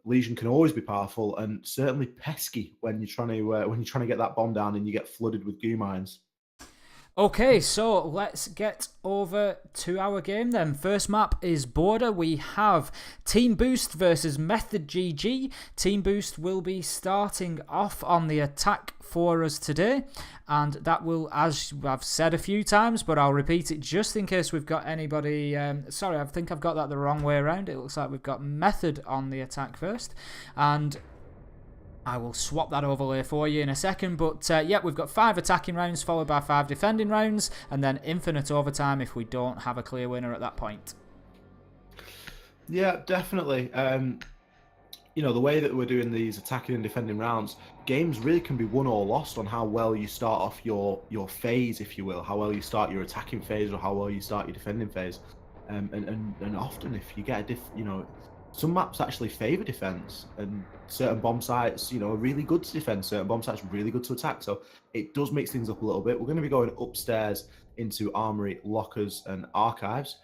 Legion can always be powerful and certainly pesky when you're trying to get that bomb down and you get flooded with goo mines. Okay, so let's get over to our game then. First map is Border. We have Team Boost versus Method GG. Team Boost will be starting off on the attack for us today, and that will, as I've said a few times, but I'll repeat it just in case we've got anybody... sorry, I think I've got that the wrong way around. It looks like we've got Method on the attack first, and I will swap that overlay for you in a second, but yeah, we've got 5 attacking rounds followed by 5 defending rounds, and then infinite overtime if we don't have a clear winner at that point. Yeah, definitely. The way that we're doing these attacking and defending rounds, games really can be won or lost on how well you start off your phase, if you will, how well you start your attacking phase or how well you start your defending phase. And often if you get some maps actually favour defence, and certain bomb sites, are really good to defend, certain bomb sites are really good to attack. So it does mix things up a little bit. We're going to be going upstairs into Armory, Lockers and Archives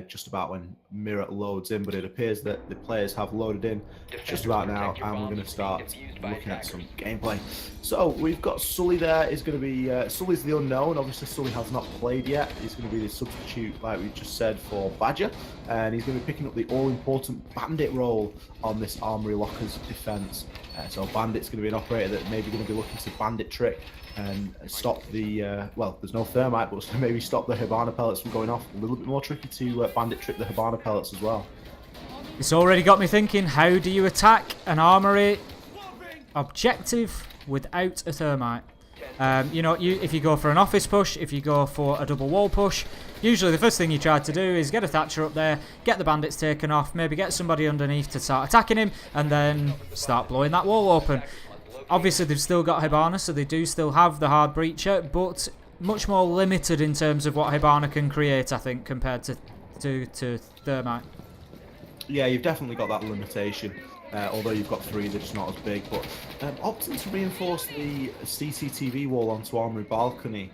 just about when Mirror loads in, but it appears that the players have loaded in just about now, and we're going to start looking at some gameplay. So we've got Sully there. Is going to be Sully's the unknown. Obviously Sully has not played yet. He's going to be the substitute, like we just said, for Badger, and he's going to be picking up the all-important Bandit role on this Armory Lockers defense. So Bandit's going to be an operator that maybe going to be looking to bandit trick and stop the well, there's no thermite, but maybe stop the Hibana pellets from going off. A little bit more tricky to bandit trick the Hibana pellets as well. It's already got me thinking, how do you attack an Armory objective without a thermite? If you go for an office push, if you go for a double wall push, usually the first thing you try to do is get a Thatcher up there, get the bandits taken off, maybe get somebody underneath to start attacking him, and then start blowing that wall open. Obviously, they've still got Hibana, so they do still have the hard breacher, but much more limited in terms of what Hibana can create, I think, compared to Thermite. Yeah, you've definitely got that limitation. Although you've got 3, they're just not as big. But opting to reinforce the CCTV wall onto Armory Balcony,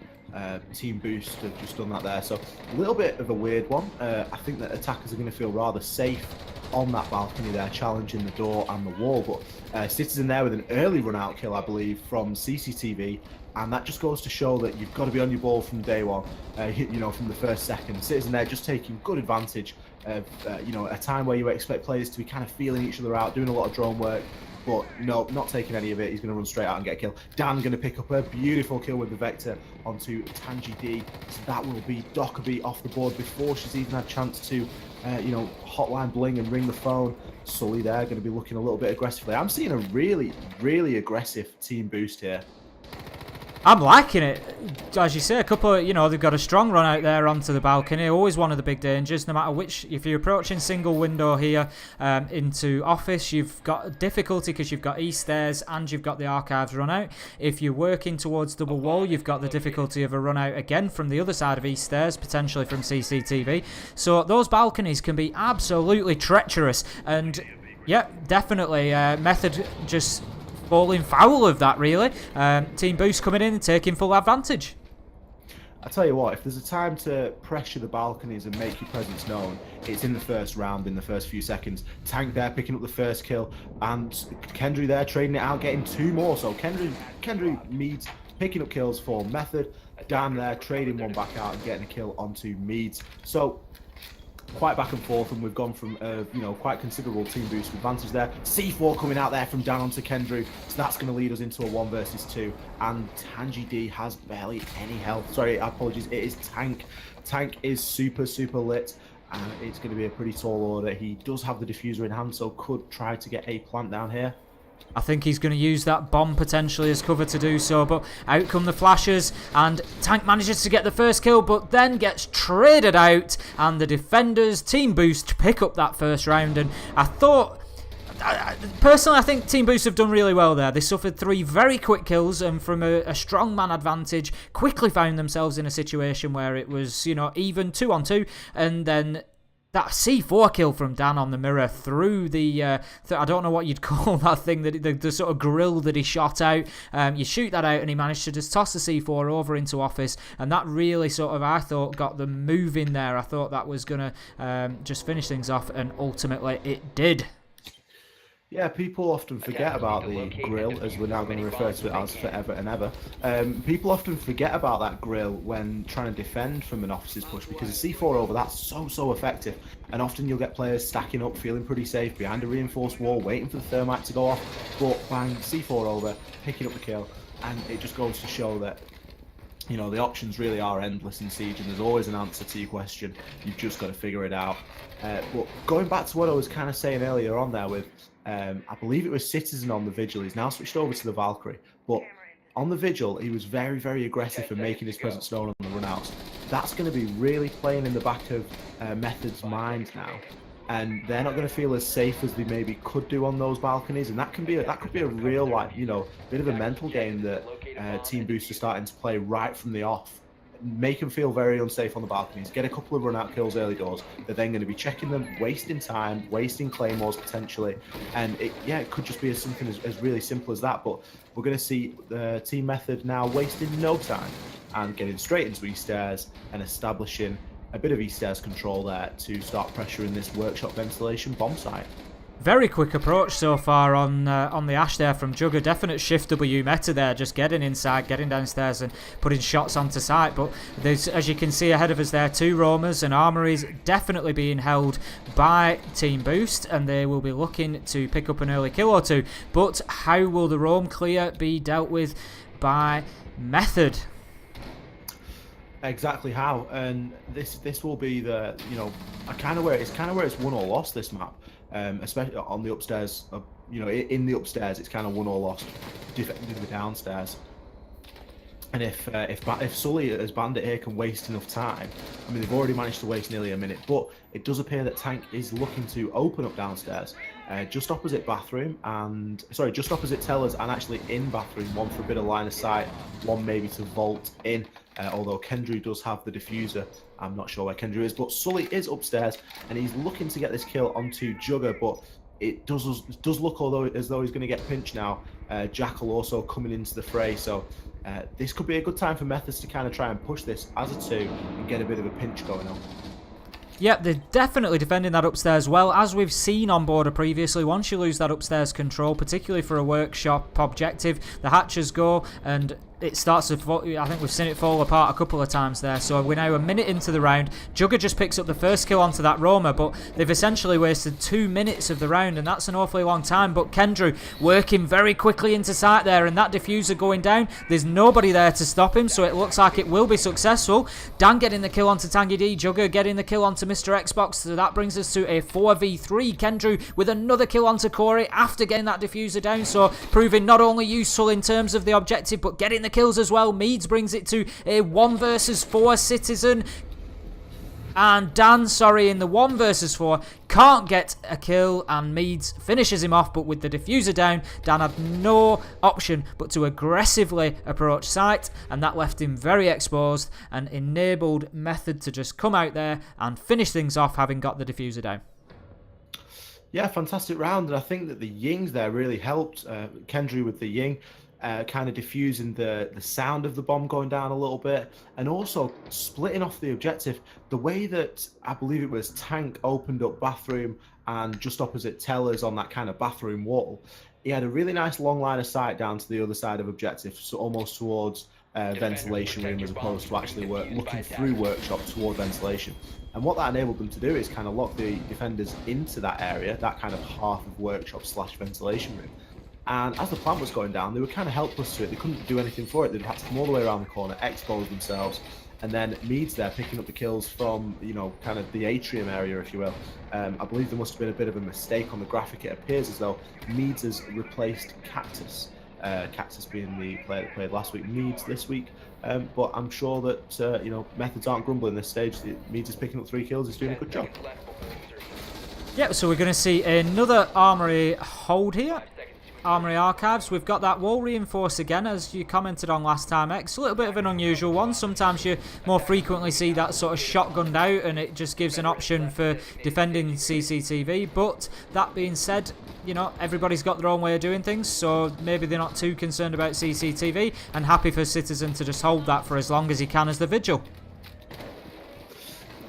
Team Boost have just done that there. So a little bit of a weird one. I think that attackers are going to feel rather safe on that balcony there, challenging the door and the wall. But Citizen there with an early run-out kill, I believe, from CCTV. And that just goes to show that you've got to be on your ball from day one, from the first second. Citizen there just taking good advantage of, a time where you expect players to be kind of feeling each other out, doing a lot of drone work. But no, not taking any of it. He's going to run straight out and get a kill. Dan going to pick up a beautiful kill with the Vector onto Tangi D. So that will be Dockerby off the board before she's even had a chance to, hotline bling and ring the phone. Sully there going to be looking a little bit aggressively. I'm seeing a really, really aggressive Team Boost here. I'm liking it. As you say, a couple of, they've got a strong run out there onto the balcony. Always one of the big dangers, no matter which. If you're approaching single window here into office, you've got difficulty because you've got east stairs and you've got the archives run out. If you're working towards double wall, you've got the difficulty of a run out again from the other side of east stairs, potentially from CCTV. So those balconies can be absolutely treacherous. And yeah, definitely Method just falling foul of that, really. Team Boost coming in and taking full advantage. I tell you what, if there's a time to pressure the balconies and make your presence known, it's in the first round, in the first few seconds. Tank there picking up the first kill, and Kendry there trading it out, getting 2 more. So Kendry Meads picking up kills for Method. Dan there trading one back out and getting a kill onto Meads. So quite back and forth, and we've gone from quite considerable Team Boost advantage there. C4 coming out there from Dan onto Kendry, so that's going to lead us into a 1 versus 2, and Tangi D has barely any health. Sorry, apologies, it is Tank. Tank is super lit, and it's going to be a pretty tall order. He does have the diffuser in hand, so could try to get a plant down here. I think he's going to use that bomb potentially as cover to do so, but out come the flashes, and Tank manages to get the first kill, but then gets traded out, and the defenders, Team Boost, pick up that first round. And personally, I think Team Boost have done really well there. They suffered 3 very quick kills, and from a strong man advantage, quickly found themselves in a situation where it was, even 2-on-2, and then that C4 kill from Dan on the mirror through the, I don't know what you'd call that thing, the sort of grill that he shot out. You shoot that out and he managed to just toss the C4 over into office, and that really sort of, I thought, got them moving there. I thought that was going to just finish things off, and ultimately it did. Yeah, people often forget about the grill, as we're now going to refer to it as forever and ever. People often forget about that grill when trying to defend from an officer's push, because a C4 over, that's so effective. And often you'll get players stacking up, feeling pretty safe behind a reinforced wall, waiting for the thermite to go off, but bang, C4 over, picking up the kill. And it just goes to show that, you know, the options really are endless in Siege, and there's always an answer to your question. You've just got to figure it out. But going back to what I was kind of saying earlier on there with, I believe it was Citizen on the Vigil. He's now switched over to the Valkyrie. But on the Vigil, he was very aggressive and making his presence known on the runouts. That's going to be really playing in the back of Method's mind now. And they're not going to feel as safe as they maybe could do on those balconies, and that could be a real, like, you know, bit of a mental game that Team Boost are starting to play right from the off. Make them feel very unsafe on the balconies, get a couple of run-out kills early doors. They're then going to be checking them, wasting time, wasting claymores potentially, and it could just be something as really simple as that. But we're going to see the Team Method now wasting no time and getting straight into East Stairs and establishing a bit of East Stairs control there to start pressuring this workshop ventilation bomb site. Very quick approach so far on the Ash there from Jugger. Definite shift W meta there, just getting inside, getting downstairs and putting shots onto site. But there's, as you can see ahead of us there, 2 roamers and armories definitely being held by Team Boost, and they will be looking to pick up an early kill or two. But how will the roam clear be dealt with by Method? Exactly how, and this will be the, you know, kind of where it's won or lost, this map, especially on the upstairs. You know, in the upstairs, it's kind of won or lost defending the downstairs. And if Sully as Bandit here can waste enough time, I mean, they've already managed to waste nearly a minute, but it does appear that Tank is looking to open up downstairs, just opposite bathroom, and sorry, just opposite tellers, and actually in bathroom, one for a bit of line of sight, one maybe to vault in. Although Kendrew does have the diffuser, I'm not sure where Kendrew is, but Sully is upstairs and he's looking to get this kill onto Jugger, but it does look as though he's going to get pinched now. Jackal also coming into the fray, so this could be a good time for Methods to kind of try and push this as a 2 and get a bit of a pinch going on. Yep, they're definitely defending that upstairs well. As we've seen on Border previously, once you lose that upstairs control, particularly for a workshop objective, the hatches go and it starts to fall. I think we've seen it fall apart a couple of times there. So we're now a minute into the round. Jugger just picks up the first kill onto that roamer, but they've essentially wasted 2 minutes of the round, and that's an awfully long time. But Kendrew working very quickly into sight there, and that diffuser going down. There's nobody there to stop him, so it looks like it will be successful. Dan getting the kill onto Tangy D, Jugger getting the kill onto Mr. Xbox, so that brings us to a 4v3. Kendrew with another kill onto Corey after getting that diffuser down, so proving not only useful in terms of the objective, but getting the kills as well. Meads brings it to a 1 versus 4 Citizen, and Dan, in the 1 versus 4 can't get a kill, and Meads finishes him off. But with the diffuser down, Dan had no option but to aggressively approach site, and that left him very exposed and enabled Method to just come out there and finish things off, having got the diffuser down. Yeah, fantastic round, and I think that the Yings there really helped. Kendrew with the Ying, kind of diffusing the sound of the bomb going down a little bit, and also splitting off the objective. The way that I believe it was Tank opened up bathroom and just opposite tellers on that kind of bathroom wall, he had a really nice long line of sight down to the other side of objective, so almost towards ventilation room, as opposed to actually looking through workshop toward ventilation. And what that enabled them to do is kind of lock the defenders into that area, that kind of half of workshop / ventilation room. And as the plant was going down, they were kind of helpless to it. They couldn't do anything for it. They'd had to come all the way around the corner, expose themselves, and then Meads there picking up the kills from, you know, kind of the atrium area, if you will. I believe there must have been a bit of a mistake on the graphic. It appears as though Meads has replaced Cactus. Cactus being the player that played last week, Meads this week. But I'm sure that, you know, Methods aren't grumbling this stage. Meads is picking up 3 kills. He's doing a good job. Yep, so we're going to see another armory hold here. Armory Archives, we've got that wall reinforced again, as you commented on last time, X. A little bit of an unusual one. Sometimes you more frequently see that sort of shotgunned out, and it just gives an option for defending CCTV. But that being said, you know, everybody's got their own way of doing things, so maybe they're not too concerned about CCTV, and happy for Citizen to just hold that for as long as he can as the Vigil.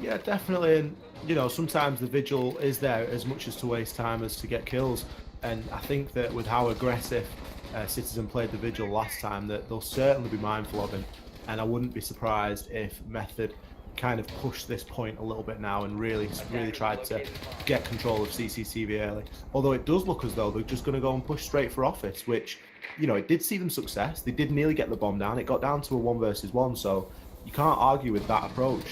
Yeah, definitely. And, you know, sometimes the Vigil is there as much as to waste time as to get kills. And I think that with how aggressive Citizen played the Vigil last time, that they'll certainly be mindful of him. And I wouldn't be surprised if Method kind of pushed this point a little bit now and really tried to get control of CCTV early. Although it does look as though they're just going to go and push straight for office, which, you know, it did see them success. They did nearly get the bomb down. It got down to a 1 versus 1, so you can't argue with that approach.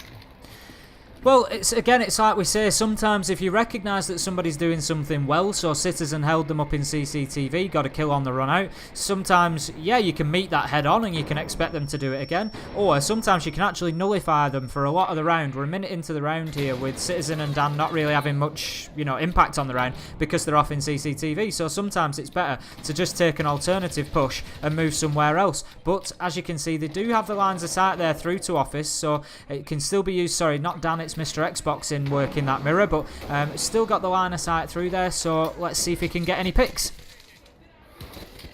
Well, it's like we say, sometimes if you recognise that somebody's doing something well, so Citizen held them up in CCTV, got a kill on the run out, sometimes, yeah, you can meet that head on and you can expect them to do it again, or sometimes you can actually nullify them for a lot of the round. We're a minute into the round here with Citizen and Dan not really having much, you know, impact on the round because they're off in CCTV, so sometimes it's better to just take an alternative push and move somewhere else. But as you can see, they do have the lines of sight there through to office, so it can still be used. Sorry, not Dan, it's Mr. Xbox in working that mirror, but still got the line of sight through there, so let's see if he can get any picks.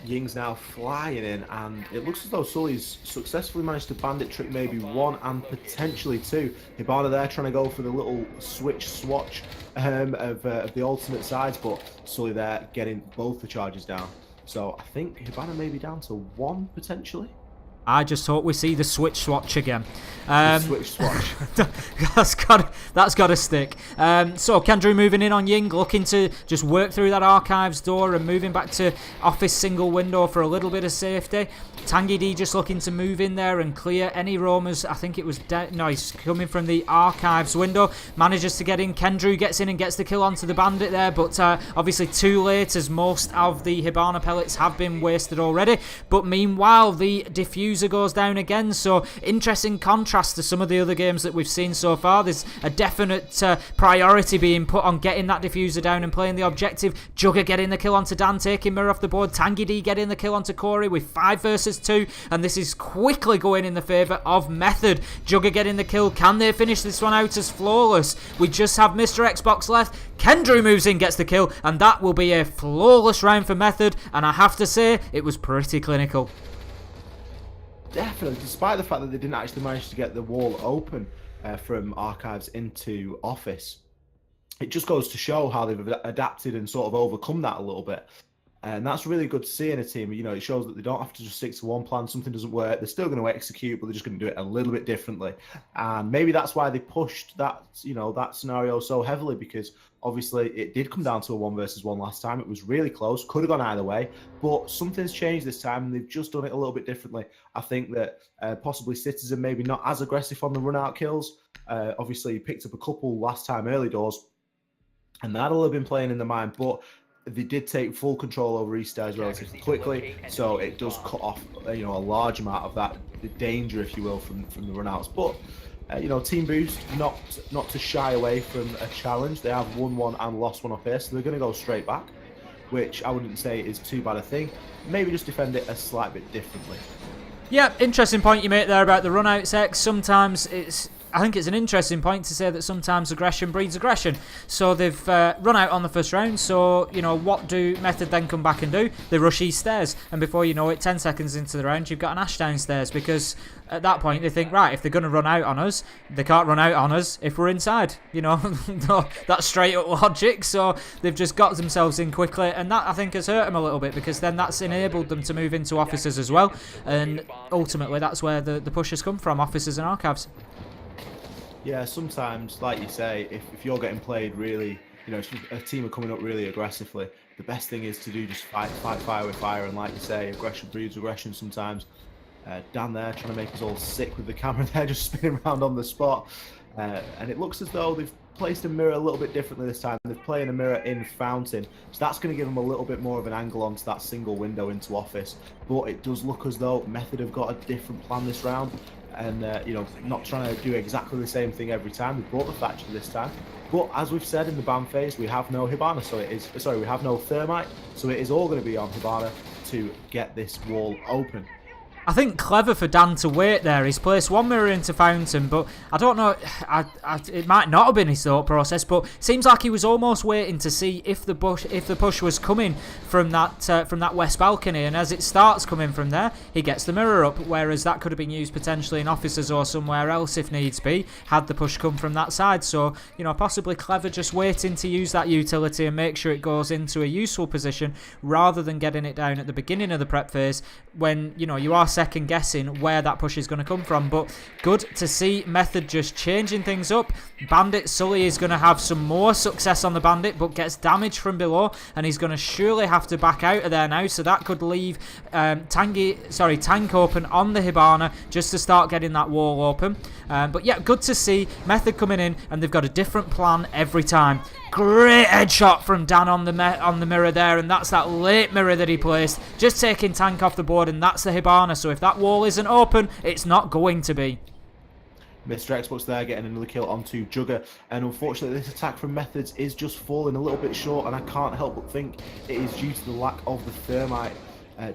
Ying's now flying in, and it looks as though Sully's successfully managed to bandit trick maybe 1 and potentially 2. Hibana there trying to go for the little swatch of the alternate sides, but Sully there getting both the charges down. So I think Hibana may be down to 1 potentially. I just hope we see the swatch again. Switch swatch. that's got to stick. So Kendrew moving in on Ying, looking to just work through that archives door and moving back to office single window for a little bit of safety. Tangy D just looking to move in there and clear any roamers. I think it was he's coming from the archives window. Manages to get in. Kendrew gets in and gets the kill onto the bandit there, but obviously too late as most of the Hibana pellets have been wasted already. But meanwhile, the diffuser goes down again, so interesting contrast to some of the other games that we've seen so far. There's a definite priority being put on getting that diffuser down and playing the objective. Jugger getting the kill onto Dan, taking mirror off the board. Tangy D getting the kill onto Corey with 5 versus 2, and this is quickly going in the favour of Method. Jugger getting the kill. Can they finish this one out as flawless? We just have Mr. Xbox left. Kendrew moves in, gets the kill, and that will be a flawless round for Method, and I have to say, it was pretty clinical. Definitely, despite the fact that they didn't actually manage to get the wall open from archives into office. It just goes to show how they've adapted and sort of overcome that a little bit. And that's really good to see in a team. You know, it shows that they don't have to just stick to one plan. Something doesn't work, they're still going to execute, but they're just going to do it a little bit differently. And maybe that's why they pushed that, you know, that scenario so heavily, because obviously it did come down to a 1 versus 1 last time. It was really close, could have gone either way, but something's changed this time and they've just done it a little bit differently. I think that possibly Citizen maybe not as aggressive on the run-out kills. Obviously, he picked up a couple last time early doors, and that'll have been playing in the mind, but they did take full control over East Stairs relatively quickly, so it does cut off, you know, a large amount of that danger, if you will, from the run-outs. But you know, Team Boost not to shy away from a challenge. They have won 1 and lost 1 up here, so they're going to go straight back, which I wouldn't say is too bad a thing. Maybe just defend it a slight bit differently. Yeah, interesting point you make there about the run-outs, X. Sometimes I think it's an interesting point to say that sometimes aggression breeds aggression. So they've run out on the first round, so, you know, what do Method then come back and do? They rush East Stairs, and before you know it, 10 seconds into the round, you've got an Ash downstairs, because at that point they think, right, if they're going to run out on us, they can't run out on us if we're inside. You know, that's straight up logic, so they've just got themselves in quickly, and that, I think, has hurt them a little bit, because then that's enabled them to move into officers as well, and ultimately that's where the push has come from, officers and archives. Yeah, sometimes, like you say, if you're getting played really, you know, if a team are coming up really aggressively, the best thing is to do just fight fire with fire, and like you say, aggression breeds aggression sometimes. Dan there trying to make us all sick with the camera there, just spinning around on the spot. And it looks as though they've placed a mirror a little bit differently this time. They've played a mirror in Fountain, so that's going to give them a little bit more of an angle onto that single window into office. But it does look as though Method have got a different plan this round. And, you know, not trying to do exactly the same thing every time. They brought the Thatcher this time. But as we've said in the ban phase, we have no Hibana, so it is, sorry, we have no Thermite, so it is all going to be on Hibana to get this wall open. I think clever for Dan to wait there. He's placed one mirror into Fountain, but I don't know. It might not have been his thought process, but it seems like he was almost waiting to see if the push was coming from that west balcony. And as it starts coming from there, he gets the mirror up. Whereas that could have been used potentially in officers or somewhere else if needs be, had the push come from that side. So possibly clever just waiting to use that utility and make sure it goes into a useful position rather than getting it down at the beginning of the prep phase when you are second guessing where that push is going to come from. But good to see Method just changing things up. Bandit Sully is going to have some more success on the Bandit, but gets damage from below, and he's going to surely have to back out of there now. So that could leave Tank open on the Hibana just to start getting that wall open. But yeah, good to see Method coming in, and they've got a different plan every time. Great headshot from Dan on the mirror there, and that's that late mirror that he placed, just taking Tank off the board, and that's the Hibana. So if that wall isn't open, it's not going to be. Mr. Xbox there getting another kill onto Jugger, and unfortunately this attack from Methods is just falling a little bit short, and I can't help but think it is due to the lack of the thermite.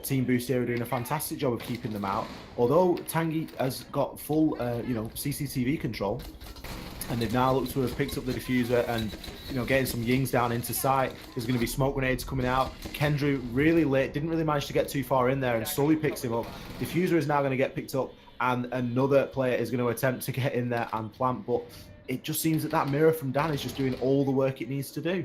Team Boost here are doing a fantastic job of keeping them out, although Tangy has got full CCTV control, and they've now looked to have picked up the diffuser and getting some yings down into sight. There's going to be smoke grenades coming out. Kendrew really late, didn't really manage to get too far in there, and Sully picks him up. Diffuser is now going to get picked up, and another player is going to attempt to get in there and plant, but it just seems that mirror from Dan is just doing all the work it needs to do.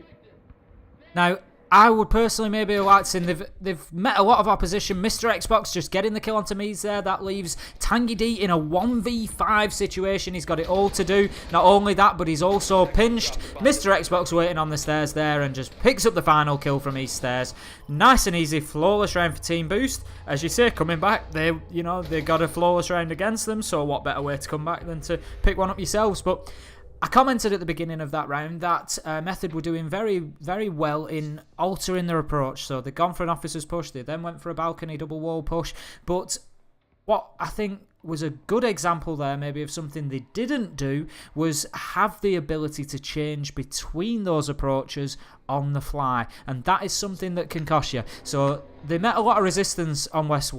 Now, I would personally maybe like to say they've met a lot of opposition. Mr. Xbox just getting the kill onto Meads there. That leaves Tangy D in a 1v5 situation. He's got it all to do. Not only that, but he's also pinched. Mr. Xbox waiting on the stairs there and just picks up the final kill from East Stairs. Nice and easy, flawless round for Team Boost. As you say, coming back, they got a flawless round against them, so what better way to come back than to pick one up yourselves. But I commented at the beginning of that round that Method were doing very, very well in altering their approach. So they'd gone for an officer's push, they then went for a balcony double wall push. But what I think was a good example there maybe of something they didn't do was have the ability to change between those approaches on the fly, and that is something that can cost you. So they met a lot of resistance on West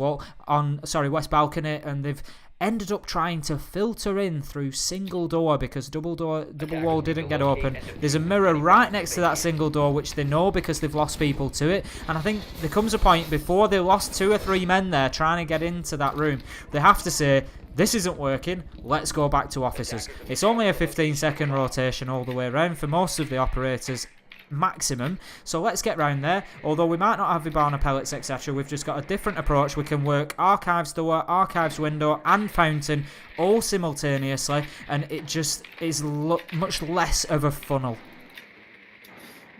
Balcony, and they've ended up trying to filter in through single door because double wall didn't get open. There's a mirror right next to that single door, which they know because they've lost people to it. And I think there comes a point before they lost 2 or 3 men there trying to get into that room, they have to say, this isn't working, let's go back to officers. It's only a 15-second rotation all the way around for most of the operators maximum, so let's get round there. Although we might not have Vibana pellets etc, we've just got a different approach. We can work archives door, archives window and fountain all simultaneously, and it just is much less of a funnel.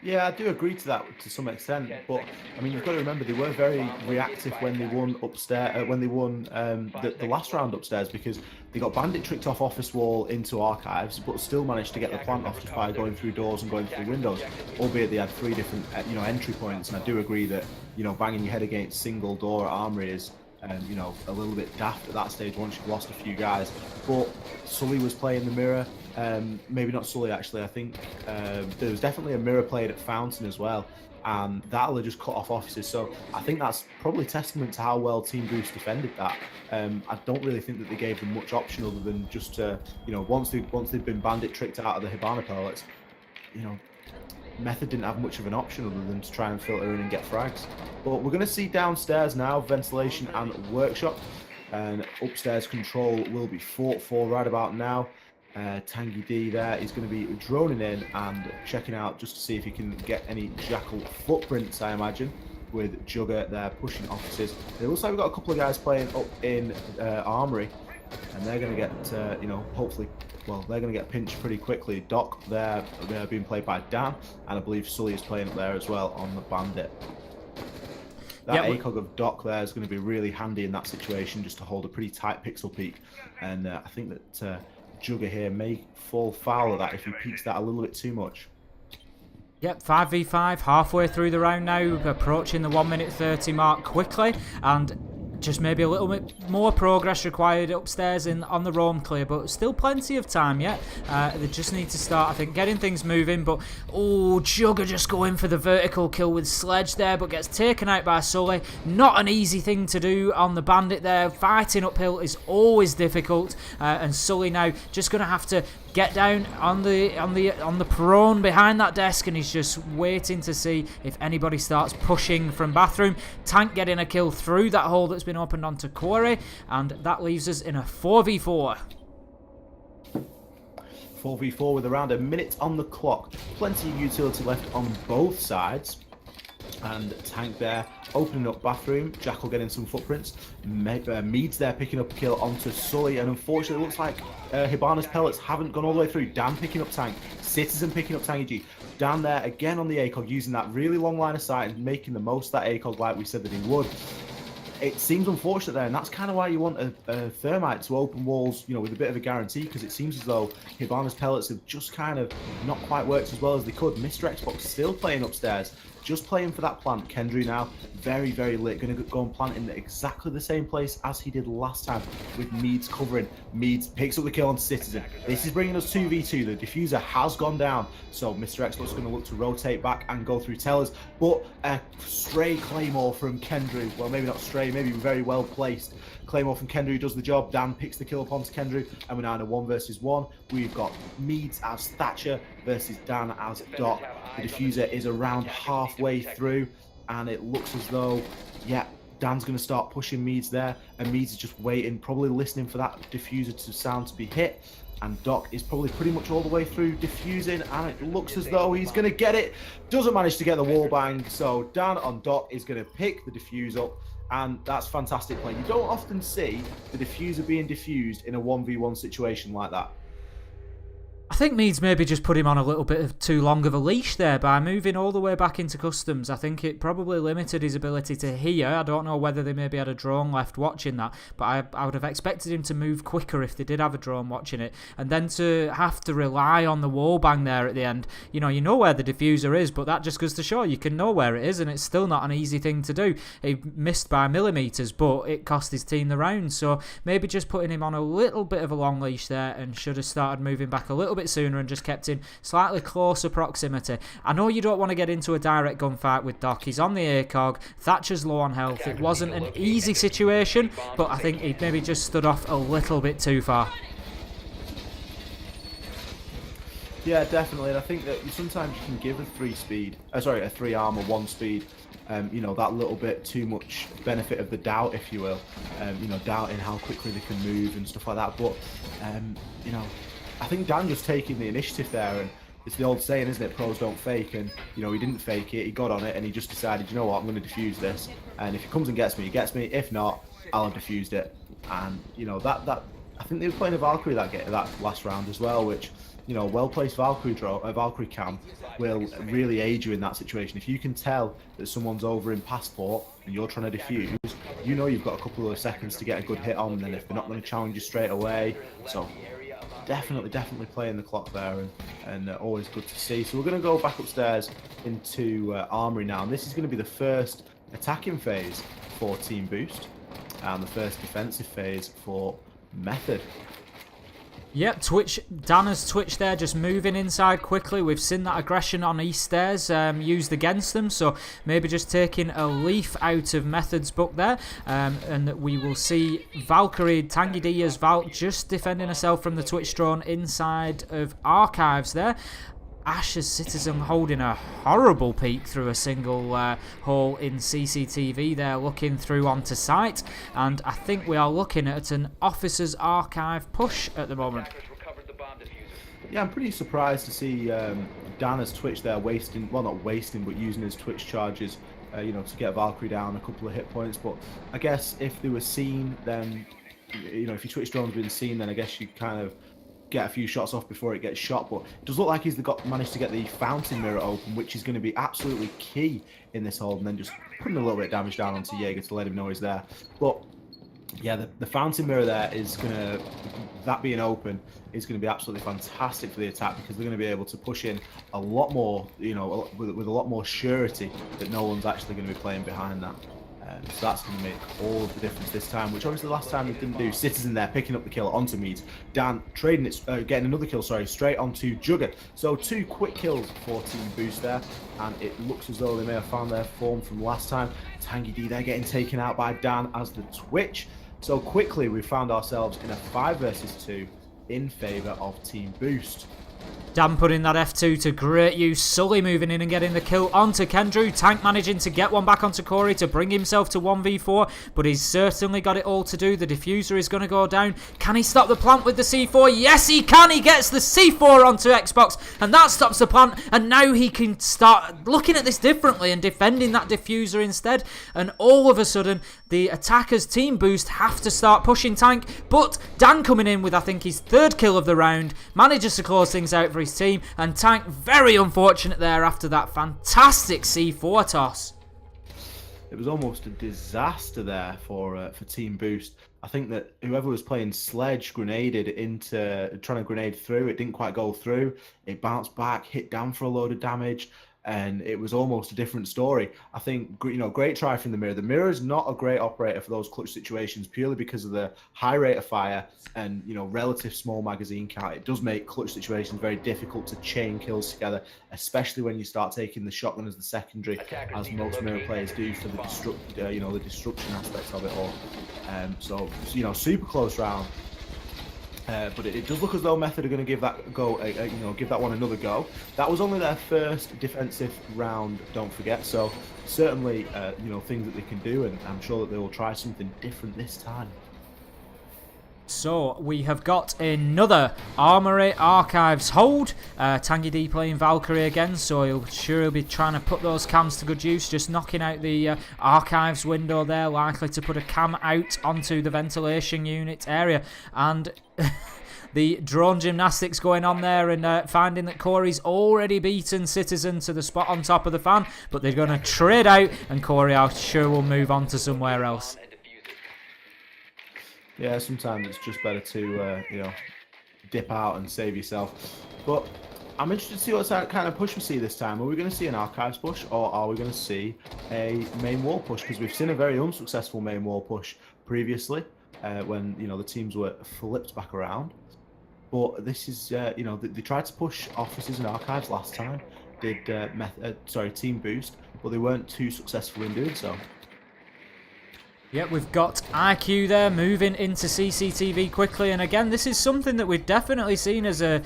Yeah, I do agree to that to some extent, but I mean, you've got to remember they were very reactive when they won upstairs, when they won the last round upstairs, because they got Bandit tricked off office wall into archives, but still managed to get the plant off just by going through doors and going through windows. Albeit they had 3 different entry points, and I do agree that banging your head against single door armory is a little bit daft at that stage once you've lost a few guys. But Sully was playing the mirror. Maybe not Sully actually. I think there was definitely a mirror played at Fountain as well, and that'll have just cut off offices. So I think that's probably testament to how well Team Boost defended that. I don't really think that they gave them much option other than just to once they'd been Bandit tricked out of the Hibana pellets, Method didn't have much of an option other than to try and filter in and get frags. But we're going to see downstairs now, ventilation and workshop, and upstairs control will be fought for right about now. Tangy D there is going to be droning in and checking out just to see if he can get any Jackal footprints, I imagine, with Jugger there pushing offices. It looks like we've got a couple of guys playing up in Armory, and they're going to get, hopefully, well, they're going to get pinched pretty quickly. Doc there being played by Dan, and I believe Sully is playing up there as well on the Bandit. That ACOG of Doc there is going to be really handy in that situation, just to hold a pretty tight pixel peak, and I think that Jugger here may fall foul of that if he peaks that a little bit too much. Yep, 5v5, halfway through the round now, approaching the 1 minute 30 mark quickly, and Just maybe a little bit more progress required upstairs on the roam clear, but still plenty of time yet. They just need to start, I think, getting things moving. But, oh, Jugger just going for the vertical kill with Sledge there, but gets taken out by Sully. Not an easy thing to do on the Bandit there. Fighting uphill is always difficult, and Sully now just going to have to get down on the prone behind that desk, and he's just waiting to see if anybody starts pushing from bathroom. Tank getting a kill through that hole that's been opened onto Quarry, and that leaves us in a 4v4. 4v4 with around a minute on the clock. Plenty of utility left on both sides. And Tank there opening up bathroom. Jackal getting some footprints. Mead's there picking up a kill onto Sully, and unfortunately it looks like Hibana's pellets haven't gone all the way through. Dan picking up Tank. Citizen picking up Tangy G. Dan there again on the ACOG, using that really long line of sight and making the most of that ACOG like we said that he would. It seems unfortunate there, and that's kind of why you want a Thermite to open walls, you know, with a bit of a guarantee, because it seems as though Hibana's pellets have just kind of not quite worked as well as they could. Mr. Xbox still playing upstairs, just playing for that plant. Kendry now very, very lit, going to go and plant in exactly the same place as he did last time with Meads covering. Meads picks up the kill on Citizen. This is bringing us 2v2. The diffuser has gone down, so Mr. Xbox is going to look to rotate back and go through tellers, but a stray Claymore from Kendry, well, maybe not stray, maybe very well placed. Claymore from Kendry does the job. Dan picks the kill up onto Kendry, and we're now in a 1 versus 1. We've got Meads as Thatcher versus Dan as Doc. The diffuser is around halfway through, and it looks as though, yeah, Dan's going to start pushing Meads there, and Meads is just waiting, probably listening for that diffuser to sound to be hit. And Doc is probably pretty much all the way through diffusing, and it looks as though he's going to get it. Doesn't manage to get the wall bang, so Dan on Doc is going to pick the diffuse up, and that's fantastic play. You don't often see the diffuser being diffused in a 1v1 situation like that. I think Meads maybe just put him on a little bit of too long of a leash there by moving all the way back into customs. I think it probably limited his ability to hear. I don't know whether they maybe had a drone left watching that, but I would have expected him to move quicker if they did have a drone watching it. And then to have to rely on the wall bang there at the end. You know where the diffuser is, but that just goes to show you can know where it is, and it's still not an easy thing to do. He missed by millimetres, but it cost his team the round. So maybe just putting him on a little bit of a long leash there, and should have started moving back a little bit sooner and just kept in slightly closer proximity. I know you don't want to get into a direct gunfight with Doc. He's on the ACOG. Thatcher's low on health. It wasn't an easy situation, but I think he maybe just stood off a little bit too far. Yeah, definitely. And I think that sometimes you can give a 3 armor 1 speed, that little bit too much benefit of the doubt, if you will, doubting how quickly they can move and stuff like that. But, I think Dan just taking the initiative there, and it's the old saying, isn't it? Pros don't fake, and he didn't fake it. He got on it, and he just decided, you know what, I'm going to defuse this, and if he comes and gets me, he gets me. If not, I'll have defused it. And that I think they were playing a Valkyrie that last round as well, which well placed Valkyrie cam will really aid you in that situation. If you can tell that someone's over in passport and you're trying to defuse, you've got a couple of seconds to get a good hit on, and if they're not going to challenge you straight away, so. Definitely playing the clock there, and always good to see. So we're going to go back upstairs into Armory now, and this is going to be the first attacking phase for Team Boost and the first defensive phase for Method. Yep, Dan has twitched there, just moving inside quickly. We've seen that aggression on East Stairs used against them, so maybe just taking a leaf out of Method's book there, and that we will see Valkyrie, Tangy D as Val, just defending herself from the Twitch drone inside of Archives there. Ash's Citizen holding a horrible peek through a single hole in CCTV there, looking through onto site, and I think we are looking at an Officer's Archive push at the moment. Yeah, I'm pretty surprised to see Dana's Twitch there not wasting, but using his Twitch charges, to get Valkyrie down a couple of hit points. But I guess if they were seen, then, if your Twitch drone's been seen, then I guess you kind of get a few shots off before it gets shot. But it does look like he's managed to get the fountain mirror open, which is going to be absolutely key in this hold, and then just putting a little bit of damage down onto Jaeger to let him know he's there. But yeah, the fountain mirror there is that being open is going to be absolutely fantastic for the attack, because they're going to be able to push in a lot more, with a lot more surety that no one's actually going to be playing behind that. So that's going to make all of the difference this time, which obviously last time it didn't do. Citizen there picking up the kill onto Meads. Dan trading it, getting another kill, sorry, straight onto Jugger. So 2 quick kills for Team Boost there, and it looks as though they may have found their form from last time. Tangy D there getting taken out by Dan as the Twitch. So quickly we found ourselves in a 5 versus 2 in favour of Team Boost. Dan putting that F2 to great use. Sully moving in and getting the kill onto Kendrew. Tank managing to get one back onto Corey to bring himself to 1v4, but he's certainly got it all to do. The diffuser is going to go down. Can he stop the plant with the C4? Yes, he can. He gets the C4 onto Xbox, and that stops the plant, and now he can start looking at this differently and defending that diffuser instead. And all of a sudden, the attackers, Team Boost, have to start pushing Tank, but Dan coming in with, I think, his 3rd kill of the round, manages to close things out for his team, and Tank very unfortunate there after that fantastic C4 toss. It was almost a disaster there for Team Boost. I think that whoever was playing Sledge grenaded into trying to grenade through. It didn't quite go through. It bounced back, hit Dan for a load of damage, and it was almost a different story. I think, great try from the Mirror. The Mirror is not a great operator for those clutch situations purely because of the high rate of fire and, relative small magazine count. It does make clutch situations very difficult to chain kills together, especially when you start taking the shotgun as the secondary, as most Mirror players do for the the destruction aspects of it all. So, super close round. But it does look as though Method are going to give that go, give that one another go. That was only their first defensive round, don't forget. So certainly, things that they can do, and I'm sure that they will try something different this time. So we have got another Armory Archives hold. Tangy D playing Valkyrie again, so he'll be trying to put those cams to good use, just knocking out the Archives window there, likely to put a cam out onto the ventilation unit area. And the drone gymnastics going on there, and finding that Corey's already beaten Citizen to the spot on top of the fan, but they're going to trade out, and Corey, I'm sure, will move on to somewhere else. Yeah, sometimes it's just better to, dip out and save yourself. But I'm interested to see what kind of push we see this time. Are we going to see an Archives push, or are we going to see a main wall push? Because we've seen a very unsuccessful main wall push previously, when, the teams were flipped back around. But this is, they tried to push Officers and Archives last time, Team Boost, but they weren't too successful in doing so. Yep, we've got IQ there moving into CCTV quickly, and again, this is something that we've definitely seen as a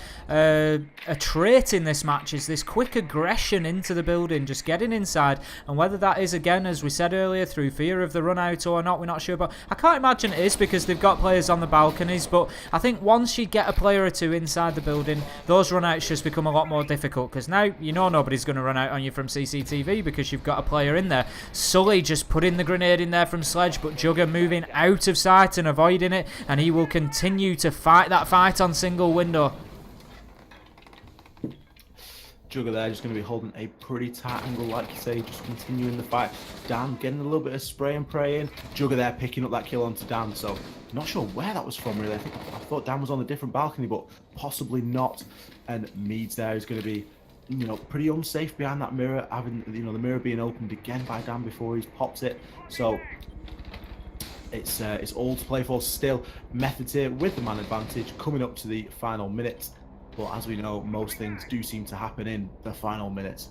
trait in this match, is this quick aggression into the building, just getting inside, and whether that is, again, as we said earlier, through fear of the run out or not, we're not sure, but I can't imagine it is, because they've got players on the balconies. But I think once you get a player or two inside the building, those run outs just become a lot more difficult, because now nobody's going to run out on you from CCTV because you've got a player in there. Sully just putting the grenade in there from Sledge, but Jugger moving out of sight and avoiding it, and he will continue to fight that fight on single window. Jugger there just going to be holding a pretty tight angle, like you say, just continuing the fight. Dan getting a little bit of spray and pray in. Jugger there picking up that kill onto Dan, so not sure where that was from really. I thought Dan was on a different balcony, but possibly not. And Meads there is going to be, pretty unsafe behind that Mirror, having, the Mirror being opened again by Dan before he's popped it. So it's all to play for still. Methods here with the man advantage coming up to the final minute. But as we know, most things do seem to happen in the final minutes.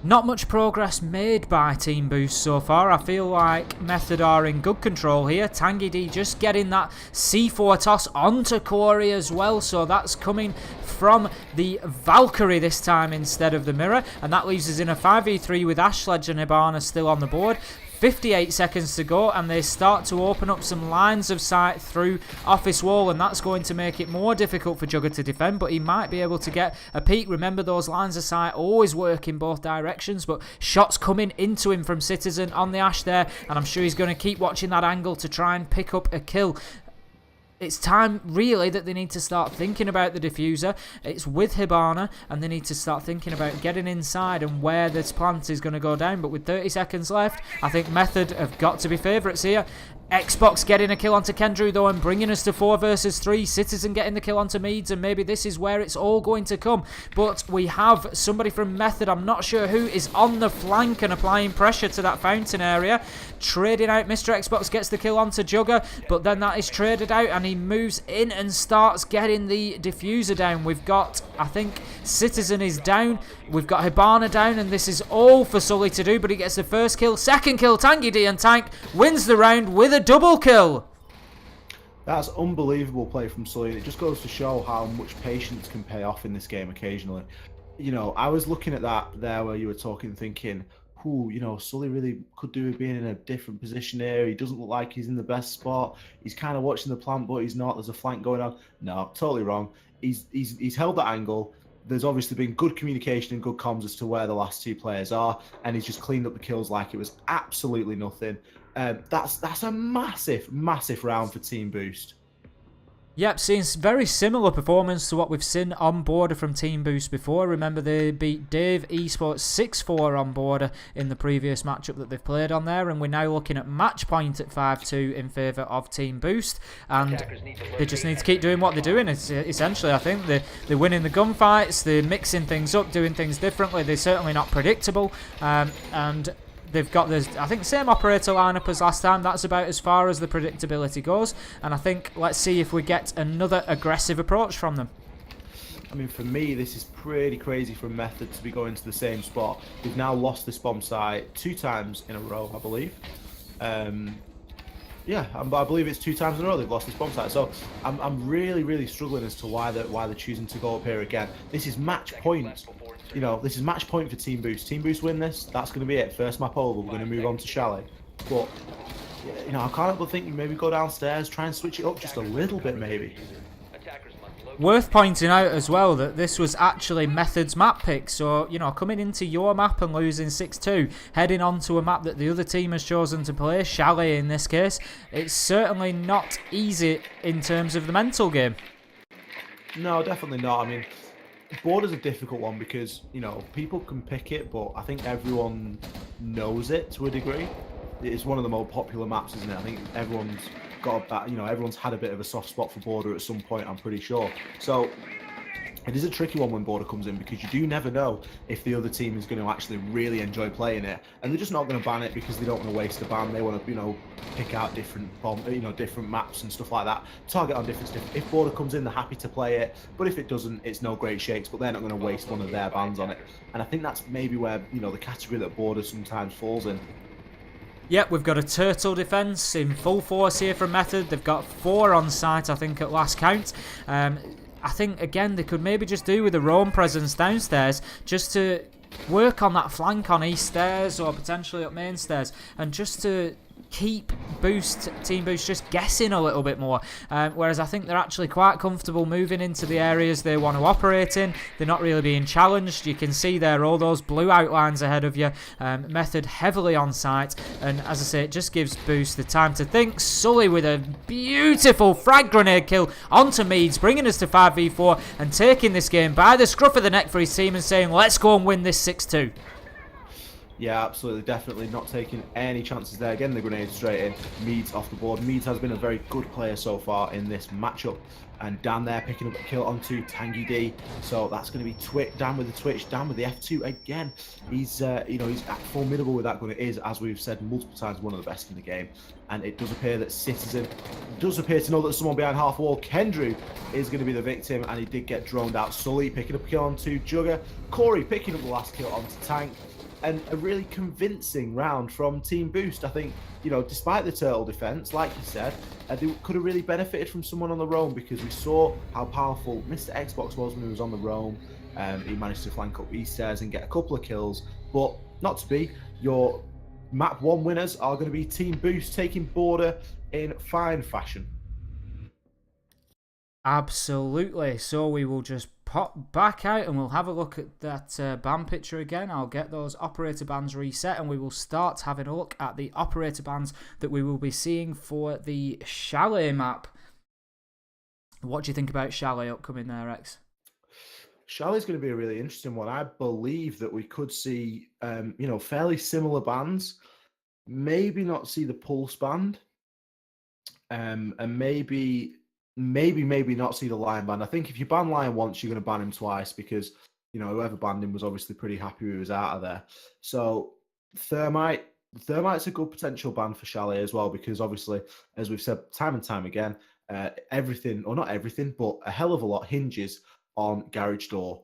Not much progress made by Team Boost so far. I feel like Method are in good control here. Tangy D just getting that C4 toss onto Corey as well. So that's coming from the Valkyrie this time instead of the Mirror. And that leaves us in a 5v3 with Ash, Sledge and Hibana still on the board. 58 seconds to go, and they start to open up some lines of sight through Office Wall, and that's going to make it more difficult for Jugger to defend, but he might be able to get a peek. Remember, those lines of sight always work in both directions, but shots coming into him from Citizen on the Ash there, and I'm sure he's going to keep watching that angle to try and pick up a kill. It's time, really, that they need to start thinking about the diffuser. It's with Hibana, and they need to start thinking about getting inside and where this plant is going to go down. But with 30 seconds left, I think Method have got to be favourites here. Xbox getting a kill onto Kendrew though and bringing us to 4 versus 3. Citizen getting the kill onto Meads, and maybe this is where it's all going to come. But we have somebody from Method, I'm not sure who, is on the flank and applying pressure to that fountain area. Trading out, Mr. Xbox gets the kill onto Jugger, but then that is traded out and he moves in and starts getting the diffuser down. We've got, I think, Citizen is down. We've got Hibana down, and this is all for Sully to do, but he gets the first kill. Second kill, Tangy D, and Tank wins the round with a double kill. That's unbelievable play from Sully, and it just goes to show how much patience can pay off in this game occasionally. You know, I was looking at that there where you were talking, thinking, ooh, you know, Sully really could do with being in a different position here. He doesn't look like he's in the best spot. He's kind of watching the plant, but he's not. There's a flank going on. No, totally wrong. He's held that angle. There's obviously been good communication and good comms as to where the last two players are, and he's just cleaned up the kills like it was absolutely nothing. That's a massive, massive round for Team Boost. Yep, seeing very similar performance to what we've seen on Border from Team Boost before. Remember, they beat Dave Esports 6-4 on Border in the previous matchup that they've played on there, and we're now looking at match point at 5-2 in favour of Team Boost, and they just need to keep doing what they're doing. It's essentially, I think, they're winning the gunfights, they're mixing things up, doing things differently. They're certainly not predictable, and they've got the, I think, same operator lineup as last time. That's about as far as the predictability goes. And I think, let's see if we get another aggressive approach from them. I mean, for me, this is pretty crazy from Method to be going to the same spot. We've now lost this bomb site 2 times in a row, I believe. Yeah, I believe it's 2 times in a row they've lost this bomb site. So I'm really, really struggling as to why they're choosing to go up here again. This is match point. You know, this is match point for Team Boost. Team Boost win this, that's going to be it. First map over, we're going to move on to Chalet. But, you know, I can't help but think maybe go downstairs, try and switch it up just a little bit maybe. Worth pointing out as well that this was actually Method's map pick. So, you know, coming into your map and losing 6-2, heading on to a map that the other team has chosen to play, Chalet in this case, it's certainly not easy in terms of the mental game. No, definitely not. I mean, Border's a difficult one because, you know, people can pick it, but I think everyone knows it to a degree. It's one of the more popular maps, isn't it? I think everyone's got that, you know, everyone's had a bit of a soft spot for Border at some point, I'm pretty sure. So it is a tricky one when Border comes in because you do never know if the other team is going to actually really enjoy playing it, and they're just not going to ban it because they don't want to waste a ban. They want to, you know, pick out different different maps and stuff like that, target on different stuff. If Border comes in, they're happy to play it, but if it doesn't, it's no great shakes. But they're not going to waste one of their bans on it, and I think that's maybe where, you know, the category that Border sometimes falls in. Yep, we've got a turtle defence in full force here from Method. They've got 4 on site, I think, at last count. I think, again, they could maybe just do with a roam presence downstairs just to work on that flank on east stairs or potentially up main stairs, and just to keep Team Boost just guessing a little bit more, whereas I think they're actually quite comfortable moving into the areas they want to operate in. They're not really being challenged. You can see there all those blue outlines ahead of you. Method heavily on site, and as I say, it just gives Boost the time to think. Sully with a beautiful frag grenade kill onto Meads, bringing us to 5v4 and taking this game by the scruff of the neck for his team and saying, let's go and win this 6-2. Yeah, absolutely, definitely not taking any chances there. Again, the grenade straight in. Meads off the board. Meads has been a very good player so far in this matchup. And Dan there picking up a kill onto Tangy D. So that's going to be Dan with the Twitch, Dan with the F2 again. He's, you know, he's formidable with that gun. It is, as we've said multiple times, one of the best in the game. And it does appear that Citizen does appear to know that someone behind half wall, Kendrew, is going to be the victim. And he did get droned out. Sully picking up a kill onto Jugger. Corey picking up the last kill onto Tank. And a really convincing round from Team Boost. I think, you know, despite the turtle defense, like you said, they could have really benefited from someone on the roam, because we saw how powerful Mr. Xbox was when he was on the roam. He managed to flank up east stairs and get a couple of kills, but not to be. Your map 1 winners are going to be Team Boost, taking Border in fine fashion. Absolutely. So we will just pop back out and we'll have a look at that ban picture again. I'll get those operator bans reset and we will start having a look at the operator bans that we will be seeing for the Chalet map. What do you think about Chalet upcoming there, X? Chalet's going to be a really interesting one. I believe that we could see, you know, fairly similar bans. Maybe not see the Pulse band. and maybe not see the Lion ban. I think if you ban Lion once, you're going to ban him twice because whoever banned him was obviously pretty happy he was out of there. So Thermite, Thermite's a good potential ban for Chalet as well because obviously, as we've said time and time again, everything or not everything, but a hell of a lot hinges on Garage Door.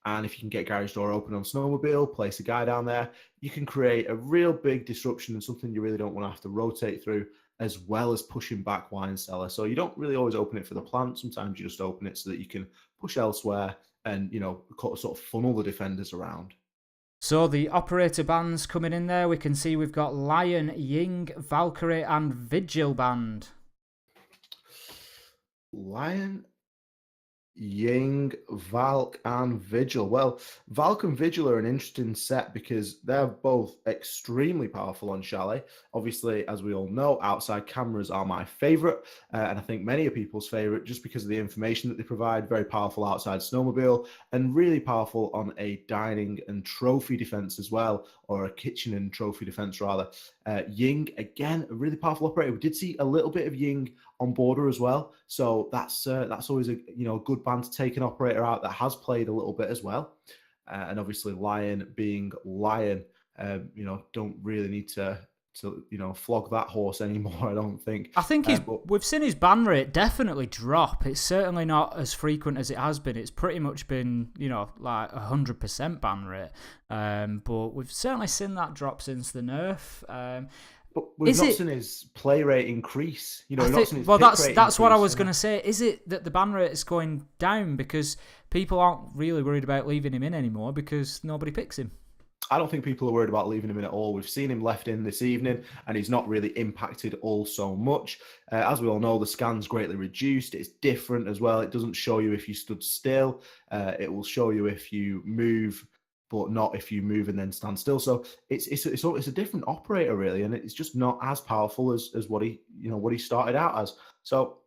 And if you can get Garage Door open on Snowmobile, place a guy down there, you can create a real big disruption and something you really don't want to have to rotate through, as well as pushing back Wine Cellar. So you don't really always open it for the plant. Sometimes you just open it so that you can push elsewhere and, sort of funnel the defenders around. So the operator bands coming in there, we can see we've got Lion, Ying, Valkyrie, and Vigil band. Lion, Ying, Valk, and Vigil. Well, Valk and Vigil are an interesting set because they're both extremely powerful on Chalet. Obviously, as we all know, outside cameras are my favorite, and I think many of people's favorite just because of the information that they provide. Very powerful outside snowmobile and really powerful on a dining and trophy defense as well, or a kitchen and trophy defense rather. Ying, again, a really powerful operator. We did see a little bit of Ying on border as well, so that's always a good band to take an operator out that has played a little bit as well. And obviously Lion being Lion, don't really need to flog that horse anymore. I don't think. I think we've seen his ban rate definitely drop. It's certainly not as frequent as it has been. It's pretty much been like 100% ban rate. But we've certainly seen that drop since the nerf. But we've not seen his play rate increase. That's what I was going to say. Is it that the ban rate is going down because people aren't really worried about leaving him in anymore because nobody picks him? I don't think people are worried about leaving him in at all. We've seen him left in this evening, and he's not really impacted all so much. As we all know, the scan's greatly reduced. It's different as well. It doesn't show you if you stood still. It will show you if you move, but not if you move and then stand still. So it's a different operator really, and it's just not as powerful as what he started out as. So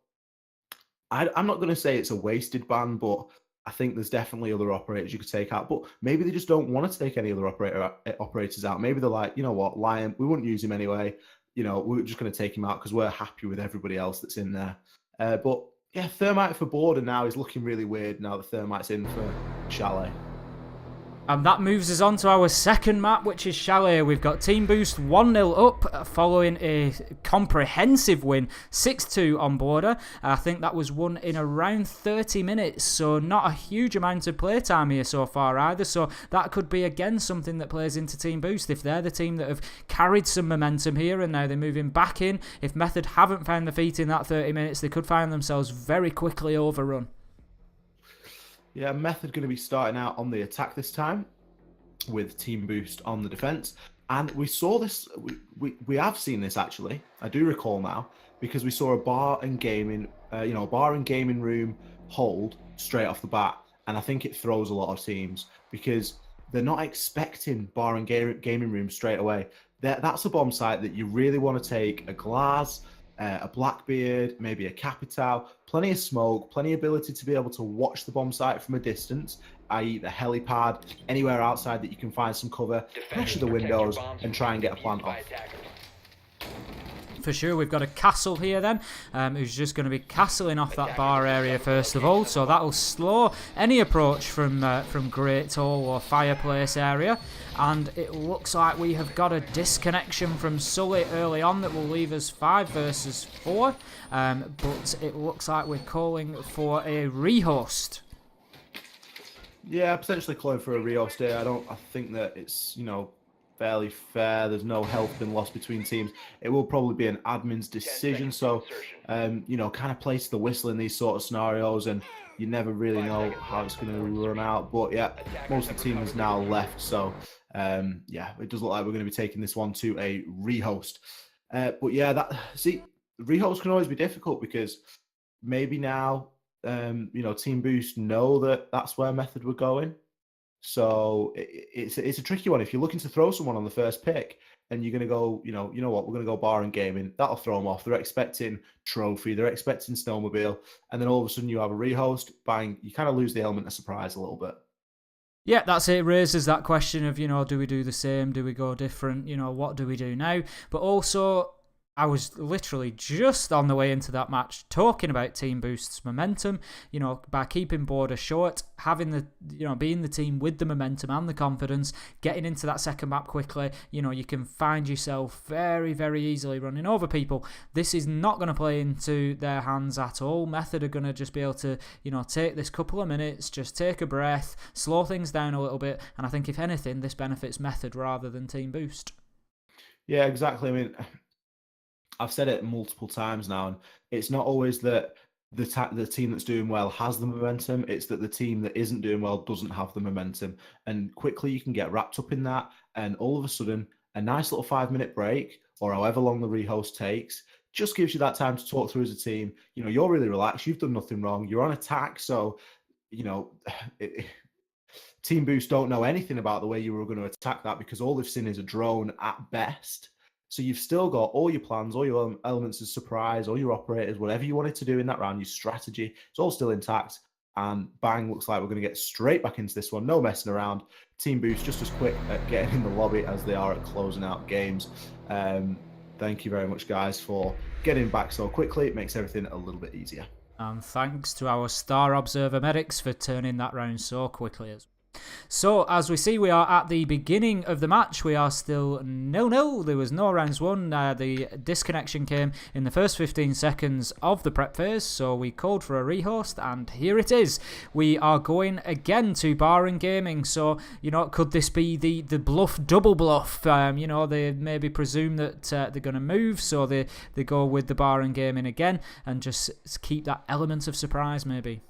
I'm not going to say it's a wasted ban, but I think there's definitely other operators you could take out, but maybe they just don't want to take any other operators out. Maybe they're like, you know what, Lion, we wouldn't use him anyway. We're just going to take him out because we're happy with everybody else that's in there. But yeah, Thermite for border now is looking really weird now that Thermite's in for Chalet. And that moves us on to our second map, which is Chalet. We've got Team Boost 1-0 up following a comprehensive win, 6-2 on border. I think that was won in around 30 minutes, so not a huge amount of playtime here so far either. So that could be, again, something that plays into Team Boost. If they're the team that have carried some momentum here and now they're moving back in, if Method haven't found the feet in that 30 minutes, they could find themselves very quickly overrun. Yeah, Method going to be starting out on the attack this time with Team Boost on the defense. And we saw this, we have seen this actually, I do recall now, because we saw a bar and gaming room hold straight off the bat. And I think it throws a lot of teams because they're not expecting bar and gaming room straight away. That's a bomb site that you really want to take a Glass, a Blackbeard, maybe a Capital, plenty of smoke, plenty of ability to be able to watch the bomb site from a distance, i.e. the helipad, anywhere outside that you can find some cover, pressure the windows and try and get a plant off. For sure, we've got a castle here then, who's just going to be castling off that bar area first of all, so that'll slow any approach from Great Hall or Fireplace area. And it looks like we have got a disconnection from Sully early on that will leave us 5 versus 4, but it looks like we're calling for a rehost. Yeah, potentially calling for a rehost here. I think that it's, fairly fair. There's no health been lost between teams. It will probably be an admin's decision. So, kind of place the whistle in these sort of scenarios, and you never really know how it's going to run out. But yeah, most of the team is now left. So, it does look like we're going to be taking this one to a rehost. But yeah, rehost can always be difficult because maybe now, Team Boost know that that's where Method were going. So it's a tricky one. If you're looking to throw someone on the first pick and you're going to go, you know what, we're going to go bar and gaming, that'll throw them off. They're expecting trophy, they're expecting snowmobile, and then all of a sudden you have a rehost, bang, you kind of lose the element of surprise a little bit. Yeah, that's it. It raises that question of, do we do the same? Do we go different? What do we do now? But also, I was literally just on the way into that match talking about Team Boost's momentum, by keeping Border short, having being the team with the momentum and the confidence, getting into that second map quickly. You can find yourself very, very easily running over people. This is not going to play into their hands at all. Method are going to just be able to, take this couple of minutes, just take a breath, slow things down a little bit. And I think if anything, this benefits Method rather than Team Boost. Yeah, exactly. I mean, I've said it multiple times now, and it's not always that the team that's doing well has the momentum. It's that the team that isn't doing well doesn't have the momentum, and quickly you can get wrapped up in that, and all of a sudden, a nice little 5-minute break or however long the rehost takes just gives you that time to talk through as a team. You're really relaxed. You've done nothing wrong. You're on attack, so you know. Team Boost don't know anything about the way you were going to attack that because all they've seen is a drone at best. So you've still got all your plans, all your elements of surprise, all your operators, whatever you wanted to do in that round, your strategy, it's all still intact. And bang, looks like we're going to get straight back into this one. No messing around. Team Boost just as quick at getting in the lobby as they are at closing out games. Thank you very much, guys, for getting back so quickly. It makes everything a little bit easier. And thanks to our Star Observer medics for turning that round so quickly as well. So, as we see, we are at the beginning of the match. We are still 0-0. There was no rounds won. The disconnection came in the first 15 seconds of the prep phase, so we called for a rehost, and here it is. We are going again to Bahrain Gaming. So, could this be the bluff, double bluff? They maybe presume that they're going to move, so they go with the Bahrain Gaming again and just keep that element of surprise, maybe.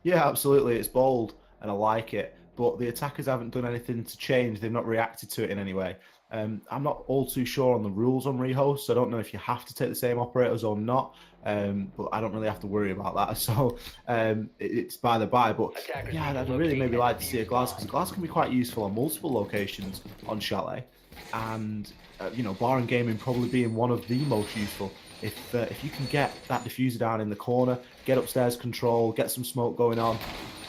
Yeah, absolutely. It's bold, and I like it. But the attackers haven't done anything to change. They've not reacted to it in any way. I'm not all too sure on the rules on rehosts. I don't know if you have to take the same operators or not. But I don't really have to worry about that. So it's by the by. But yeah, I'd really maybe like to see a glass, because glass can be quite useful on multiple locations on Chalet. And Bahrain Gaming probably being one of the most useful. If you can get that diffuser down in the corner, get upstairs control, get some smoke going on,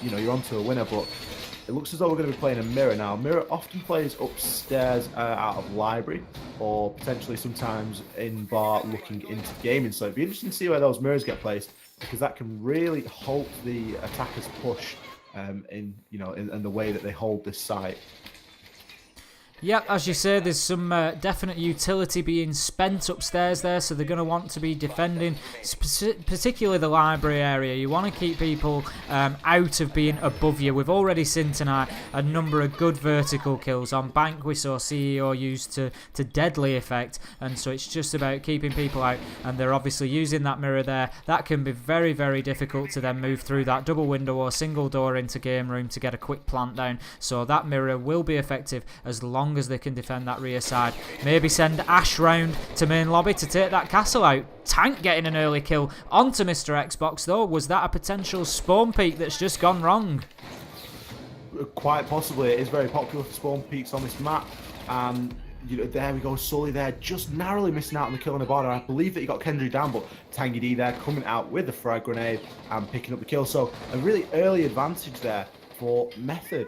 you're onto a winner. But it looks as though we're going to be playing a mirror now. Mirror often plays upstairs out of library, or potentially sometimes in bar looking into gaming. So it'd be interesting to see where those mirrors get placed, because that can really halt the attackers' push in the way that they hold this site. Yep, as you say, there's some definite utility being spent upstairs there, so they're going to want to be defending, particularly the library area. You want to keep people out of being above you. We've already seen tonight a number of good vertical kills. On Bank, we saw CEO used to deadly effect, and so it's just about keeping people out, and they're obviously using that mirror there. That can be very, very difficult to then move through that double window or single door into game room to get a quick plant down, so that mirror will be effective as long as they can defend that rear side. Maybe send Ash round to main lobby to take that castle out. Tank getting an early kill onto Mr. Xbox though. Was that a potential spawn peak that's just gone wrong? Quite possibly. It is very popular for spawn peaks on this map, and there we go, Sully there just narrowly missing out on the kill on the border. I believe that he got Kendry down, but Tangy D there coming out with the frag grenade and picking up the kill. So a really early advantage there for Method.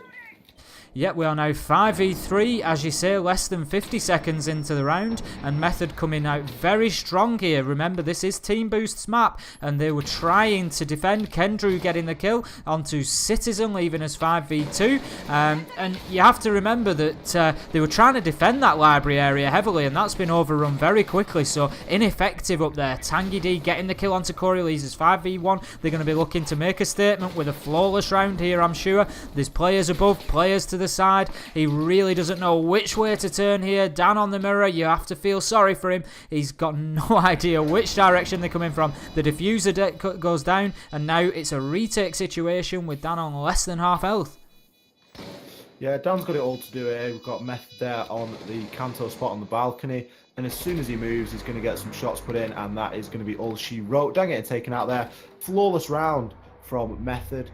Yep, we are now 5v3, as you say, less than 50 seconds into the round, and Method coming out very strong here. Remember, this is Team Boost's map, and they were trying to defend. Kendrew getting the kill onto Citizen, leaving us 5v2. And you have to remember that they were trying to defend that library area heavily, and that's been overrun very quickly, so ineffective up there. Tangy D getting the kill onto Corey Lees 5v1. They're going to be looking to make a statement with a flawless round here, I'm sure. There's players above, players to the side. He really doesn't know which way to turn here. Dan on the mirror, you have to feel sorry for him. He's got no idea which direction they're coming from. The diffuser goes down, and now it's a retake situation with Dan on less than half health. Yeah, Dan's got it all to do here. We've got Method there on the Kanto spot on the balcony, and as soon as he moves, he's going to get some shots put in, and that is going to be all she wrote. Dan getting taken out there. Flawless round from Method.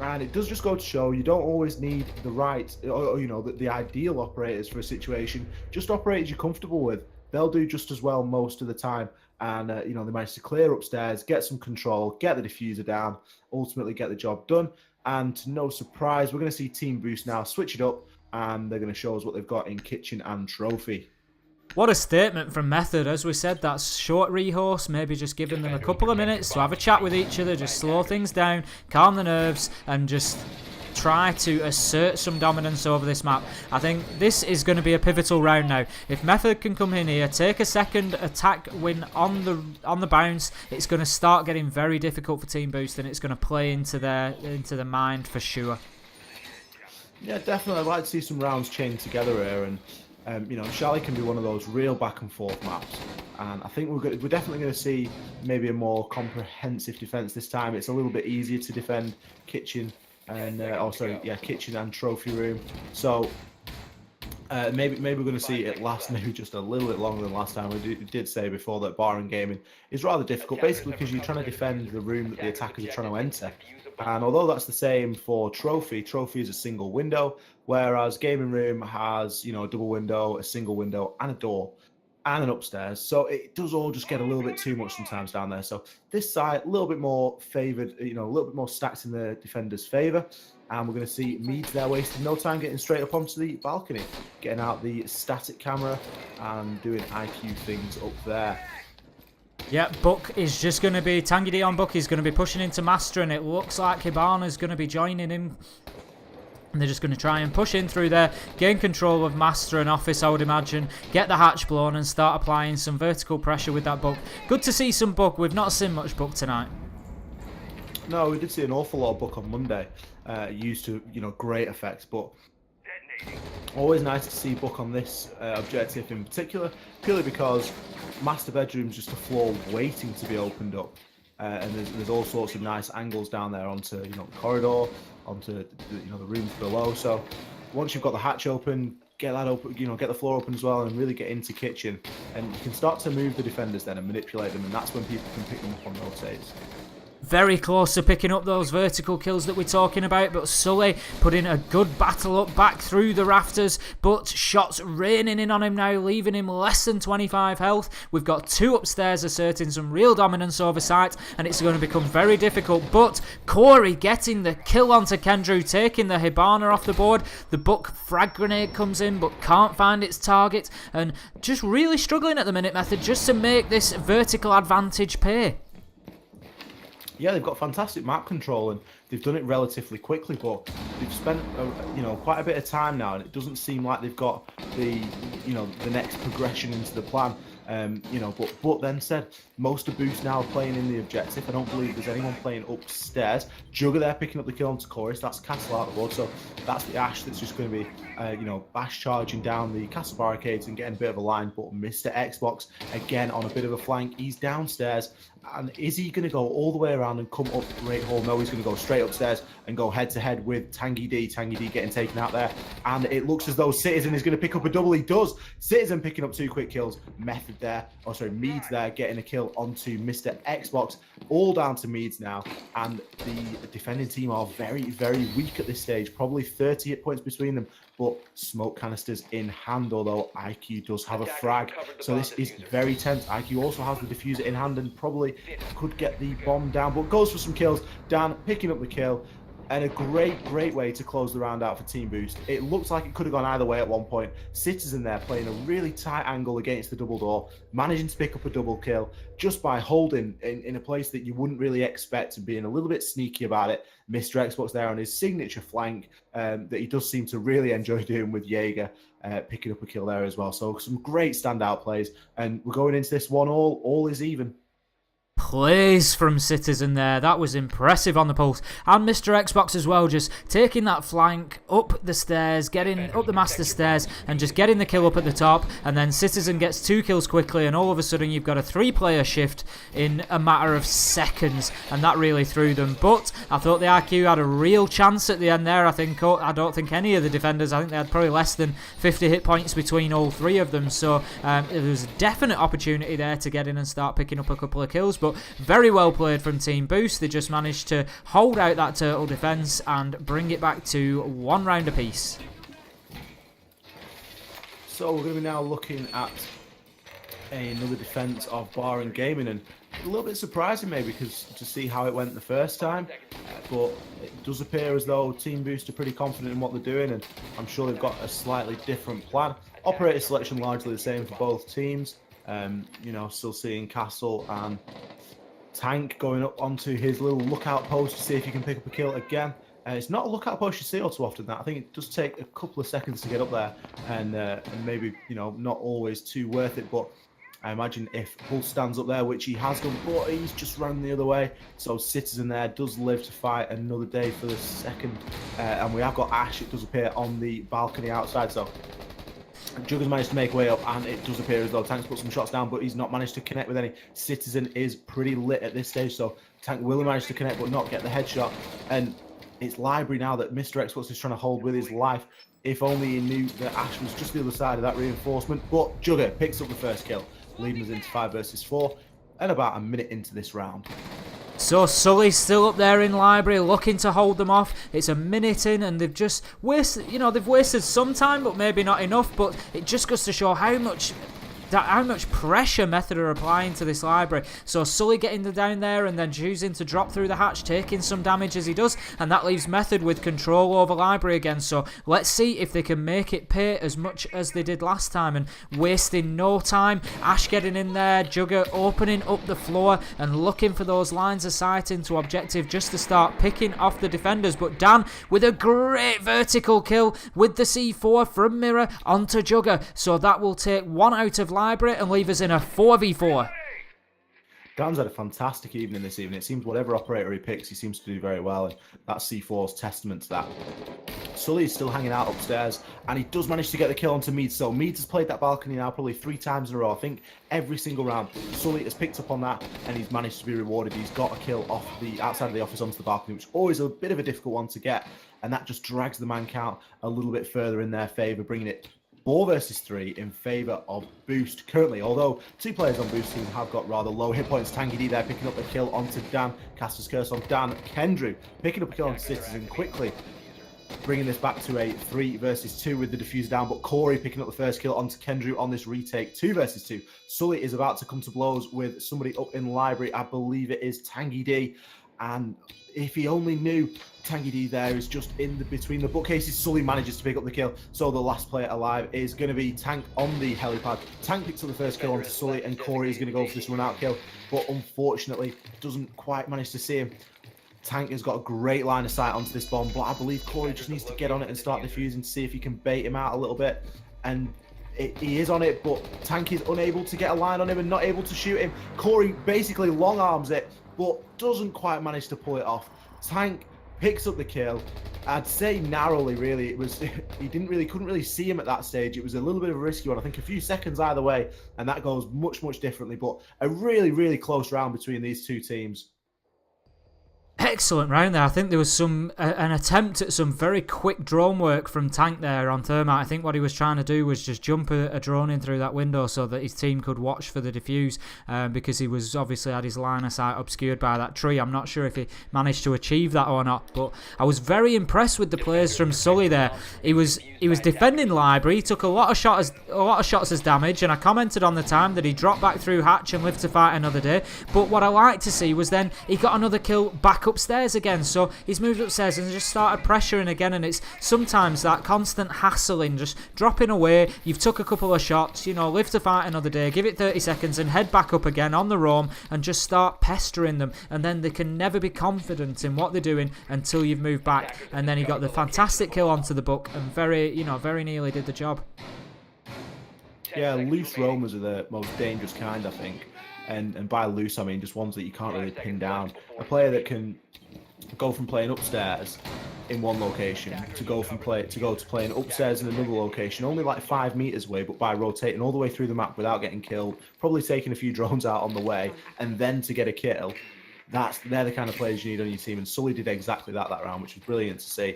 And it does just go to show you don't always need the right, or the ideal operators for a situation. Just operators you're comfortable with. They'll do just as well most of the time. And, they managed to clear upstairs, get some control, get the diffuser down, ultimately get the job done. And to no surprise, we're going to see Team Boost now switch it up, and they're going to show us what they've got in Kitchen and Trophy. What a statement from Method. As we said, that short rehouse, maybe just giving them a couple of minutes to have a chat with each other, just slow things down, calm the nerves, and just try to assert some dominance over this map. I think this is going to be a pivotal round now. If Method can come in here, take a second attack win on the bounce, it's going to start getting very difficult for Team Boost, and it's going to play into the mind for sure. Yeah, definitely. I'd like to see some rounds chained together here, and you know, Charlie can be one of those real back and forth maps, and I think we're definitely going to see maybe a more comprehensive defense this time. It's a little bit easier to defend Kitchen and Kitchen and Trophy Room. So maybe we're going to see it last maybe just a little bit longer than last time. We did say before that bar and gaming is rather difficult, basically because you're trying to defend the room that the attackers are trying to enter. And although that's the same for Trophy is a single window, whereas Gaming Room has, you know, a double window, a single window, and a door, and an upstairs. So it does all just get a little bit too much sometimes down there. So this side, a little bit more favoured, you know, a little bit more stacked in the defender's favour. And we're going to see Meads there wasting no time getting straight up onto the balcony, getting out the static camera and doing IQ things up there. Yeah, Buck is just going to be, Tangy D on Buck is going to be pushing into Master, and it looks like Hibana's going to be joining him. And they're just going to try and push in through there, gain control of Master and Office, I would imagine, get the hatch blown and start applying some vertical pressure with that Buck. Good to see some Buck. We've not seen much Buck tonight. No, we did see an awful lot of Buck on Monday, used to, you know, great effects, but always nice to see Buck on this objective in particular, purely because Master Bedroom's just a floor waiting to be opened up, and there's all sorts of nice angles down there onto, you know, the corridor, onto the, you know, the rooms below. So once you've got the hatch open, get that open, you know, get the floor open as well, and really get into Kitchen, and you can start to move the defenders then and manipulate them, and that's when people can pick them up on rotates. Very close to picking up those vertical kills that we're talking about, but Sully putting a good battle up back through the rafters, but shots raining in on him now, leaving him less than 25 health. We've got two upstairs asserting some real dominance over site, and it's going to become very difficult, but Corey getting the kill onto Kendrew, taking the Hibana off the board. The Buck frag grenade comes in, but can't find its target, and just really struggling at the minute, Method, just to make this vertical advantage pay. Yeah, they've got fantastic map control, and they've done it relatively quickly, but they've spent you know, quite a bit of time now, and it doesn't seem like they've got the, you know, the next progression into the plan. You know, but then said, most of Boost now are playing in the objective. I don't believe there's anyone playing upstairs. Jugger there picking up the kill onto Chorus. That's Castle out of the wood, so that's the Ash that's just going to be, you know, Bash charging down the castle barricades and getting a bit of a line. But Mr. Xbox again on a bit of a flank. He's downstairs, and is he going to go all the way around and come up the Great Hall? No, he's going to go straight upstairs and go head to head with Tangy D. Tangy D getting taken out there, and it looks as though Citizen is going to pick up a double. He does. Citizen picking up two quick kills. Method there, oh sorry, Meads there getting a kill onto Mr. Xbox. All down to Meads now, and the defending team are very, very weak at this stage. Probably 30 hit points between them, but smoke canisters in hand, although IQ does have a frag. So this is very tense. IQ also has the diffuser in hand and probably could get the bomb down, but goes for some kills. Dan picking up the kill, and a great way to close the round out for Team Boost. It looked like it could have gone either way at one point. Citizen there playing a really tight angle against the double door, managing to pick up a double kill just by holding in a place that you wouldn't really expect, and being a little bit sneaky about it. Mr. Xbox there on his signature flank that he does seem to really enjoy doing with Jaeger, picking up a kill there as well. So some great standout plays, and we're going into this 1-1. All is even. Plays from Citizen there. That was impressive on the pulse. And Mr. Xbox as well, just taking that flank up the stairs, getting up the master stairs, and just getting the kill up at the top. And then Citizen gets 2 kills quickly, and all of a sudden you've got a 3-player shift in a matter of seconds, and that really threw them. But I thought the IQ had a real chance at the end there. I don't think any of the defenders, I think they had probably less than 50 hit points between all 3 of them. So there was a definite opportunity there to get in and start picking up a couple of kills. But very well played from Team Boost. They just managed to hold out that turtle defense and bring it back to 1 round apiece. So we're going to be now looking at another defense of Bar and Gaming, and a little bit surprising maybe because to see how it went the first time. but it does appear as though Team Boost are pretty confident in what they're doing, and I'm sure they've got a slightly different plan. Operator selection largely the same for both teams. You know, still seeing Castle and Tank going up onto his little lookout post to see if he can pick up a kill again. It's not a lookout post you see all too often. That I think it does take a couple of seconds to get up there, and maybe, you know, not always too worth it. But I imagine if Hull stands up there, which he has done, but he's just run the other way. So Citizen there does live to fight another day for the second, and we have got Ash. It does appear on the balcony outside. So Jugger's managed to make way up, and it does appear as though Tank's put some shots down, but he's not managed to connect with any. Citizen is pretty lit at this stage, so Tank will manage to connect but not get the headshot. And it's Library now that Mr. Xbox is trying to hold with his life. If only he knew that Ash was just the other side of that reinforcement. But Jugger picks up the first kill, leading us into 5 versus 4, and about a minute into this round. So Sully's still up there in Library looking to hold them off. It's a minute in and they've just wasted, you know, they've wasted some time, but maybe not enough. But it just goes to show how much pressure Method are applying to this Library. So Sully getting down there and then choosing to drop through the hatch, taking some damage as he does, and that leaves Method with control over Library again. So let's see if they can make it pay as much as they did last time, and wasting no time. Ash getting in there, Jugger opening up the floor and looking for those lines of sight into objective just to start picking off the defenders. But Dan with a great vertical kill with the C4 from Mirror onto Jugger. So that will take one out of Library and leave us in a 4v4. Dan's had a fantastic evening this evening. It seems whatever operator he picks, he seems to do very well, and that C4's testament to that. Sully is still hanging out upstairs, and he does manage to get the kill onto Meads. So Meads has played that balcony now probably 3 times in a row. I think every single round, Sully has picked up on that, and he's managed to be rewarded. He's got a kill off the outside of the office onto the balcony, which is always a bit of a difficult one to get, and that just drags the man count a little bit further in their favour, bringing it 4 versus 3 in favour of Boost currently, although 2 players on Boost team have got rather low hit points. Tangy D there picking up the kill onto Dan. Caster's Curse on Dan. Kendrew picking up a kill on Citizen quickly, bringing this back to a 3 versus 2 with the diffuser down, but Corey picking up the first kill onto Kendrew on this retake, 2 versus 2. Sully is about to come to blows with somebody up in Library. I believe it is Tangy D, and if he only knew, Tangy D there is just in between the bookcases. Sully manages to pick up the kill, so the last player alive is going to be Tank on the helipad. Tank picks up the first kill onto Sully, and Corey is going to go for this run-out kill, but unfortunately doesn't quite manage to see him. Tank has got a great line of sight onto this bomb, but I believe Corey just needs to get on it and start defusing to see if he can bait him out a little bit. And he is on it, but Tank is unable to get a line on him and not able to shoot him. Corey basically long arms it, but doesn't quite manage to pull it off. Tank picks up the kill. I'd say narrowly, really. It was couldn't really see him at that stage. It was a little bit of a risky one. I think a few seconds either way, and that goes much differently. But a really close round between these two teams. Excellent round there. I think there was an attempt at some very quick drone work from Tank there on Thermite. I think what he was trying to do was just jump a drone in through that window so that his team could watch for the defuse, because he was obviously had his line of sight obscured by that tree. I'm not sure if he managed to achieve that or not, but I was very impressed with the players from Sully there. He was defending Library. He took a lot of shots as damage, and I commented on the time that he dropped back through hatch and lived to fight another day. But what I liked to see was then he got another kill back upstairs again, so he's moved upstairs and just started pressuring again. And it's sometimes that constant hassling, just dropping away. You've took a couple of shots, you know, live to fight another day, give it 30 seconds and head back up again on the roam and just start pestering them, and then they can never be confident in what they're doing until you've moved back. And then he got the fantastic kill onto the book and very nearly did the job. Yeah, loose roamers are the most dangerous kind, I think. And by loose, I mean just ones that you can't really pin down. A player that can go from playing upstairs in one location to playing upstairs in another location, only like 5 meters away, but by rotating all the way through the map without getting killed, probably taking a few drones out on the way, and then to get a kill. They're the kind of players you need on your team, and Sully did exactly that round, which was brilliant to see.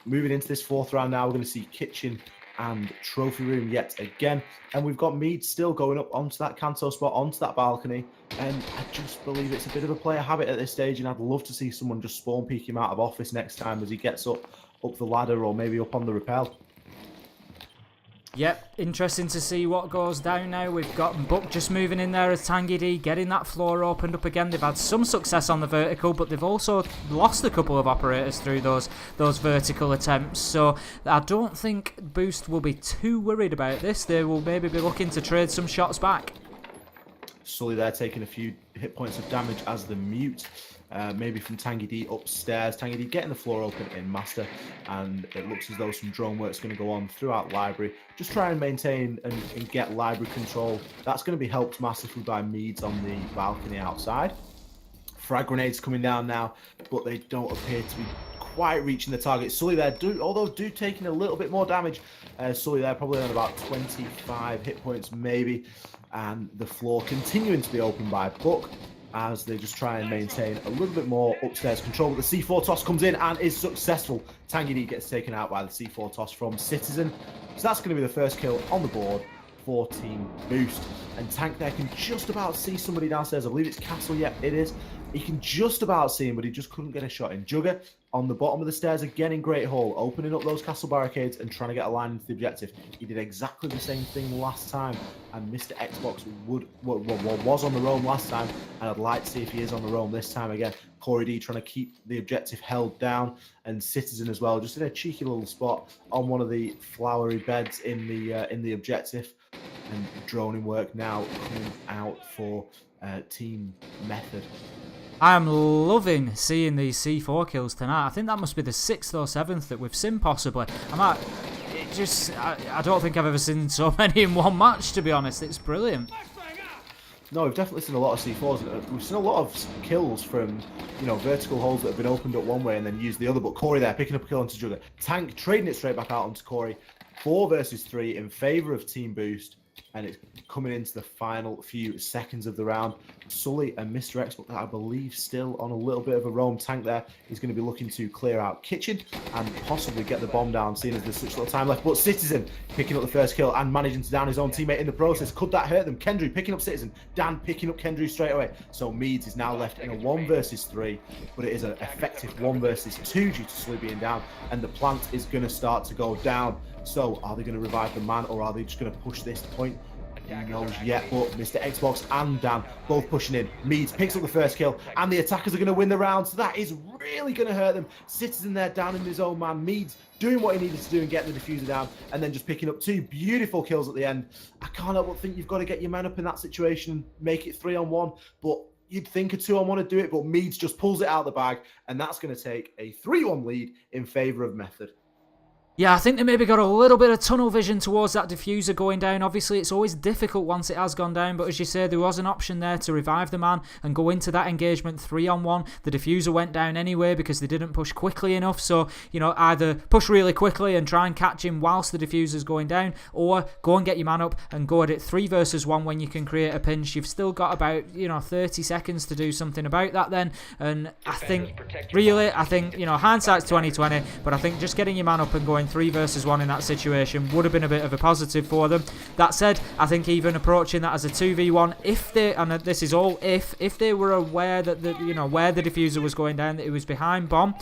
Moving into this 4th round now, we're going to see Kitchen and Trophy Room yet again, and we've got Mead still going up onto that Kanto spot, onto that balcony, and I just believe it's a bit of a player habit at this stage, and I'd love to see someone just spawn peek him out of office next time as he gets up the ladder, or maybe up on the rappel. Yep, interesting to see what goes down now. We've got Buck just moving in there as Tangy D, getting that floor opened up again. They've had some success on the vertical, but they've also lost a couple of operators through those vertical attempts. So I don't think Boost will be too worried about this. They will maybe be looking to trade some shots back. Sully there taking a few hit points of damage as the mute. Maybe from Tangy D upstairs. Tangy D getting the floor open in Master, and it looks as though some drone work's going to go on throughout Library. Just try and maintain and get Library control. That's going to be helped massively by Meads on the balcony outside. Frag grenades coming down now, but they don't appear to be quite reaching the target. Sully there, although taking a little bit more damage. Sully there probably on about 25 hit points maybe, and the floor continuing to be opened by Buck, as they just try and maintain a little bit more upstairs control. But the C4 toss comes in and is successful. Tangy D gets taken out by the C4 toss from Citizen. So that's going to be the first kill on the board for Team Boost. And Tank there can just about see somebody downstairs. I believe it's Castle. Yep, it is. He can just about see him, but he just couldn't get a shot in. Jugger on the bottom of the stairs again in Great Hall, opening up those castle barricades and trying to get a line into the objective. He did exactly the same thing last time, and Mr. Xbox was on the roam last time, and I'd like to see if he is on the roam this time again. Corey D trying to keep the objective held down, and Citizen as well, just in a cheeky little spot on one of the flowery beds in the objective. And droning work now coming out for Team Method. I am loving seeing these C4 kills tonight. I think that must be the 6th or 7th that we've seen possibly. I don't think I've ever seen so many in one match, to be honest. It's brilliant. No, we've definitely seen a lot of C4s. We've seen a lot of kills from, vertical holes that have been opened up one way and then used the other. But Corey there picking up a kill onto Jugger. Tank trading it straight back out onto Corey. 4 versus 3 in favour of Team Boost. And it's coming into the final few seconds of the round. Sully and Mr. Xbox, I believe, still on a little bit of a roam. Tank there is going to be looking to clear out Kitchen and possibly get the bomb down, seeing as there's such little time left. But Citizen picking up the first kill and managing to down his own teammate in the process. Could that hurt them? Kendry picking up Citizen. Dan picking up Kendry straight away. So Meads is now left in a 1 versus 3, but it is an effective 1 versus 2 due to Sully being down. And the plant is going to start to go down. So are they going to revive the man, or are they just going to push this point? Who knows yet, but Mr. Xbox and Dan both pushing in. Meads picks up the first kill, and the attackers are going to win the round, so that is really going to hurt them. Citizen there down in his own man. Meads doing what he needed to do and getting the diffuser down, and then just picking up 2 beautiful kills at the end. I can't help but think you've got to get your man up in that situation, make it 3-on-1, but you'd think a 2-on-1 would do it, but Meads just pulls it out of the bag, and that's going to take a 3-1 lead in favour of Method. Yeah, I think they maybe got a little bit of tunnel vision towards that diffuser going down. Obviously, it's always difficult once it has gone down, but as you say, there was an option there to revive the man and go into that engagement 3-on-1. The diffuser went down anyway because they didn't push quickly enough, so, either push really quickly and try and catch him whilst the diffuser's going down, or go and get your man up and go at it 3 versus 1 when you can create a pinch. You've still got about, 30 seconds to do something about that then, and I think, hindsight's 20/20, but I think just getting your man up and going 3 versus 1 in that situation would have been a bit of a positive for them. That said, I think even approaching that as a 2v1, if they, and this is all if they were aware that where the diffuser was going down, that it was behind bomb,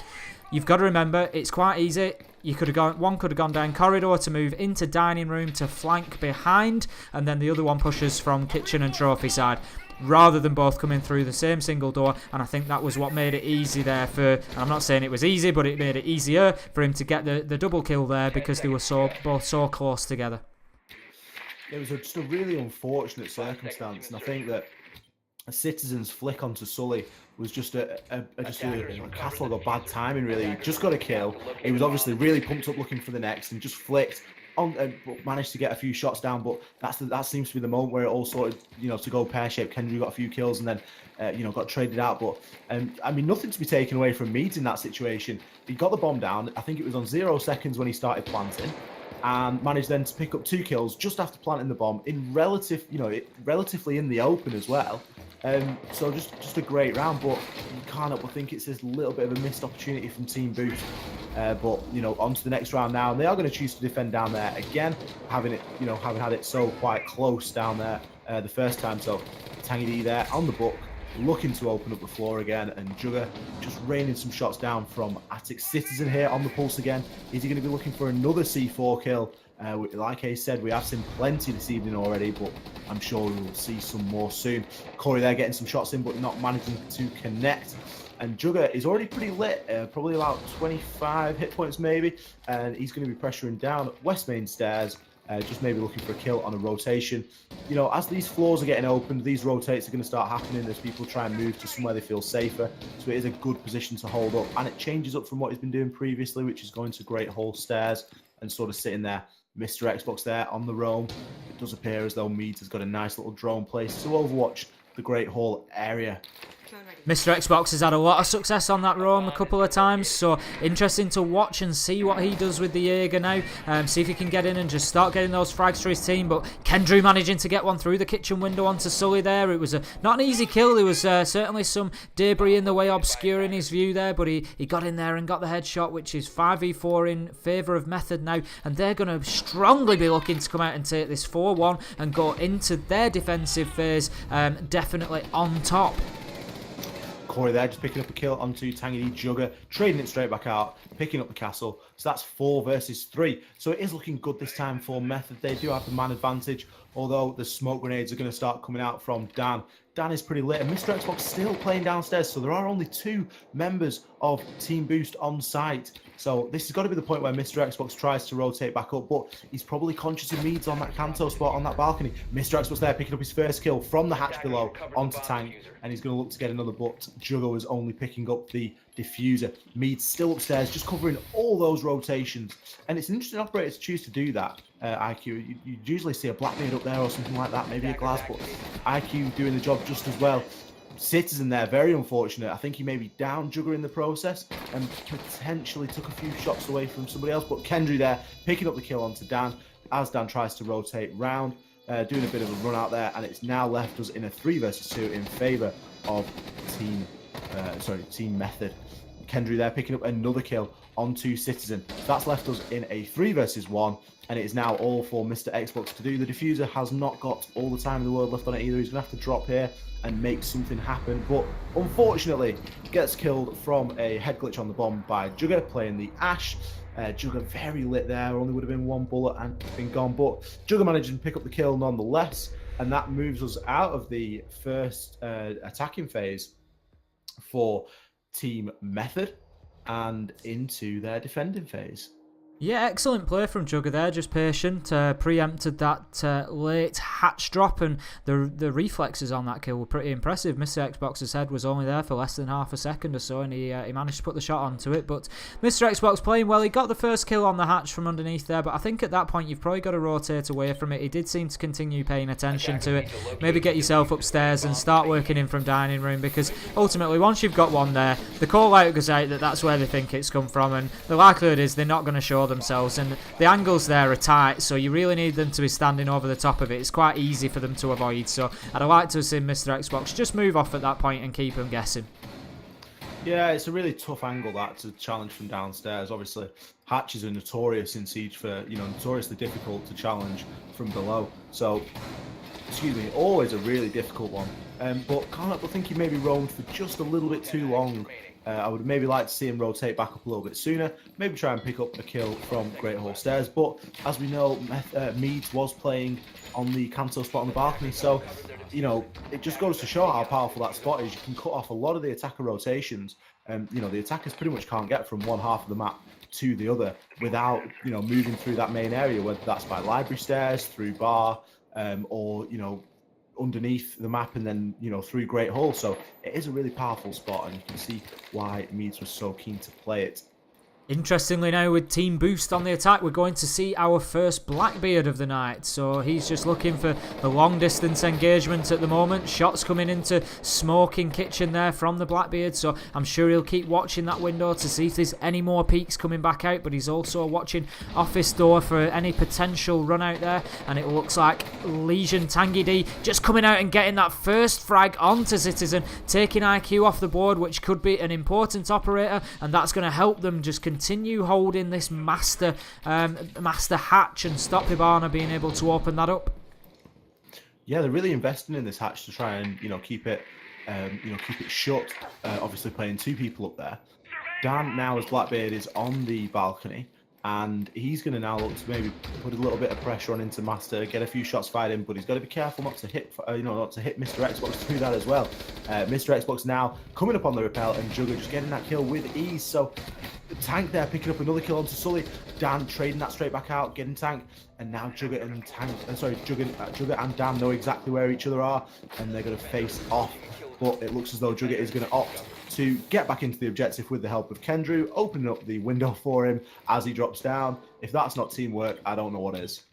you've got to remember it's quite easy. One could have gone down corridor to move into dining room to flank behind, and then the other one pushes from kitchen and trophy side, rather than both coming through the same single door. And I think that was what made it easy there and I'm not saying it was easy, but it made it easier for him to get the double kill there because they were both so close together. It was just a really unfortunate circumstance, and I think that a Citizen's flick onto Sully was just a catalogue of bad timing, really. He just got a kill. He was obviously really pumped up looking for the next and just flicked on, managed to get a few shots down, but that seems to be the moment where it all sorted, to go pear-shaped. Kendry got a few kills and then, got traded out. But, nothing to be taken away from Meads in that situation. He got the bomb down. I think it was on 0 seconds when he started planting, and managed then to pick up 2 kills just after planting the bomb in relatively in the open as well. So just a great round, but you can't help but think it's this little bit of a missed opportunity from Team Boost. But on to the next round now, and they are going to choose to defend down there again, having had it so quite close down there the first time. So Tangy D there on the book, looking to open up the floor again, and Jugger just raining some shots down from Attic. Citizen here on the pulse again. Is he going to be looking for another C4 kill? Like I said, we have seen plenty this evening already, but I'm sure we will see some more soon. Corey there getting some shots in, but not managing to connect. And Jugger is already pretty lit, probably about 25 hit points maybe, and he's going to be pressuring down West Main Stairs, just maybe looking for a kill on a rotation. You know, as these floors are getting opened, these rotates are going to start happening as people try and move to somewhere they feel safer. So it is a good position to hold up, and it changes up from what he's been doing previously, which is going to Great Hall Stairs and sort of sitting there. Mr. Xbox there on the roam. It does appear as though Meads has got a nice little drone placed to overwatch the Great Hall area. Mr. Xbox has had a lot of success on that roam a couple of times, so interesting to watch and see what he does with the Jaeger now. See if he can get in and just start getting those frags for his team. But Kendrew managing to get one through the kitchen window onto Sully there. It was not an easy kill. There was certainly some debris in the way obscuring his view there, but he got in there and got the headshot, which is 5v4 in favour of Method now. And they're going to strongly be looking to come out and take this 4-1 and go into their defensive phase definitely on top. Corey there just picking up a kill onto Tangy D Jugger, trading it straight back out, picking up the castle. So that's 4 versus 3. So it is looking good this time for Method. They do have the man advantage, although the smoke grenades are going to start coming out from Dan. Dan is pretty lit, and Mr. Xbox still playing downstairs, so there are only 2 members of Team Boost on site. So this has got to be the point where Mr. Xbox tries to rotate back up, but he's probably conscious of Meads on that Kanto spot on that balcony. Mr. Xbox there picking up his first kill from the hatch below onto Tank, and he's going to look to get another, but Jugger was only picking up the diffuser. Meads still upstairs, just covering all those rotations, and it's an interesting operator to choose to do that. IQ, you usually see a Blackbeard up there or something like that, maybe a Glass, but IQ doing the job just as well. Citizen there, very unfortunate. I think he may be down Jugger in the process and potentially took a few shots away from somebody else, but Kendrew there picking up the kill onto Dan as Dan tries to rotate round, doing a bit of a run out there, and it's now left us in a 3 versus 2 in favour of Team Method. Kendrew there picking up another kill onto Citizen. That's left us in a 3 versus 1, and it is now all for Mr. Xbox to do. The diffuser has not got all the time in the world left on it either. He's going to have to drop here and make something happen, but unfortunately gets killed from a head glitch on the bomb by Jugger playing the Ash. Jugger very lit there, only would have been 1 bullet and been gone, but Jugger managed to pick up the kill nonetheless, and that moves us out of the first attacking phase for Team Method and into their defending phase. Yeah, excellent play from Jugger there, just patient, preempted that late hatch drop, and the reflexes on that kill were pretty impressive. Mr. Xbox's head was only there for less than half a second or so, and he managed to put the shot onto it, but Mr. Xbox playing well. He got the first kill on the hatch from underneath there, but I think at that point you've probably got to rotate away from it. He did seem to continue paying attention to it. Maybe get yourself upstairs and start working in from dining room, because ultimately once you've got one there, the call out goes out that that's where they think it's come from, and the likelihood is they're not going to show themselves, and the angles there are tight, so you really need them to be standing over the top of it. It's quite easy for them to avoid, so I'd like to have seen Mr. Xbox just move off at that point and keep them guessing. Yeah, it's a really tough angle that to challenge from downstairs. Obviously, hatches are notorious in Siege for, notoriously difficult to challenge from below. So, always a really difficult one. But I think he maybe roamed for just a little bit too long. I would maybe like to see him rotate back up a little bit sooner, maybe try and pick up a kill from Great Hall Stairs, but as we know, Meads was playing on the Kanto spot on the balcony, so, it just goes to show how powerful that spot is. You can cut off a lot of the attacker rotations, and, the attackers pretty much can't get from one half of the map to the other without, moving through that main area, whether that's by library stairs, through bar, or, underneath the map and then, through Great Hall. So it is a really powerful spot, and you can see why Meads was so keen to play it. Interestingly now, with Team Boost on the attack, we're going to see our first Blackbeard of the night. So he's just looking for the long distance engagement at the moment. Shots coming into smoking kitchen there from the Blackbeard, so I'm sure he'll keep watching that window to see if there's any more peaks coming back out, but he's also watching office door for any potential run out there, and it looks like Legion Tangy D just coming out and getting that first frag onto Citizen, taking IQ off the board, which could be an important operator, and that's going to help them just continue holding this master hatch and stop Hibana being able to open that up. Yeah, they're really investing in this hatch to try and keep it shut. Obviously playing 2 people up there. Dan now as Blackbeard is on the balcony. and he's going to now look to maybe put a little bit of pressure on into Master, get a few shots fired in, but he's got to be careful not to hit, not to hit Mr. Xbox through that as well. Mr. Xbox now coming up on the repel, and Jugger just getting that kill with ease. So Tank there picking up another kill onto Sully. Dan trading that straight back out, getting Tank, and now Jugger and Jugger and Dan know exactly where each other are, and they're going to face off. But it looks as though Jugger is going to opt to get back into the objective with the help of Kendrew, opening up the window for him as he drops down. If that's not teamwork, I don't know what is.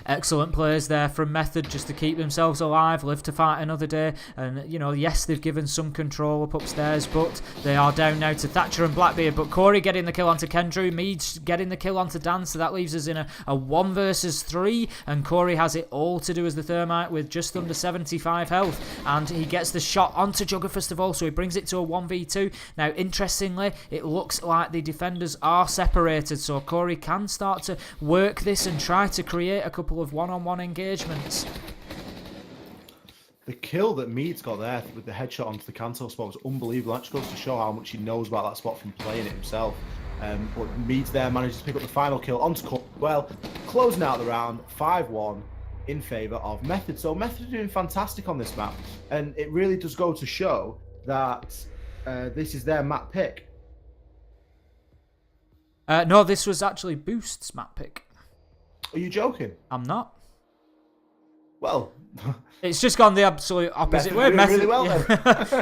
Excellent plays there from Method just to keep themselves alive, live to fight another day. And, yes, they've given some control up upstairs, but they are down now to Thatcher and Blackbeard. But Corey getting the kill onto Kendrew, Meads getting the kill onto Dan, so that leaves us in a 1 versus 3. And Corey has it all to do as the Thermite with just under 75 health. And he gets the shot onto Jugger first of all, so he brings it to a 1v2. Now, interestingly, it looks like the defenders are separated, so Corey can start to work this and try to create a couple of one-on-one engagements. The kill that Meads got there with the headshot onto the cancel spot was unbelievable. That just goes to show how much he knows about that spot from playing it himself. But Meads there manages to pick up the final kill onto Cut. Well, closing out the round, 5-1 in favour of Method. So Method are doing fantastic on this map, and it really does go to show that this is their map pick. No, this was actually Boost's map pick. Are you joking? I'm not. Well, it's just gone the absolute opposite way. Really well,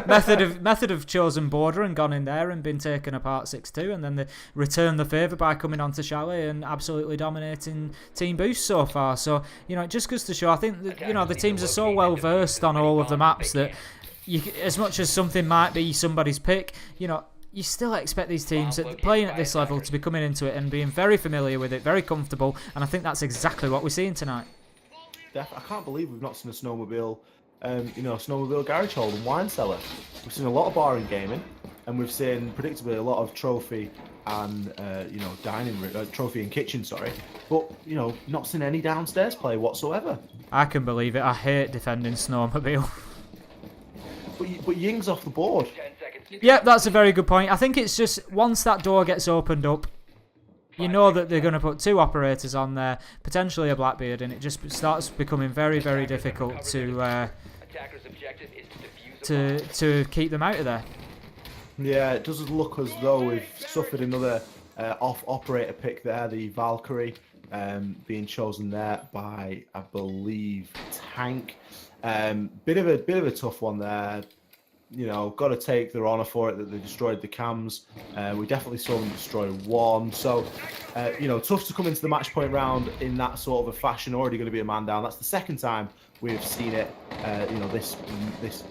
Method have chosen Border and gone in there and been taken apart 6-2, and then they return the favour by coming onto Chalet and absolutely dominating Team Boost so far. So, it just goes to show, I think that, the teams are so well versed on all of the maps that as much as something might be somebody's pick, you still expect these teams playing at this level to be coming into it and being very familiar with it, very comfortable, and I think that's exactly what we're seeing tonight. I can't believe we've not seen a snowmobile, snowmobile garage hold and wine cellar. We've seen a lot of bar and gaming, and we've seen predictably a lot of trophy and trophy and kitchen, but not seen any downstairs play whatsoever. I can believe it. I hate defending snowmobile. But Ying's off the board. Yeah, that's a very good point. I think it's just once that door gets opened up, you know that they're going to put 2 operators on there, potentially a Blackbeard, and it just starts becoming very, very difficult to keep them out of there. Yeah, it does look as though we've suffered another off-operator pick there, the Valkyrie, being chosen there by, I believe, Tank. Bit of a tough one there. Got to take their honour for it that they destroyed the cams. We definitely saw them destroy 1. So, tough to come into the match point round in that sort of a fashion. Already going to be a man down. That's the second time we've seen it.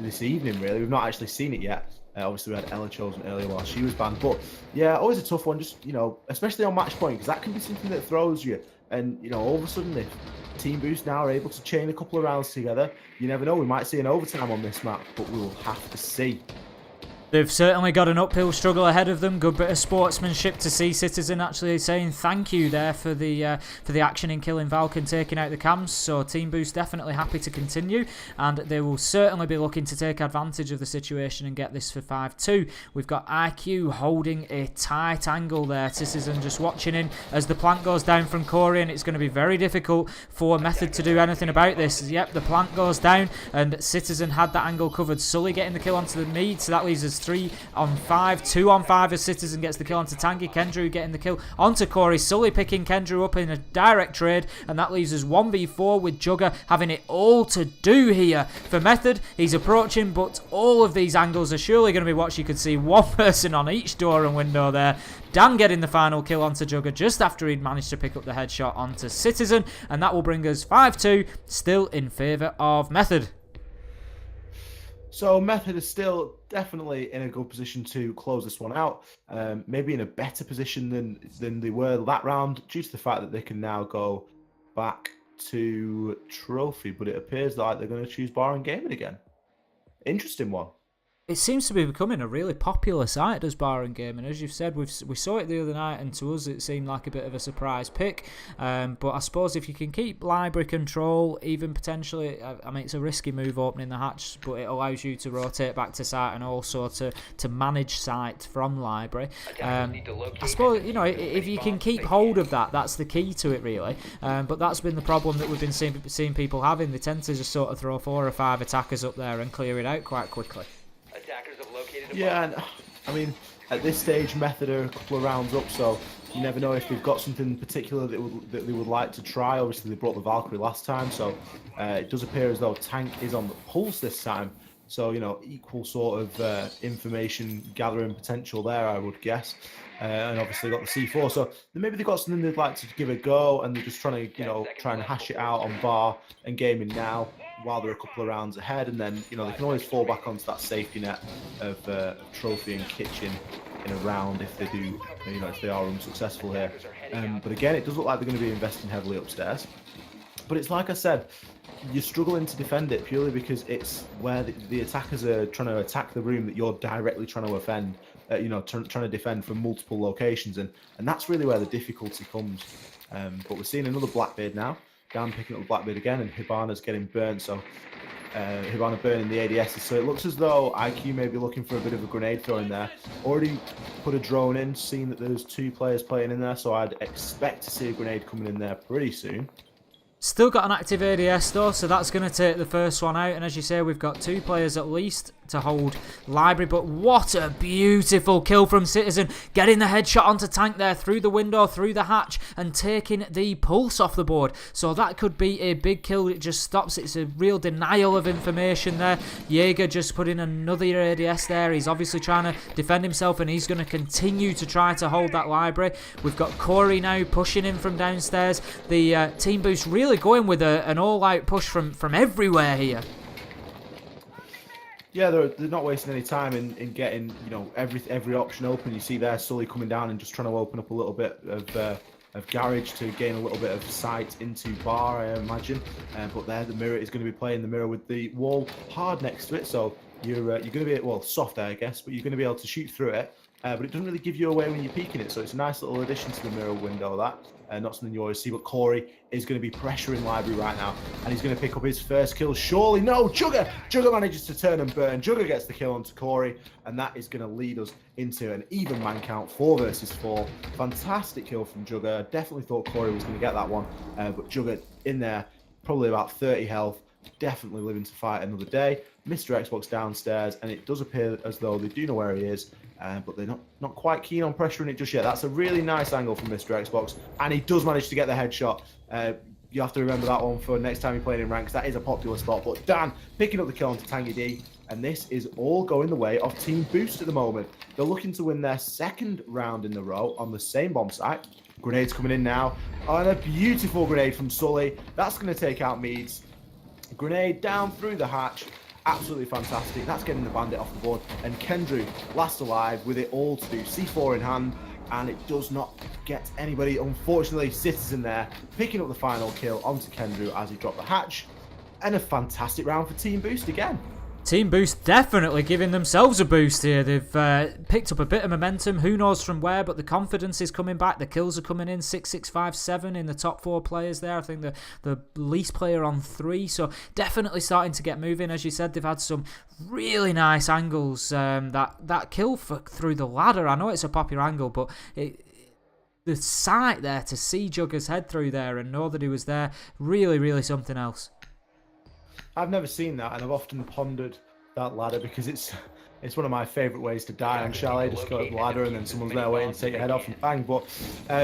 This evening really. We've not actually seen it yet. Obviously, we had Ella chosen earlier while she was banned. But yeah, always a tough one. Just especially on match point, because that can be something that throws you. And all of a sudden, if Team Boost now are able to chain a couple of rounds together, you never know. We might see an overtime on this map, but we will have to see. They've certainly got an uphill struggle ahead of them. Good bit of sportsmanship to see Citizen actually saying thank you there for the action in killing Valk and taking out the cams. So Team Boost definitely happy to continue, and they will certainly be looking to take advantage of the situation and get this for 5-2. We've got IQ holding a tight angle there. Citizen just watching in as the plant goes down from Corey, and it's going to be very difficult for Method to do anything about this. Yep, the plant goes down, and Citizen had that angle covered. Sully getting the kill onto the Mead, so that leaves us 3-on-5, 2-on-5 as Citizen gets the kill onto Tangy. Kendrew getting the kill onto Corey. Sully picking Kendrew up in a direct trade, and that leaves us 1v4 with Jugger having it all to do here for Method. He's approaching, but all of these angles are surely going to be what you could see. One person on each door and window there. Dan getting the final kill onto Jugger just after he'd managed to pick up the headshot onto Citizen, and that will bring us 5-2, still in favour of Method. So Method is still definitely in a good position to close this one out. Maybe in a better position than they were that round, due to the fact that they can now go back to trophy. But it appears like they're going to choose bar and gaming again. Interesting one. It seems to be becoming a really popular site, does Barron Gaming. As you've said, we saw it the other night, and to us it seemed like a bit of a surprise pick. But I suppose if you can keep library control, even potentially, I mean, it's a risky move opening the hatch, but it allows you to rotate back to site and also to manage site from library. I suppose, you know, if you can keep hold of that, that's the key to it, really. But that's been the problem that we've been seeing people having. They tend to just sort of throw 4 or 5 attackers up there and clear it out quite quickly. Yeah, and I mean, at this stage, Method are a couple of rounds up, so you never know if they've got something particular that they would like to try. Obviously, they brought the Valkyrie last time, so it does appear as though Tank is on the pulse this time. So, you know, equal sort of information gathering potential there, I would guess. And obviously got the C4, so maybe they've got something they'd like to give a go, and they're just trying to, you know, try and hash it out on Bar and Gaming now while they're a couple of rounds ahead, and then, you know, they can always fall back onto that safety net of Trophy and Kitchen in a round if they do, you know, if they are unsuccessful here. But again, it does look like they're going to be investing heavily upstairs. But it's like I said, you're struggling to defend it purely because it's where the attackers are trying to attack the room that you're directly trying to offend. You know, trying to defend from multiple locations, and that's really where the difficulty comes. But we're seeing another Blackbeard now. Dan picking up the Blackbeard again, and Hibana's getting burnt. So Hibana burning the ADSs. So it looks as though IQ may be looking for a bit of a grenade throw in there. Already put a drone in, seeing that there's 2 players playing in there. So I'd expect to see a grenade coming in there pretty soon. Still got an active ADS though, so that's going to take the first one out. And as you say, we've got 2 players at least to hold library. But what a beautiful kill from Citizen, getting the headshot onto Tank there through the window, through the hatch, and taking the pulse off the board. So that could be a big kill. It just stops. It's a real denial of information there. Jaeger just put in another ADS there. He's obviously trying to defend himself, and he's going to continue to try to hold that library. We've got Corey now pushing in from downstairs. The Team Boost really going with an all-out push from everywhere here. Yeah, they're not wasting any time in getting, you know, every option open. You see there Sully coming down and just trying to open up a little bit of garage to gain a little bit of sight into Bar, I imagine. But there, the mirror is going to be playing the mirror with the wall hard next to it, so you're going to be, well, soft there, I guess, but you're going to be able to shoot through it. But it doesn't really give you away when you're peeking it, so it's a nice little addition to the mirror window, that. Not something you always see, but Corey is going to be pressuring Library right now, and he's going to pick up his first kill. Surely, no, Jugger manages to turn and burn. Jugger gets the kill onto Corey, and that is going to lead us into an even man count, 4 versus 4. Fantastic kill from Jugger. I definitely thought Corey was going to get that one, but Jugger in there, probably about 30 health, definitely living to fight another day. Mr. Xbox downstairs, and it does appear as though they do know where he is. But they're not quite keen on pressuring it just yet. That's a really nice angle from Mr. Xbox, and he does manage to get the headshot. You have to remember that one for next time you're playing in ranks. That is a popular spot. But Dan picking up the kill onto Tangy D, and this is all going the way of Team Boost at the moment. They're looking to win their 2nd round in a row on the same bomb site. Grenades coming in now, and a beautiful grenade from Sully. That's going to take out Meads. Grenade down through the hatch. Absolutely fantastic. That's getting the bandit off the board. And Kendrew, last alive, with it all to do. C4 in hand, and it does not get anybody. Unfortunately, Citizen there, picking up the final kill onto Kendrew as he dropped the hatch. And a fantastic round for Team Boost again. Team Boost definitely giving themselves a boost here. They've picked up a bit of momentum, who knows from where, but the confidence is coming back. The kills are coming in, 6, 6, 5, 7 in the top 4 players there. I think the least player on 3, so definitely starting to get moving. As you said, they've had some really nice angles. That kill through the ladder, I know it's a popular angle, but the sight there to see Jugger's head through there and know that he was there, really, really something else. I've never seen that, and I've often pondered that ladder because it's one of my favourite ways to die on Chalet. Just go up the ladder and then someone's there waiting to take your head off and bang. But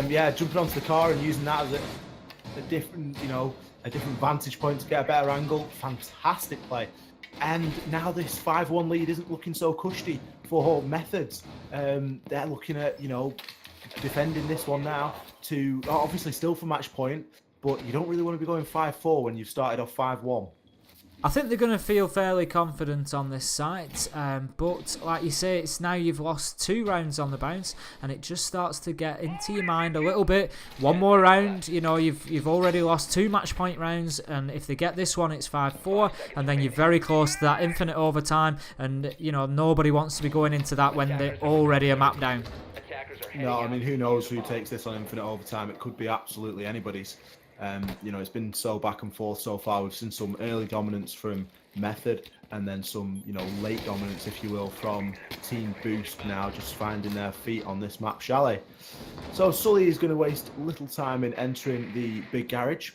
yeah, jumping onto the car and using that as a different, you know, a different vantage point to get a better angle. Fantastic play. And now this 5-1 lead isn't looking so cushy for Methods. They're looking at, you know, defending this one now to obviously still for match point, but you don't really want to be going 5-4 when you've started off 5-1. I think they're going to feel fairly confident on this site, but like you say, it's now you've lost 2 rounds on the bounce, and it just starts to get into your mind a little bit. One more round, you know, you've already lost 2 match point rounds, and if they get this one, it's 5-4, and then you're very close to that infinite overtime, and you know nobody wants to be going into that when they're already a map down. No, I mean, who knows who takes this on infinite overtime? It could be absolutely anybody's. You know, it's been so back and forth so far. We've seen some early dominance from Method, and then some, you know, late dominance, if you will, from Team Boost now just finding their feet on this map, Chalet. So Sully is going to waste little time in entering the big garage.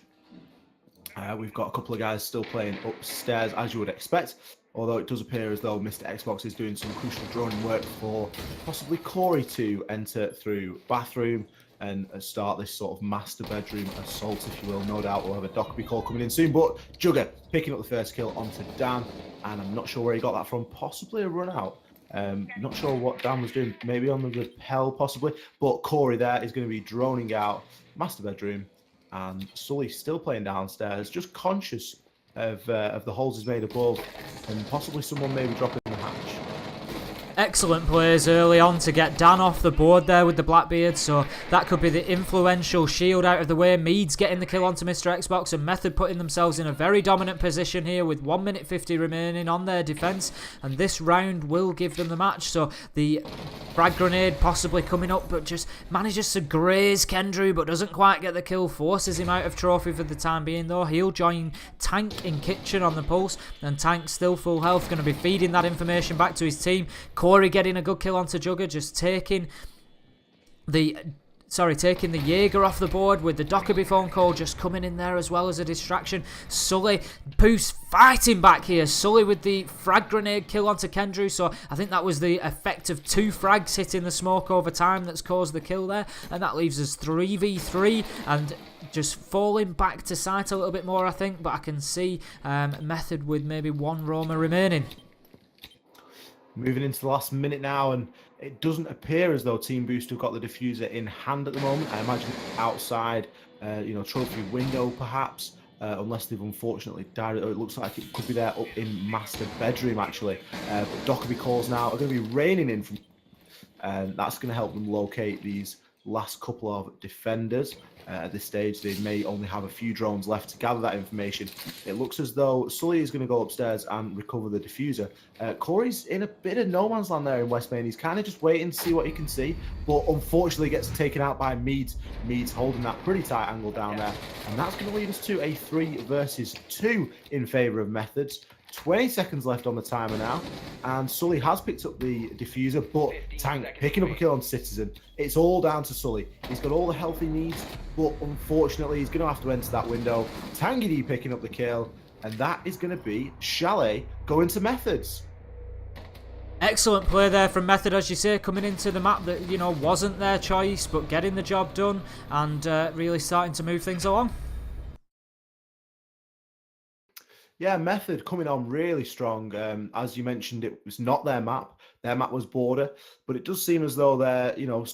We've got a couple of guys still playing upstairs, as you would expect, although it does appear as though Mr. Xbox is doing some crucial droning work for possibly Corey to enter through bathroom and start this sort of master bedroom assault, if you will. No doubt we'll have a Dockerby call coming in soon, but Jugger picking up the first kill onto Dan, and I'm not sure where he got that from, possibly a run out. Not sure what Dan was doing, maybe on the rappel possibly, but Corey there is going to be droning out master bedroom, and Sully still playing downstairs, just conscious of the holes he's made above, and possibly someone maybe dropping the hatch. Excellent plays early on to get Dan off the board there with the Blackbeard, so that could be the influential shield out of the way. Meads getting the kill onto Mr. Xbox, and Method putting themselves in a very dominant position here with 1 minute 50 remaining on their defence, and this round will give them the match. So the frag grenade possibly coming up, but just manages to graze Kendrew, but doesn't quite get the kill, forces him out of trophy for the time being though. He'll join Tank in kitchen on the pulse, and Tank still full health, going to be feeding that information back to his team. Corey getting a good kill onto Jugger, just taking the Jaeger off the board with the Dockerby phone call just coming in there as well as a distraction. Sully, Boost fighting back here. Sully with the frag grenade kill onto Kendrew, so I think that was the effect of 2 frags hitting the smoke over time that's caused the kill there, and that leaves us 3v3 and just falling back to site a little bit more, I think, but I can see Method with maybe 1 Roma remaining. Moving into the last minute now, and it doesn't appear as though Team Boost have got the diffuser in hand at the moment. I imagine outside, you know, trophy window perhaps, unless they've unfortunately died. It looks like it could be there up in master bedroom actually. But Dockerby calls now are going to be raining in from, and that's going to help them locate these last couple of defenders. At this stage, they may only have a few drones left to gather that information. It looks as though Sully is going to go upstairs and recover the diffuser. Corey's in a bit of no man's land there in West Main. He's kind of just waiting to see what he can see, but unfortunately gets taken out by Meads. Meads holding that pretty tight angle down there, and that's going to lead us to a 3 versus 2 in favour of Methods. 20 seconds left on the timer now, and Sully has picked up the diffuser, but Tank picking up a kill on Citizen. It's all down to Sully. He's got all the health he needs, but unfortunately he's going to have to enter that window. Tangity picking up the kill, and that is going to be Chalet going to Methods. Excellent play there from Method, as you say, coming into the map that, you know, wasn't their choice, but getting the job done and really starting to move things along. Yeah, Method coming on really strong. As you mentioned, it was not their map. Their map was Border, but it does seem as though they're, you know,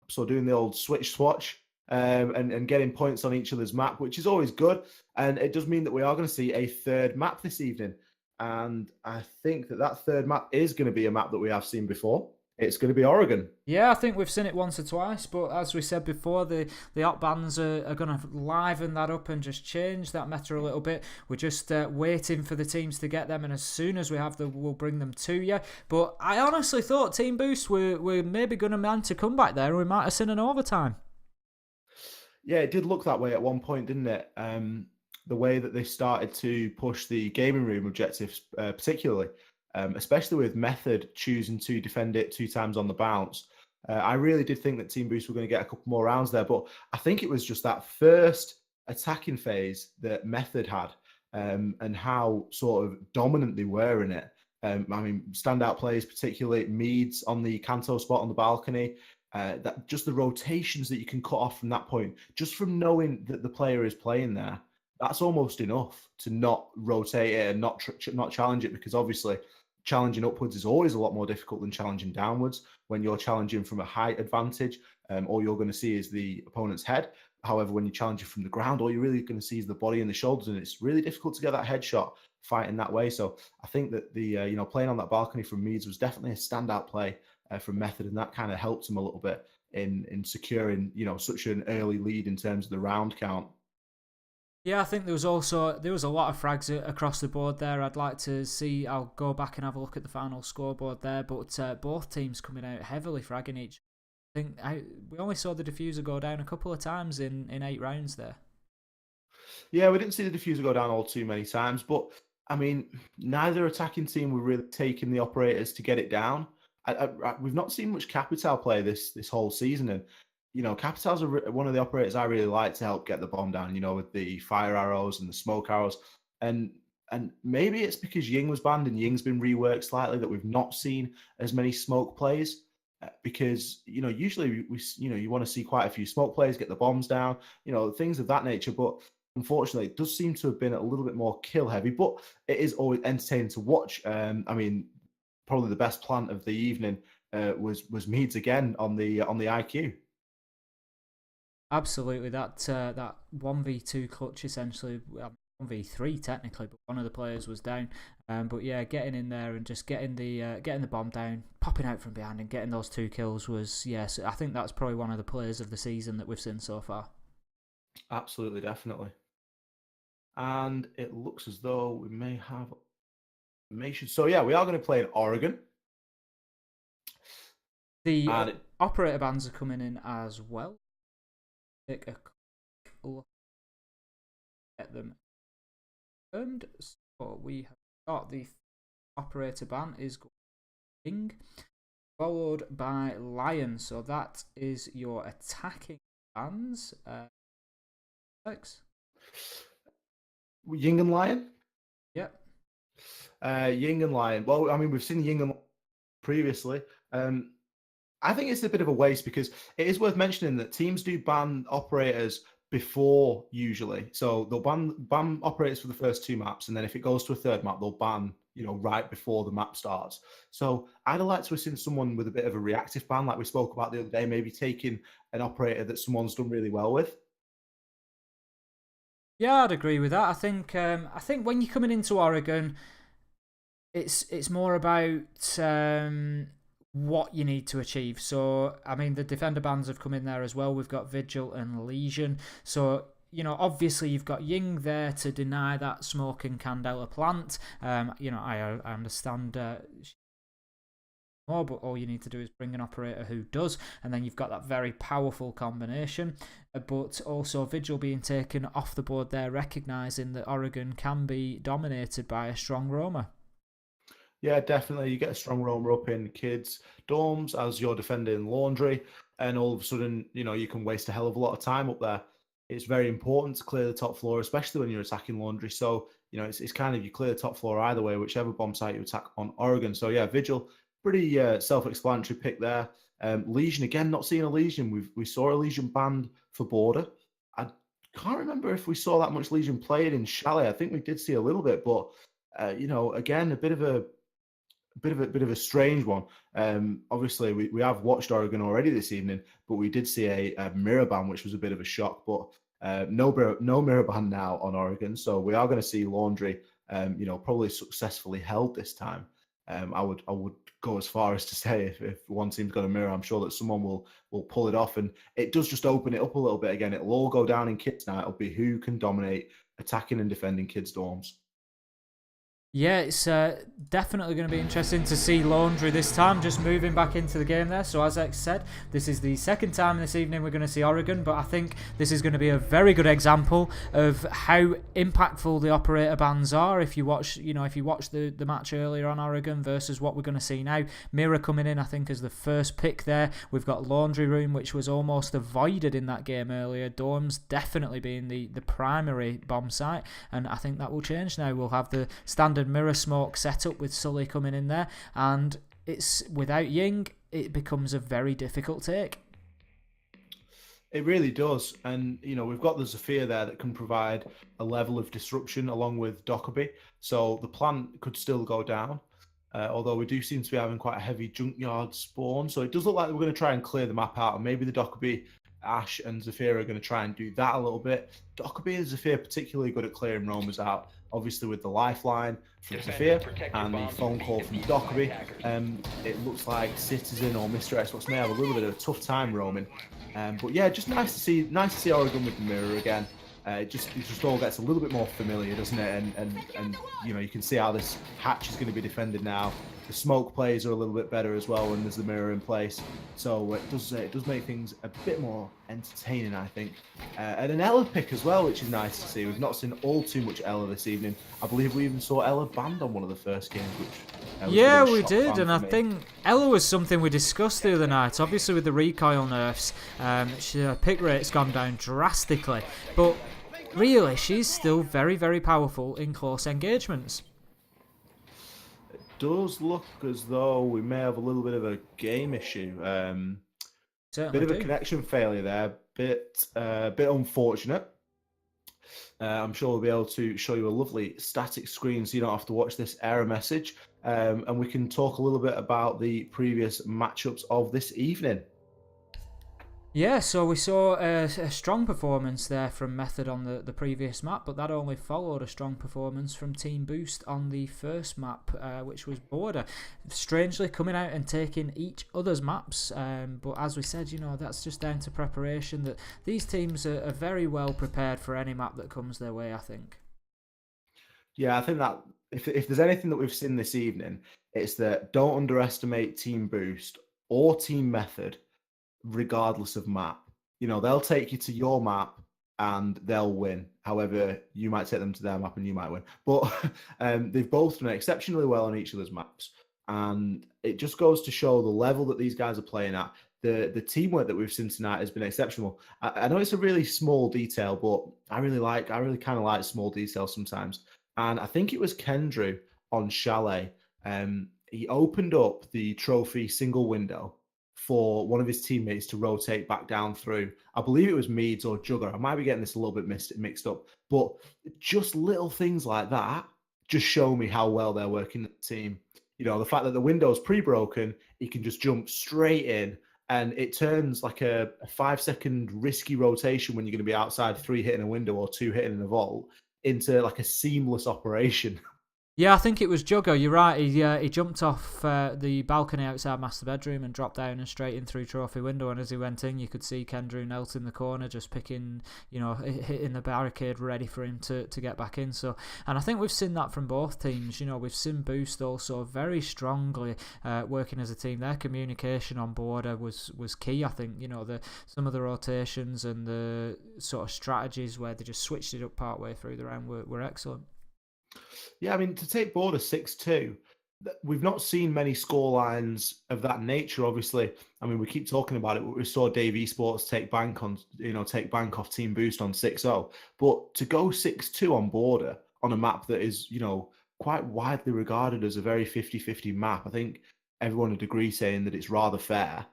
so doing the old swatch and getting points on each other's map, which is always good. And it does mean that we are going to see a 3rd map this evening. And I think that 3rd map is going to be a map that we have seen before. It's going to be Oregon. Yeah, I think we've seen it once or twice, but as we said before, the op bands are going to liven that up and just change that meta a little bit. We're just waiting for the teams to get them, and as soon as we have them, we'll bring them to you. But I honestly thought Team Boost were maybe going to man to come back there, and we might have seen an overtime. Yeah, it did look that way at one point, didn't it? The way that they started to push the gaming room objectives, particularly. Especially with Method choosing to defend it 2 times on the bounce. I really did think that Team Boost were going to get a couple more rounds there, but I think it was just that first attacking phase that Method had, and how sort of dominant they were in it. I mean, standout plays, particularly Meads on the Kanto spot on the balcony. That just the rotations that you can cut off from that point, just from knowing that the player is playing there, that's almost enough to not rotate it and not challenge it, because obviously challenging upwards is always a lot more difficult than challenging downwards. When you're challenging from a height advantage, all you're going to see is the opponent's head. However, when you challenge it from the ground, all you're really going to see is the body and the shoulders, and it's really difficult to get that headshot. fighting that way. So I think that the playing on that balcony from Meads was definitely a standout play from Method, and that kind of helped him a little bit in securing such an early lead in terms of the round count. Yeah, I think there was a lot of frags across the board there. I'd like to see. I'll go back and have a look at the final scoreboard there, but both teams coming out heavily fragging each. We only saw the diffuser go down a couple of times in 8 rounds there. Yeah, we didn't see the diffuser go down all too many times, but I mean, neither attacking team were really taking the operators to get it down. We've not seen much Capital play this whole season, and Capital's one of the operators I really like to help get the bomb down. With the fire arrows and the smoke arrows, and maybe it's because Ying was banned and Ying's been reworked slightly that we've not seen as many smoke plays. Because usually we you want to see quite a few smoke plays, get the bombs down, things of that nature. But unfortunately, it does seem to have been a little bit more kill heavy. But it is always entertaining to watch. I mean, probably the best plant of the evening was Meads again on the IQ. Absolutely, that 1v2 clutch essentially. 1v3 technically, but one of the players was down. But yeah, getting in there and just getting the bomb down, popping out from behind and getting those 2 kills was, yes, I think that's probably one of the players of the season that we've seen so far. Absolutely, definitely. And it looks as though we may have information. So yeah, we are going to play in Oregon. The operator bans are coming in as well. Take a quick look at them. And so we have got the operator ban is King, followed by Lion. So that is your attacking bans. Alex? Ying and Lion? Yep. Ying and Lion. Well, I mean, we've seen Ying and Lion previously. I think it's a bit of a waste because it is worth mentioning that teams do ban operators before usually. So they'll ban operators for the first 2 maps, and then if it goes to a 3rd map, they'll ban right before the map starts. So I'd like to have seen someone with a bit of a reactive ban, like we spoke about the other day, maybe taking an operator that someone's done really well with. Yeah, I'd agree with that. I think when you're coming into Oregon, it's more about what you need to achieve. So, I mean, the defender bans have come in there as well. We've got Vigil and Legion. So, obviously you've got Ying there to deny that smoke and Candela plant. I understand more, but all you need to do is bring an operator who does, and then you've got that very powerful combination. But also Vigil being taken off the board there, recognising that Oregon can be dominated by a strong roamer. Yeah, definitely. You get a strong roamer up in kids' dorms as you're defending laundry, and all of a sudden, you can waste a hell of a lot of time up there. It's very important to clear the top floor, especially when you're attacking laundry. So, it's kind of you clear the top floor either way, whichever bomb site you attack on Oregon. So, yeah, Vigil, pretty self-explanatory pick there. Legion, again, not seeing a Legion. We saw a Legion banned for border. I can't remember if we saw that much Legion played in Chalet. I think we did see a little bit, but, again, a bit of a strange one. Obviously, we have watched Oregon already this evening, but we did see a mirror ban, which was a bit of a shock. But no mirror ban now on Oregon, so we are going to see laundry, probably successfully held this time. I would go as far as to say if one team's got a mirror, I'm sure that someone will pull it off, and it does just open it up a little bit again. It'll all go down in kids now. It'll be who can dominate attacking and defending kids' dorms. Yeah, it's definitely going to be interesting to see Laundry this time, just moving back into the game there. So as X said, this is the second time this evening we're going to see Oregon, but I think this is going to be a very good example of how impactful the operator bans are. If you watch the match earlier on Oregon versus what we're going to see now, Mirror coming in, I think, as the first pick there. We've got Laundry Room, which was almost avoided in that game earlier. Dorms definitely being the primary bomb site, and I think that will change now. We'll have the standard mirror smoke set up with Sully coming in there, and it's without Ying, it becomes a very difficult take. It really does, and we've got the Zafir there that can provide a level of disruption along with Dockerby, so the plant could still go down. Although we do seem to be having quite a heavy junkyard spawn, so it does look like we're going to try and clear the map out, and maybe the Dockerby Ash and Zafir are going to try and do that a little bit. Dockerby and Zafir particularly good at clearing roamers out. Obviously, with the lifeline from Zafir and the phone call from Dockerby, it looks like Citizen or Mr. Xbox may have a little bit of a tough time roaming. But yeah, just nice to see Oregon with the mirror again. It just all gets a little bit more familiar, doesn't it? And you can see how this hatch is going to be defended now. The smoke plays are a little bit better as well when there's the mirror in place. So it does make things a bit more entertaining, I think. And an Ella pick as well, which is nice to see. We've not seen all too much Ella this evening. I believe we even saw Ella banned on one of the first games, which yeah, we did, and I think Ella was something we discussed the other night. Obviously, with the recoil nerfs, her pick rate's gone down drastically, but really, she's still very, very powerful in close engagements. It does look as though we may have a little bit of a game issue. Bit of a connection failure there. Bit unfortunate. I'm sure we'll be able to show you a lovely static screen so you don't have to watch this error message. And we can talk a little bit about the previous matchups of this evening. Yeah, so we saw a strong performance there from Method on the previous map, but that only followed a strong performance from Team Boost on the first map, which was Border. Strangely coming out and taking each other's maps, but as we said, that's just down to preparation, that these teams are very well prepared for any map that comes their way, I think. Yeah, I think that if there's anything that we've seen this evening, it's that don't underestimate Team Boost or Team Method, regardless of map. They'll take you to your map and they'll win. However, you might take them to their map and you might win. But they've both done exceptionally well on each other's maps. And it just goes to show the level that these guys are playing at. The teamwork that we've seen tonight has been exceptional. I know it's a really small detail, but I really kind of like small details sometimes. And I think it was Kendrew on Chalet. He opened up the trophy single window for one of his teammates to rotate back down through. I believe it was Meads or Jugger. I might be getting this a little bit mixed up, but just little things like that just show me how well they're working the team. The fact that the window's pre-broken, he can just jump straight in, and it turns like a 5-second risky rotation when you're going to be outside 3 hitting a window or 2 hitting in a vault into like a seamless operation. Yeah, I think it was Juggo. You're right. He jumped off the balcony outside master bedroom and dropped down and straight in through trophy window. And as he went in, you could see Kendrew knelt in the corner, just picking, hitting the barricade, ready for him to get back in. So, and I think we've seen that from both teams. We've seen Boost also very strongly working as a team. Their communication on Border was key. I think some of the rotations and the sort of strategies where they just switched it up partway through the round were excellent. Yeah, I mean, to take Border 6-2, we've not seen many scorelines of that nature, obviously. I mean, we keep talking about it, but we saw Dave Esports take bank off Team Boost on 6-0. But to go 6-2 on Border on a map that is, quite widely regarded as a very 50-50 map, I think everyone would agree saying that it's rather fair.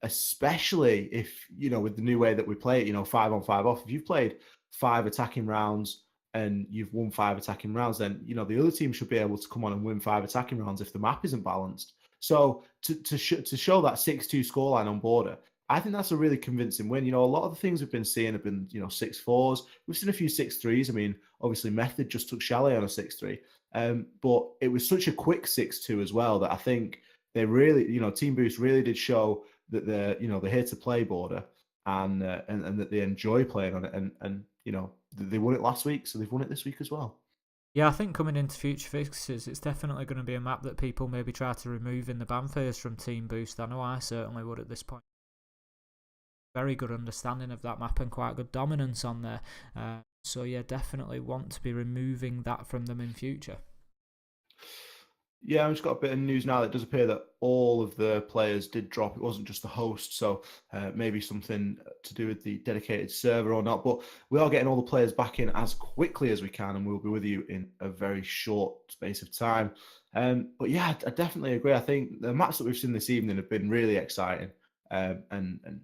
Especially if, with the new way that we play it, 5 on 5 off. If you've played 5 attacking rounds and you've won 5 attacking rounds, then the other team should be able to come on and win 5 attacking rounds if the map isn't balanced. So to show that 6-2 scoreline on Border, I think that's a really convincing win. A lot of the things we've been seeing have been 6-4s. We've seen a few 6-3s. I mean, obviously Method just took Chalet on a 6-3, but it was such a quick 6-2 as well that I think they really, Team Boost really did show that they're here to play Border and that they enjoy playing on it, and they won it last week, so they've won it this week as well. Yeah, I think coming into future fixtures, it's definitely going to be a map that people maybe try to remove in the ban phase from Team Boost. I know I certainly would at this point. Very good understanding of that map and quite good dominance on there. So yeah, definitely want to be removing that from them in future. Yeah, I've just got a bit of news now. It does appear that all of the players did drop. It wasn't just the host, so maybe something to do with the dedicated server or not. But we are getting all the players back in as quickly as we can, and we'll be with you in a very short space of time. But yeah, I definitely agree. I think the maps that we've seen this evening have been really exciting. And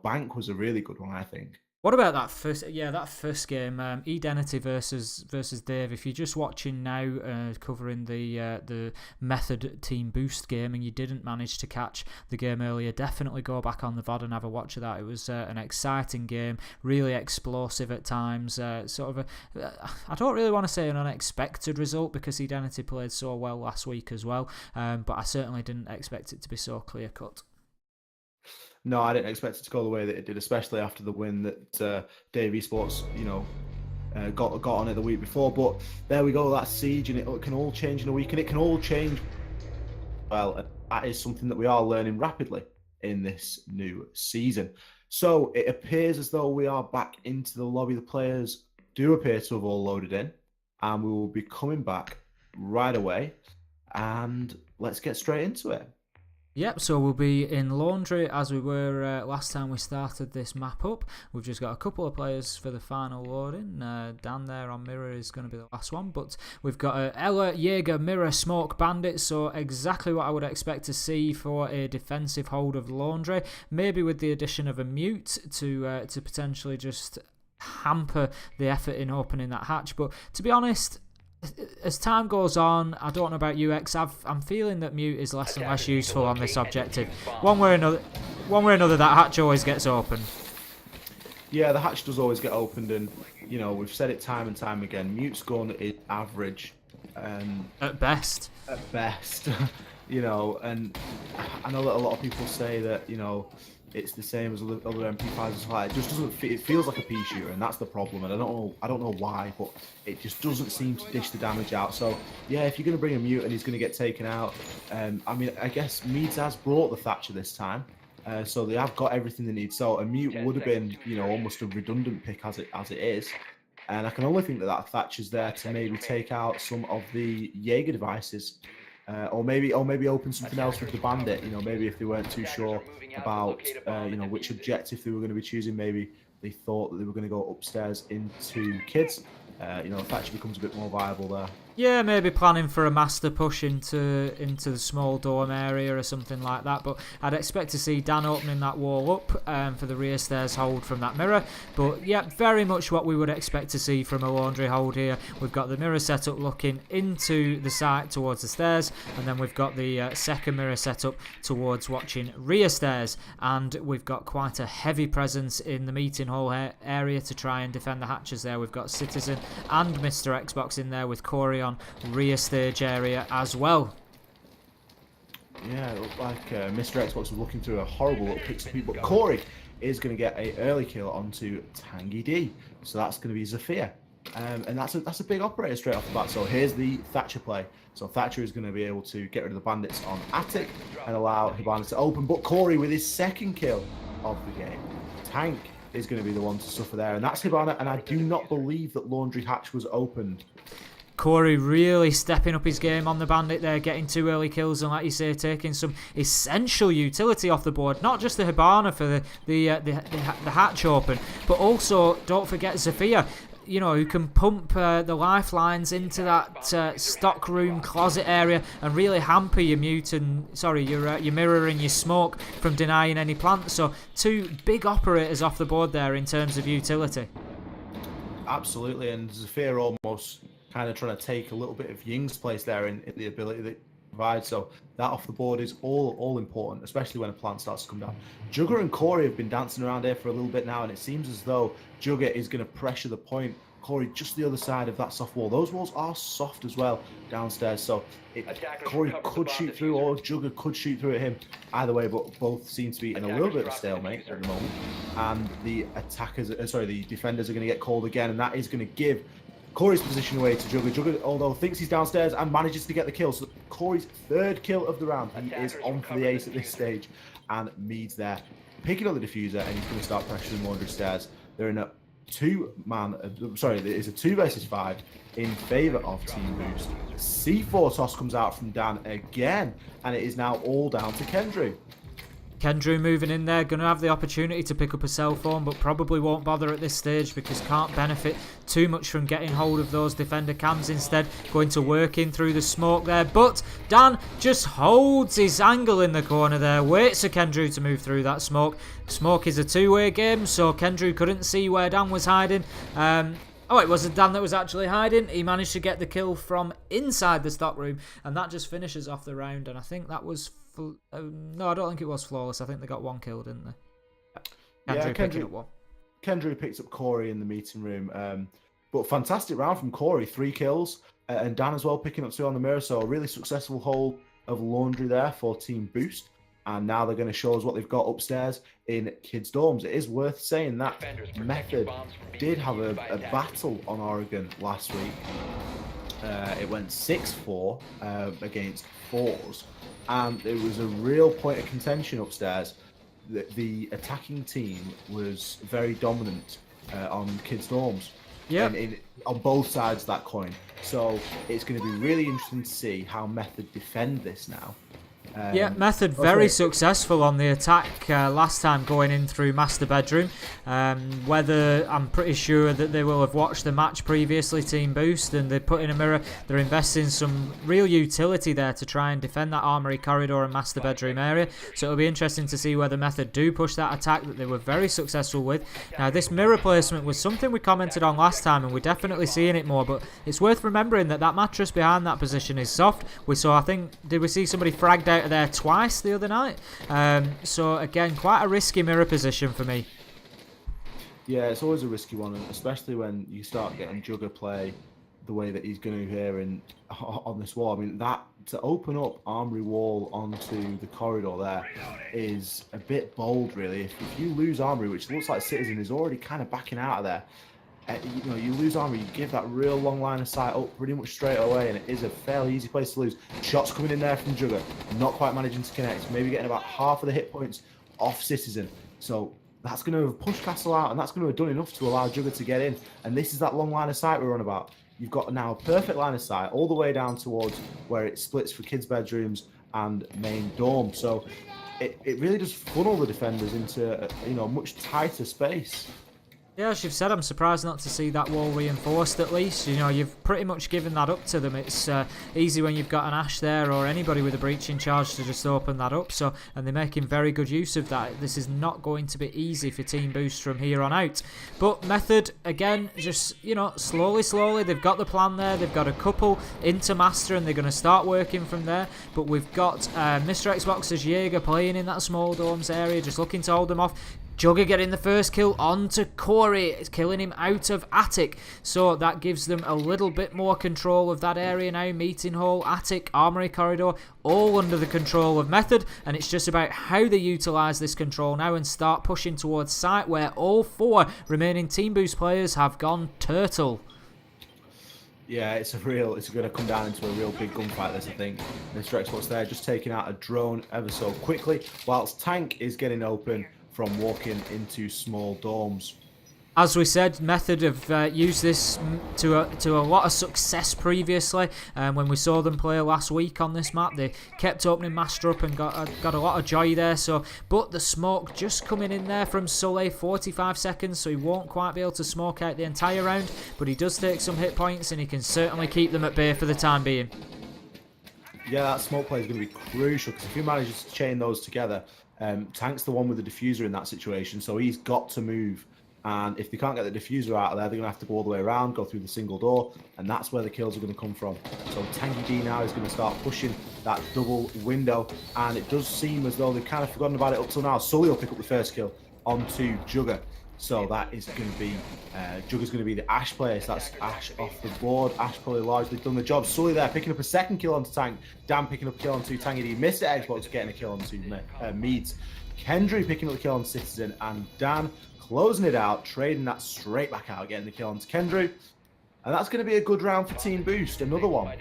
Bank was a really good one, I think. What about that first? Yeah, that first game, Identity versus Dave. If you're just watching now, covering the Method Team Boost game, and you didn't manage to catch the game earlier, definitely go back on the VOD and have a watch of that. It was an exciting game, really explosive at times. Sort of I don't really want to say an unexpected result because Identity played so well last week as well, but I certainly didn't expect it to be so clear cut. No, I didn't expect it to go the way that it did, especially after the win that Dave Esports, got on it the week before. But there we go, that's Siege, and it can all change in a week, and it can all change. Well, that is something that we are learning rapidly in this new season. So it appears as though we are back into the lobby. The players do appear to have all loaded in, and we will be coming back right away. And let's get straight into it. Yep, so we'll be in Laundry as we were last time we started this map up. We've just got a couple of players for the final loading. Dan there on Mirror is going to be the last one, but we've got Ella, Jaeger, Mirror, Smoke, Bandit, so exactly what I would expect to see for a defensive hold of Laundry, maybe with the addition of a Mute to potentially just hamper the effort in opening that hatch. But to be honest, as time goes on, I don't know about UX, I'm feeling that Mute is less and less useful on this objective. One way or another, that hatch always gets opened. Yeah, the hatch does always get opened, and we've said it time and time again. Mute's gun is average, at best. At best, and I know that a lot of people say that it's the same as other MP5s and stuff like that. It just doesn't. It feels like a pea shooter, and that's the problem. And I don't know why, but it just doesn't seem to dish the damage out. So yeah, if you're going to bring a Mute and he's going to get taken out, I guess Meads has brought the Thatcher this time, so they have got everything they need. So a Mute would have been, almost a redundant pick as it is. And I can only think that Thatcher's there to maybe take out some of the Jaeger devices. Or maybe open something else with the Bandit. Maybe if they weren't too sure about which objective they were going to be choosing, maybe they thought that they were going to go upstairs into kids. Thatcher becomes a bit more viable there. Yeah, maybe planning for a master push into the small dorm area or something like that. But I'd expect to see Dan opening that wall up for the rear stairs hold from that mirror. But yeah, very much what we would expect to see from a Laundry hold here. We've got the mirror setup looking into the site towards the stairs, and then we've got the second mirror setup towards watching rear stairs. And we've got quite a heavy presence in the meeting hall area to try and defend the hatches there. We've got Citizen and Mr. Xbox in there with Corey on rear stage area as well. Yeah, it looked like Mr. Xbox was looking through a horrible little pick speed, but Corey is going to get an early kill onto Tangy D. So that's going to be Zafir. And that's a big operator straight off the bat. So here's the Thatcher play. So Thatcher is going to be able to get rid of the bandits on Attic and allow Hibana to open. But Corey with his second kill of the game. Tank is going to be the one to suffer there. And that's Hibana. And I do not believe that Laundry Hatch was opened. Corey really stepping up his game on the Bandit there, getting 2 early kills, and like you say, taking some essential utility off the board. Not just the Hibana for the hatch open, but also don't forget Zafir, who can pump the lifelines into that stock room closet area and really hamper your your mirror and your smoke from denying any plants. So 2 big operators off the board there in terms of utility. Absolutely, and Zafir almost kind of trying to take a little bit of Ying's place there in the ability that it provides. So that off the board is all important, especially when a plant starts to come down. Jugger and Corey have been dancing around here for a little bit now, and it seems as though Jugger is going to pressure the point. Corey just the other side of that soft wall. Those walls are soft as well downstairs, so Corey could shoot through, or Jugger could shoot through at him. Either way, but both seem to be in a little bit of a stalemate at the moment. And the the defenders are going to get called again, and that is going to give Corey's position away to Jugger. Jugger, although thinks he's downstairs and manages to get the kill. So Corey's 3rd kill of the round. He is on for the ace at this stage. And Mead's there, picking up the diffuser, and he's going to start pressuring Laundry stairs. They're in a 2 versus 5 in favour of Team Boost. C4 toss comes out from Dan again, and it is now all down to Kendrew. Kendrew moving in there, going to have the opportunity to pick up a cell phone, but probably won't bother at this stage because can't benefit too much from getting hold of those defender cams. Instead, going to work in through the smoke there. But Dan just holds his angle in the corner there, waits for Kendrew to move through that smoke. Smoke is a two-way game, so Kendrew couldn't see where Dan was hiding. Oh, it wasn't Dan that was actually hiding. He managed to get the kill from inside the stock room, and that just finishes off the round. And I think that was... no, I don't think it was flawless. I think they got one kill, didn't they? Kendrew picking up one. Kendrew picked up Corey in the meeting room. But fantastic round from Corey. 3 kills. And Dan as well picking up 2 on the mirror. So a really successful haul of laundry there for Team Boost. And now they're going to show us what they've got upstairs in Kids' Dorms. It is worth saying that Method did have a battle on Oregon last week. It went 6-4 against 4s. And it was a real point of contention upstairs. The attacking team was very dominant on Kids' Dorms. Yeah. On both sides of that coin. So it's going to be really interesting to see how Method defend this now. Yeah, Method very successful on the attack last time going in through Master Bedroom. Whether I'm pretty sure that they will have watched the match previously, Team Boost, and they put in a mirror. They're investing some real utility there to try and defend that Armory Corridor and Master Bedroom area. So it'll be interesting to see whether Method do push that attack that they were very successful with. Now, this mirror placement was something we commented on last time, and we're definitely seeing it more. But it's worth remembering that that mattress behind that position is soft. We saw, I think, did we see somebody fragged out of there twice the other night? So again, quite a risky mirror position for me. Yeah, it's always a risky one, especially when you start getting Jugger play the way that he's going to here on this wall. I mean, that to open up Armory Wall onto the corridor there is a bit bold, really. If you lose Armory, which looks like Citizen is already kind of backing out of there, you lose Armory, you give that real long line of sight up pretty much straight away, and it is a fairly easy place to lose. Shots coming in there from Jugger, not quite managing to connect, maybe getting about half of the hit points off Citizen. So that's going to have pushed Castle out, and that's going to have done enough to allow Jugger to get in. And this is that long line of sight we're on about. You've got now a perfect line of sight all the way down towards where it splits for kids' bedrooms and main dorm. So it really does funnel the defenders into a much tighter space. Yeah, as you've said, I'm surprised not to see that wall reinforced at least. You've pretty much given that up to them. It's easy when you've got an Ash there or anybody with a breach in charge to just open that up. And they're making very good use of that. This is not going to be easy for Team Boost from here on out. But Method, again, just, slowly, they've got the plan there. They've got a couple into Master and they're going to start working from there. But we've got Mr. Xbox's Jaeger playing in that small dorms area, just looking to hold them off. Jugger getting the first kill onto Corey. It's killing him out of Attic. So that gives them a little bit more control of that area now. Meeting Hall, Attic, Armory Corridor, all under the control of Method. And it's just about how they utilise this control now and start pushing towards site where all 4 remaining Team Boost players have gone turtle. Yeah, it's going to come down into a real big gunfight, this, I think. Mr. Xbox there just taking out a drone ever so quickly, whilst Tank is getting open from walking into small dorms. As we said, Method have used this to a lot of success previously. When we saw them play last week on this map, they kept opening Master up and got a lot of joy there. But the smoke just coming in there from Sully, 45 seconds, so he won't quite be able to smoke out the entire round. But he does take some hit points, and he can certainly keep them at bay for the time being. Yeah, that smoke play is going to be crucial, because if he manages to chain those together, Tank's the one with the diffuser in that situation, so he's got to move. And if they can't get the diffuser out of there, they're going to have to go all the way around, go through the single door, and that's where the kills are going to come from. So Tanky D now is going to start pushing that double window, and it does seem as though they've kind of forgotten about it up till now. Sully will pick up the first kill onto Jugger. So that is going to be, Jugger's going to be the Ash player. So that's Ash off the board. Ash probably largely done the job. Sully there picking up a second kill onto Tank. Dan picking up a kill onto Tangy D. Mr. Xbox getting a kill onto Meads. Kendry picking up the kill on Citizen. And Dan closing it out, trading that straight back out, getting the kill onto Kendry. And that's going to be a good round for Team Boost. Another one.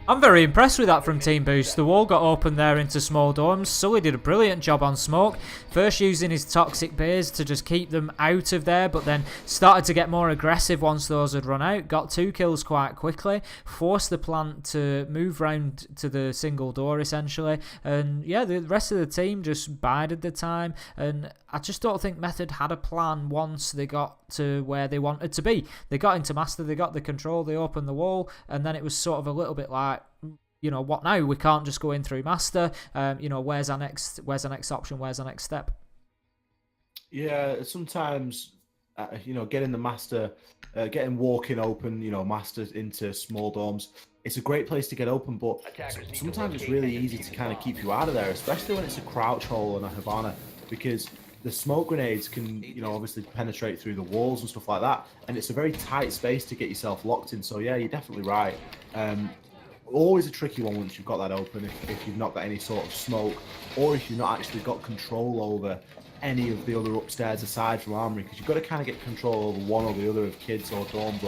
I'm very impressed with that from Team Boost. The wall got open there into small dorms. Sully did a brilliant job on smoke. First using his toxic bays to just keep them out of there, but then started to get more aggressive once those had run out. Got 2 kills quite quickly. Forced the plant to move round to the single door essentially. And yeah, the rest of the team just bided the time. And I just don't think Method had a plan once they got to where they wanted to be. They got into Master, they got the control, they opened the wall, and then it was sort of a little bit like, you know, what now? We can't just go in through Master. You know, where's our next option? Where's our next step? Yeah, sometimes, you know, getting the Master, getting walking open, you know, Masters into small dorms, it's a great place to get open, but sometimes it's really easy to kind of keep you out of there, especially when it's a crouch hole and a Havana, because the smoke grenades can, you know, obviously penetrate through the walls and stuff like that, and it's a very tight space to get yourself locked in. So yeah, you're definitely right. Always a tricky one once you've got that open, if you've not got any sort of smoke, or if you've not actually got control over any of the other upstairs aside from armory, because you've got to kind of get control over one or the other of kids or dorms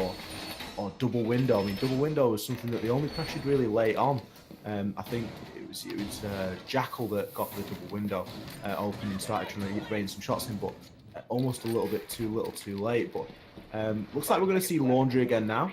or double window. I mean, double window was something that they only pressured really late on. I think it was Jackal that got the double window open and started trying to rain some shots in, but almost a little bit too little too late. But looks like we're going to see Laundry again now.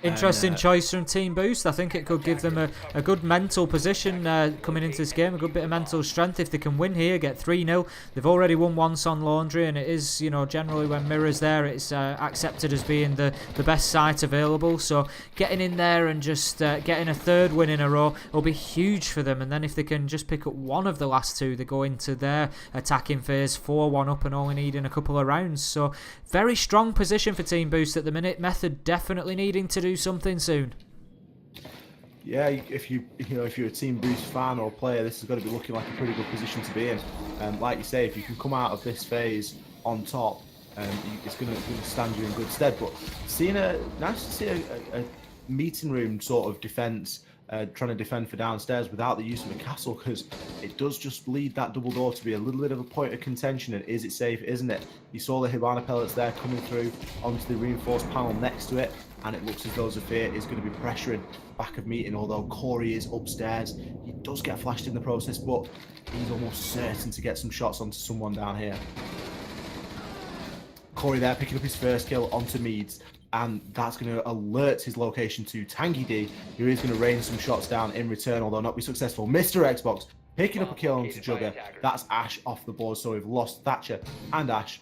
Interesting choice from Team Boost. I think it could give them a good mental position coming into this game, a good bit of mental strength if they can win here, get 3-0. They've already won once on Laundry, and it is, you know, generally when Mirror's there, it's accepted as being the best site available. So getting in there and just getting a 3rd win in a row will be huge for them. And then if they can just pick up one of the last 2, they go into their attacking phase 4-1 up and only needing a couple of rounds. So very strong position for Team Boost at the minute. Method definitely needing to do something soon. Yeah, if you're a Team Boost fan or player, this is going to be looking like a pretty good position to be in. Like you say, if you can come out of this phase on top, it's going to stand you in good stead. But nice to see a meeting room sort of defense, trying to defend for downstairs without the use of a castle, because it does just lead that double door to be a little bit of a point of contention. And is it safe, isn't it? You saw the Hibana pellets there coming through onto the reinforced panel next to it, and it looks as though Zafir is going to be pressuring back of meeting, although Corey is upstairs. He does get flashed in the process, but he's almost certain to get some shots onto someone down here. Corey there picking up his first kill onto Meads, and that's going to alert his location to Tangy D, who is going to rain some shots down in return, although not be successful. Mr. Xbox picking up a kill onto Jugger. That's Ash off the board, so we've lost Thatcher and Ash.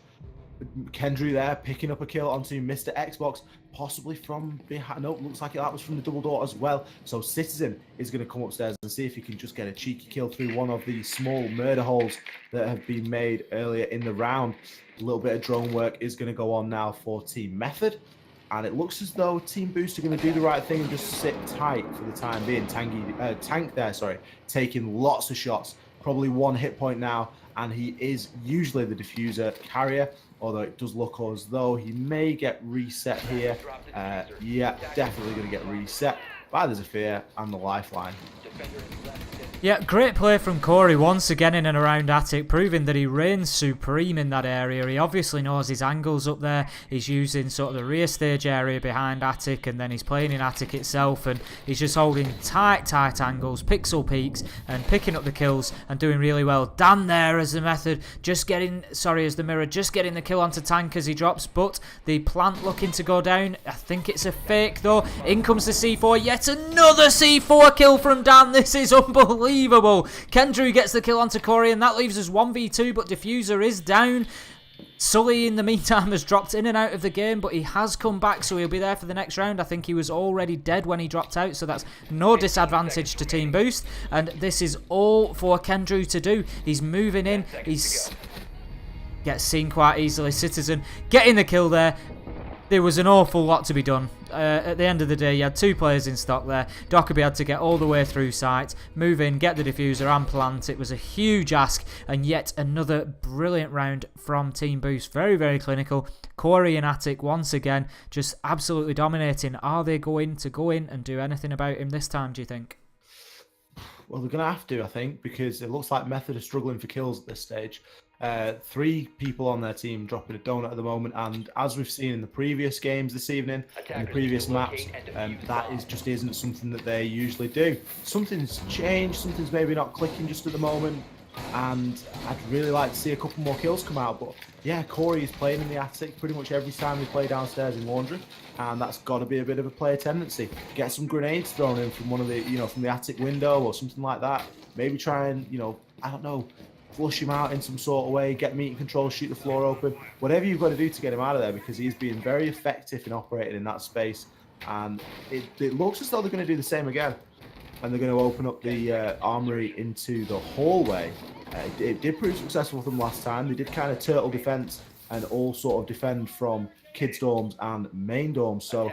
Kendrew there picking up a kill onto Mr. Xbox, possibly from behind. No, looks like that was from the double door as well. So Citizen is going to come upstairs and see if he can just get a cheeky kill through one of the small murder holes that have been made earlier in the round. A little bit of drone work is going to go on now for Team Method, and it looks as though Team Boost are going to do the right thing and just sit tight for the time being. Tank there, sorry, taking lots of shots, probably 1 hit point now, and he is usually the diffuser carrier, although it does look as though he may get reset here. Yeah, definitely going to get reset by the Zafir and the lifeline. Yeah, great play from Corey once again in and around Attic, proving that he reigns supreme in that area. He obviously knows his angles up there. He's using sort of the rear stage area behind Attic, and then he's playing in Attic itself, and he's just holding tight angles, pixel peaks, and picking up the kills and doing really well. Dan there as the Method, as the Mirror, just getting the kill onto Tank as he drops, but the plant looking to go down. I think it's a fake though. In comes the C4, yet another C4 kill from Dan. This is unbelievable. Kendrew gets the kill onto Corey, and that leaves us 1v2, but Diffuser is down. Sully in the meantime has dropped in and out of the game, but he has come back, so he'll be there for the next round. I think he was already dead when he dropped out, so that's no disadvantage to Team Boost, and this is all for Kendrew to do. He's moving in, gets seen quite easily. Citizen getting the kill there. There was an awful lot to be done. At the end of the day, you had 2 players in stock there. Dockerby had to get all the way through site, move in, get the diffuser and plant. It was a huge ask, and yet another brilliant round from Team Boost. Very, very clinical. Corey and Attic once again just absolutely dominating. Are they going to go in and do anything about him this time, do you think? Well, they're going to have to, I think, because it looks like Method are struggling for kills at this stage. 3 people on their team dropping a donut at the moment, and as we've seen in the previous games this evening, in the previous maps, just isn't something that they usually do. Something's changed, something's maybe not clicking just at the moment, and I'd really like to see a couple more kills come out. But yeah, Corey is playing in the attic pretty much every time we play downstairs in Laundry, and that's got to be a bit of a player tendency. Get some grenades thrown in from one of the, from the attic window or something like that. Maybe try and, I don't know, flush him out in some sort of way, get meeting control, shoot the floor open, whatever you've got to do to get him out of there, because he's been very effective in operating in that space. And it looks as though they're going to do the same again, and they're going to open up the armory into the hallway. It did prove successful for them last time. They did kind of turtle defense and all sort of defend from kids dorms and main dorms, so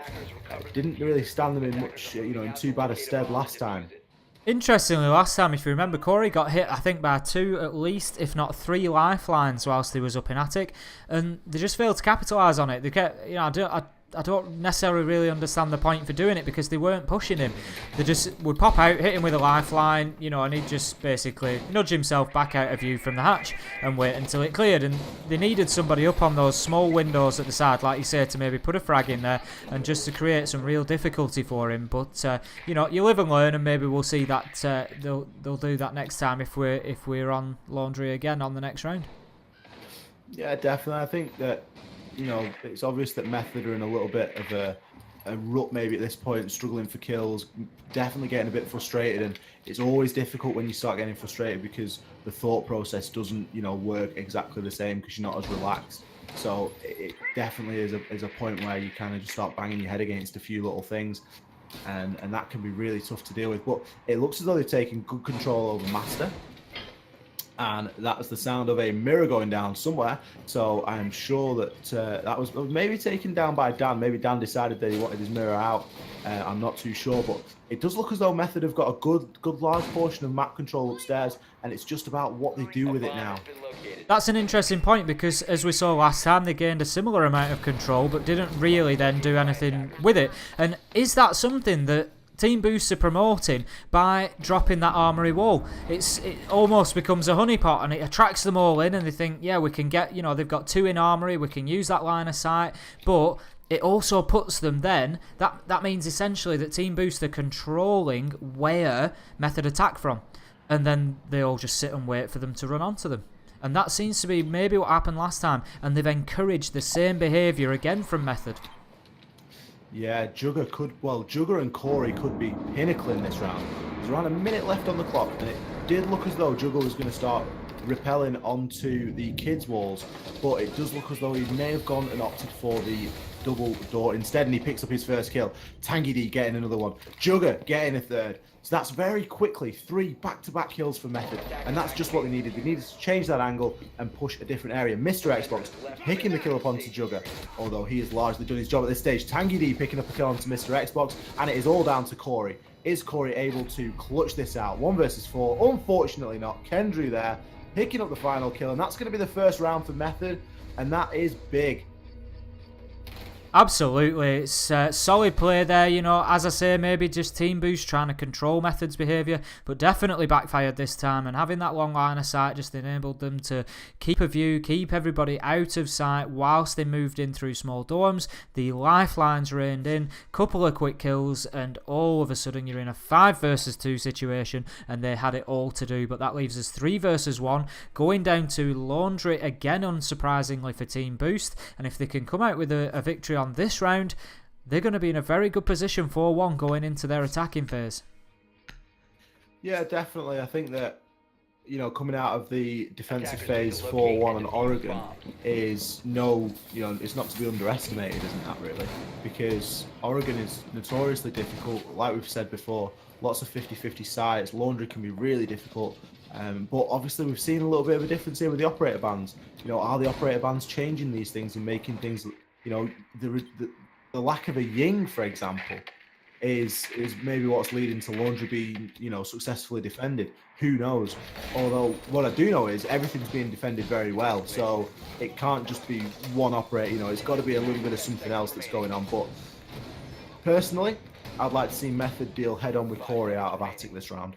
didn't really stand them in much, in too bad a stead last time. Interestingly, last time, if you remember, Corey got hit, I think, by 2 at least, if not 3 lifelines whilst he was up in attic, and they just failed to capitalise on it. They kept, I don't necessarily really understand the point for doing it, because they weren't pushing him. They just would pop out, hit him with a lifeline, and he'd just basically nudge himself back out of view from the hatch and wait until it cleared. And they needed somebody up on those small windows at the side, like you say, to maybe put a frag in there and just to create some real difficulty for him. But you live and learn, and maybe we'll see that they'll do that next time if we're on Laundry again on the next round. Yeah, definitely. I think that it's obvious that Method are in a little bit of a rut maybe at this point, struggling for kills, definitely getting a bit frustrated. And it's always difficult when you start getting frustrated, because the thought process doesn't, work exactly the same, because you're not as relaxed. So it definitely is a point where you kind of just start banging your head against a few little things, and that can be really tough to deal with. But it looks as though they've taken good control over Master, and that was the sound of a mirror going down somewhere. So I am sure that that was maybe taken down by Dan. Maybe Dan decided that he wanted his mirror out. I'm not too sure, but it does look as though Method have got a good large portion of map control upstairs, and it's just about what they do with it now. That's an interesting point, because as we saw last time, they gained a similar amount of control but didn't really then do anything with it. And is that something that Team Boost are promoting by dropping that armory wall? It almost becomes a honeypot, and it attracts them all in, and they think, yeah, we can get, they've got 2 in armory, we can use that line of sight. But it also puts them then, that means essentially that Team Boost are controlling where Method attack from, and then they all just sit and wait for them to run onto them. And that seems to be maybe what happened last time, and they've encouraged the same behaviour again from Method. Yeah, Jugger and Corey could be pinnacle in this round. There's around a minute left on the clock, and it did look as though Jugger was going to start repelling onto the kids' walls, but it does look as though he may have gone and opted for the double door instead, and he picks up his first kill. Tangy D getting another one. Jugger getting a third. So that's very quickly 3 back-to-back kills for Method, and that's just what they needed. They needed to change that angle and push a different area. Mr. Xbox picking the kill up onto Jugger, although he has largely done his job at this stage. Tangy D picking up a kill onto Mr. Xbox, and it is all down to Corey. Is Corey able to clutch this out? 1 versus 4. Unfortunately not. Kendrew there picking up the final kill, and that's going to be the first round for Method, and that is big. Absolutely, it's solid play there, as I say, maybe just Team Boost trying to control Method's behaviour, but definitely backfired this time, and having that long line of sight just enabled them to keep a view, keep everybody out of sight whilst they moved in through small dorms. The lifelines rained in, couple of quick kills, and all of a sudden you're in a 5 versus 2 situation, and they had it all to do. But that leaves us 3 versus 1, going down to Laundry again, unsurprisingly for Team Boost, and if they can come out with a victory on this round, they're going to be in a very good position 4-1 going into their attacking phase. Yeah, definitely. I think that, coming out of the defensive phase 4-1 on Oregon is it's not to be underestimated, isn't that really? Because Oregon is notoriously difficult, like we've said before, lots of 50-50 sides. Laundry can be really difficult. But obviously we've seen a little bit of a difference here with the operator bans. Are the operator bans changing these things and making things, the lack of a Ying, for example, is maybe what's leading to Laundry being, successfully defended. Who knows? Although what I do know is everything's being defended very well, so it can't just be one operator. It's got to be a little bit of something else that's going on. But personally, I'd like to see Method deal head on with Corey out of attic this round.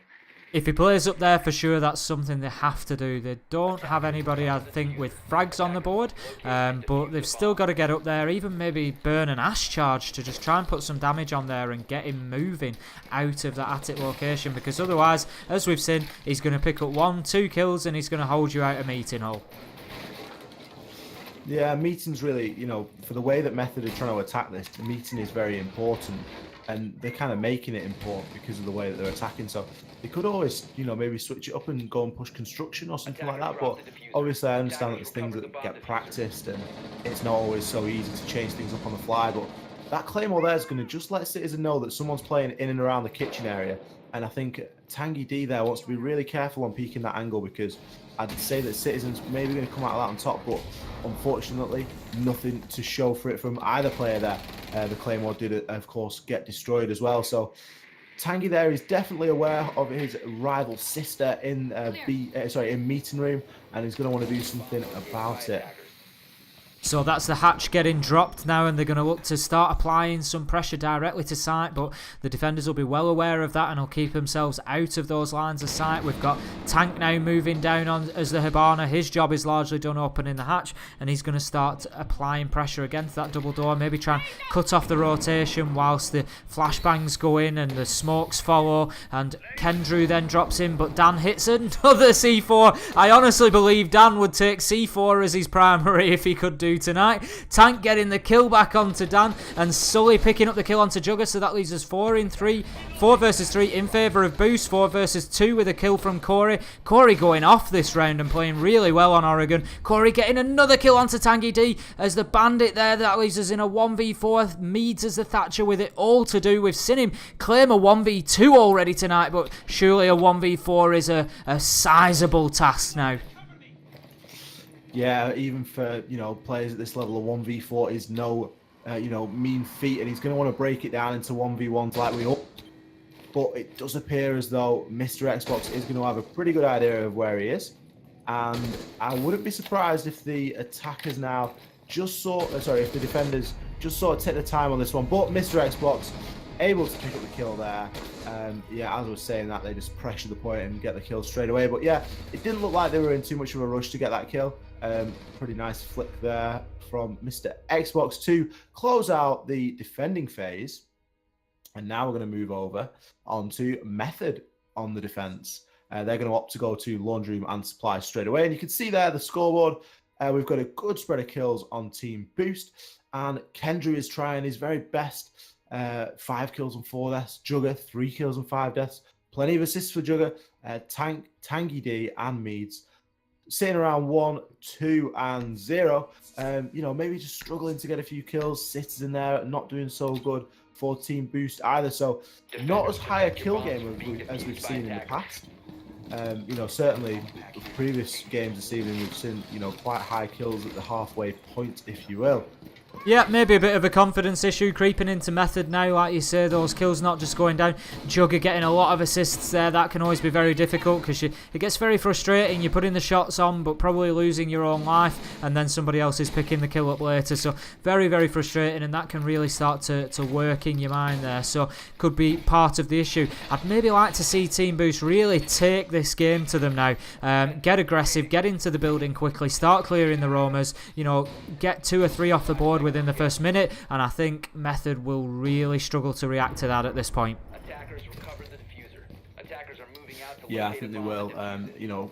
If he plays up there, for sure, that's something they have to do. They don't have anybody, I think, with frags on the board, but they've still got to get up there, even maybe burn an Ash charge to just try and put some damage on there and get him moving out of that attic location, because otherwise, as we've seen, he's going to pick up 1-2 kills and he's going to hold you out of meeting hole. Yeah, meeting's really, for the way that Method are trying to attack this, the meeting is very important. And they're kind of making it important because of the way that they're attacking. So they could always, maybe switch it up and go and push construction or something like that. But obviously I understand that there's things that get practiced and it's not always so easy to change things up on the fly. But that Claymore there is going to just let Citizen know that someone's playing in and around the kitchen area. And I think Tangy D there wants to be really careful on peeking that angle, because I'd say that Citizen's maybe going to come out of that on top, but unfortunately nothing to show for it from either player there. The Claymore did, of course, get destroyed as well. So Tangy there is definitely aware of his rival sister in in meeting room, and he's going to want to do something about it. So that's the hatch getting dropped now, and they're going to look to start applying some pressure directly to site, but the defenders will be well aware of that and will keep themselves out of those lines of sight. We've got Tank now moving down on as the Hibana. His job is largely done opening the hatch, and he's going to start applying pressure against that double door, maybe try and cut off the rotation whilst the flashbangs go in and the smokes follow, and Kendrew then drops in, but Dan hits another C4. I honestly believe Dan would take C4 as his primary if he could do tonight. Tank getting the kill back onto Dan, and Sully picking up the kill onto Jugger, so that leaves us 4 versus 3 in favour of Boost, 4 versus 2 with a kill from Corey. Corey going off this round and playing really well on Oregon. Corey getting another kill onto Tangy D as the Bandit there. That leaves us in a 1v4. Meads as the Thatcher with it all to do. We've seen him claim a 1v2 already tonight, but surely a 1v4 is a sizable task now. Yeah, even for players at this level, a 1v4 is no mean feat, and he's going to want to break it down into 1v1s like we all. But it does appear as though Mr. Xbox is going to have a pretty good idea of where he is, and I wouldn't be surprised if the attackers now if the defenders just sort of take the time on this one. But Mr. Xbox able to pick up the kill there. As I was saying that, they just pressure the point and get the kill straight away. But yeah, it didn't look like they were in too much of a rush to get that kill. Pretty nice flick there from Mr. Xbox to close out the defending phase. And now we're going to move over onto Method on the defense. They're going to opt to go to laundry room and supply straight away. And you can see there the scoreboard. We've got a good spread of kills on Team Boost. And Kendrew is trying his very best. 5 kills and 4 deaths. Jugger, 3 kills and 5 deaths. Plenty of assists for Jugger. Tangy D and Meads sitting around 1, 2, and 0. Maybe just struggling to get a few kills. Citizen there, not doing so good for Team Boost either. So not as high a kill game as we've seen in the past. Certainly previous games this evening we've seen quite high kills at the halfway point, if you will. Yeah, maybe a bit of a confidence issue creeping into Method now, like you say, those kills not just going down. Jugger getting a lot of assists there, that can always be very difficult because it gets very frustrating. You're putting the shots on but probably losing your own life, and then somebody else is picking the kill up later. So very, very frustrating, and that can really start to work in your mind there. So could be part of the issue. I'd maybe like to see Team Boost really take this game to them now. Get aggressive, get into the building quickly, start clearing the roamers, get 2 or 3 off the board within the first minute, and I think Method will really struggle to react to that at this point. Yeah, I think they will.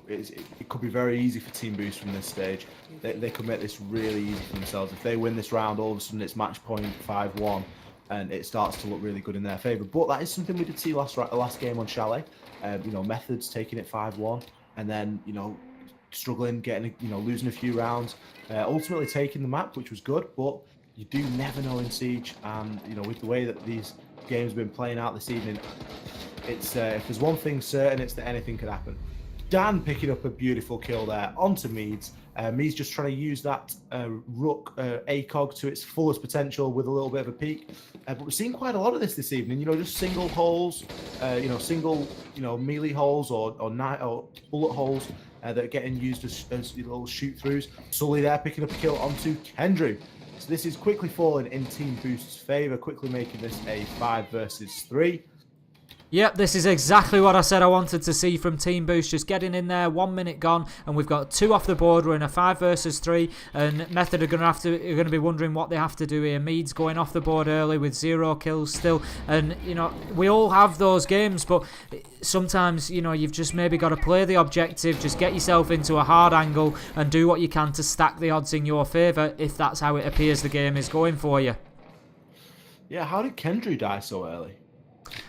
It could be very easy for Team Boost from this stage. They could make this really easy for themselves. If they win this round, all of a sudden it's match point 5-1, and it starts to look really good in their favour. But that is something we did see the last game on Chalet. Method's taking it 5-1, and then struggling, losing a few rounds, ultimately taking the map, which was good. But you do never know in Siege, and with the way that these games have been playing out this evening, it's if there's one thing certain, it's that anything could happen. Dan picking up a beautiful kill there onto Meads. Meads just trying to use that Rook ACOG to its fullest potential with a little bit of a peek. But we've seen quite a lot of this evening. Just single holes, single melee holes or bullet holes that are getting used as little shoot throughs. Sully there picking up a kill onto Kendrew. So this is quickly falling in Team Boost's favour, quickly making this a 5 versus 3. Yep, this is exactly what I said I wanted to see from Team Boost. Just getting in there, 1 minute gone, and we've got 2 off the board. We're in a 5 versus 3, and Method are going to be wondering what they have to do here. Mead's going off the board early with 0 kills still, and we all have those games, but sometimes you've just maybe got to play the objective. Just get yourself into a hard angle and do what you can to stack the odds in your favour if that's how it appears the game is going for you. Yeah, how did Kendrew die so early?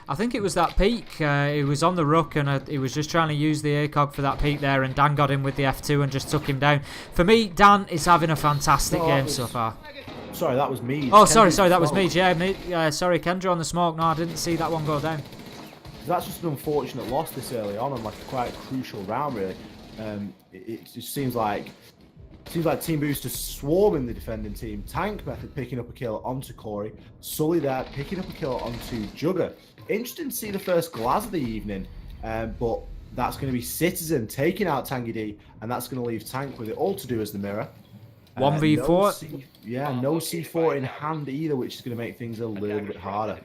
I think it was that peak. He was on the ruck and he was just trying to use the ACOG for that peak there, and Dan got him with the F2 and just took him down. For me, Dan is having a fantastic game so far. Sorry, that was me. Oh, sorry, that was me. Yeah, sorry, Kendra on the smoke. No, I didn't see that one go down. That's just an unfortunate loss this early on like quite a crucial round, really. It just seems like Team Boost is swarming the defending team. Tank Method picking up a kill onto Corey. Sully there picking up a kill onto Jugger. Interesting to see the first glass of the evening, but that's going to be Citizen taking out Tangy D, and that's going to leave Tank with it all to do as the mirror. 1v4. No C4 in hand either, which is going to make things a little bit harder.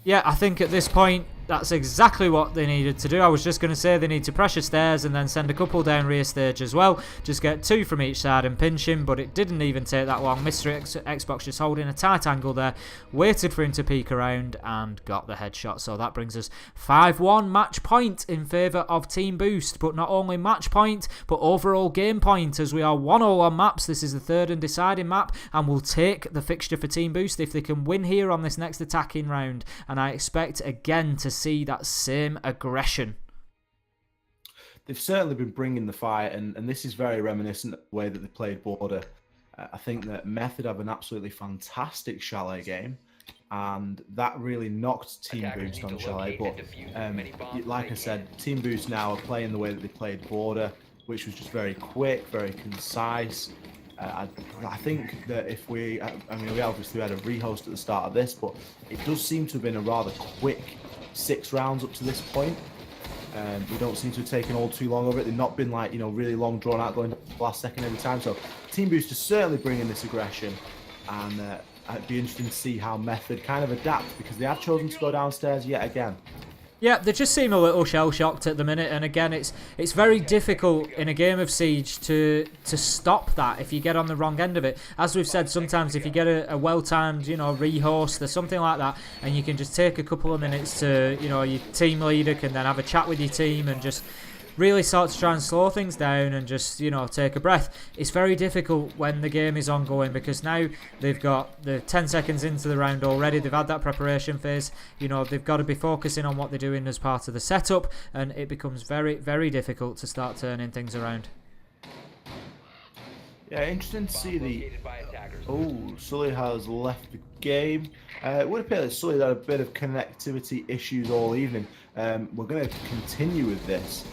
Yeah, I think at this point, that's exactly what they needed to do. I was just going to say they need to pressure stairs and then send a couple down rear stage as well. Just get 2 from each side and pinch him, but it didn't even take that long. Mr. Xbox just holding a tight angle there, waited for him to peek around and got the headshot. So that brings us 5-1 match point in favour of Team Boost. But not only match point, but overall game point, as we are 1-0 on maps. This is the third and deciding map, and we'll take the fixture for Team Boost if they can win here on this next attacking round. And I expect again to see that same aggression. They've certainly been bringing the fight, and this is very reminiscent of the way that they played Border. I think that Method have an absolutely fantastic Chalet game, and that really knocked Team Boost on Chalet. But like I said, Team Boost now are playing the way that they played Border, which was just very quick, very concise. I think that if we obviously had a rehost at the start of this, but it does seem to have been a rather quick 6 rounds up to this point. We don't seem to have taken all too long over it. They've not been really long drawn out, going to the last second every time. So Team Boost is certainly bringing this aggression, and it'd be interesting to see how Method kind of adapt, because they have chosen to go downstairs yet again. Yeah, they just seem a little shell-shocked at the minute, and again, it's very difficult in a game of Siege to stop that if you get on the wrong end of it. As we've said, sometimes if you get a well-timed, rehost or something like that, and you can just take a couple of minutes to, your team leader can then have a chat with your team and just really start to try and slow things down and just, take a breath. It's very difficult when the game is ongoing, because now they've got the 10 seconds into the round already. They've had that preparation phase. They've got to be focusing on what they're doing as part of the setup, and it becomes very, very difficult to start turning things around. Yeah, interesting to see Sully has left the game. It would appear that Sully had a bit of connectivity issues all evening. We're going to continue with this.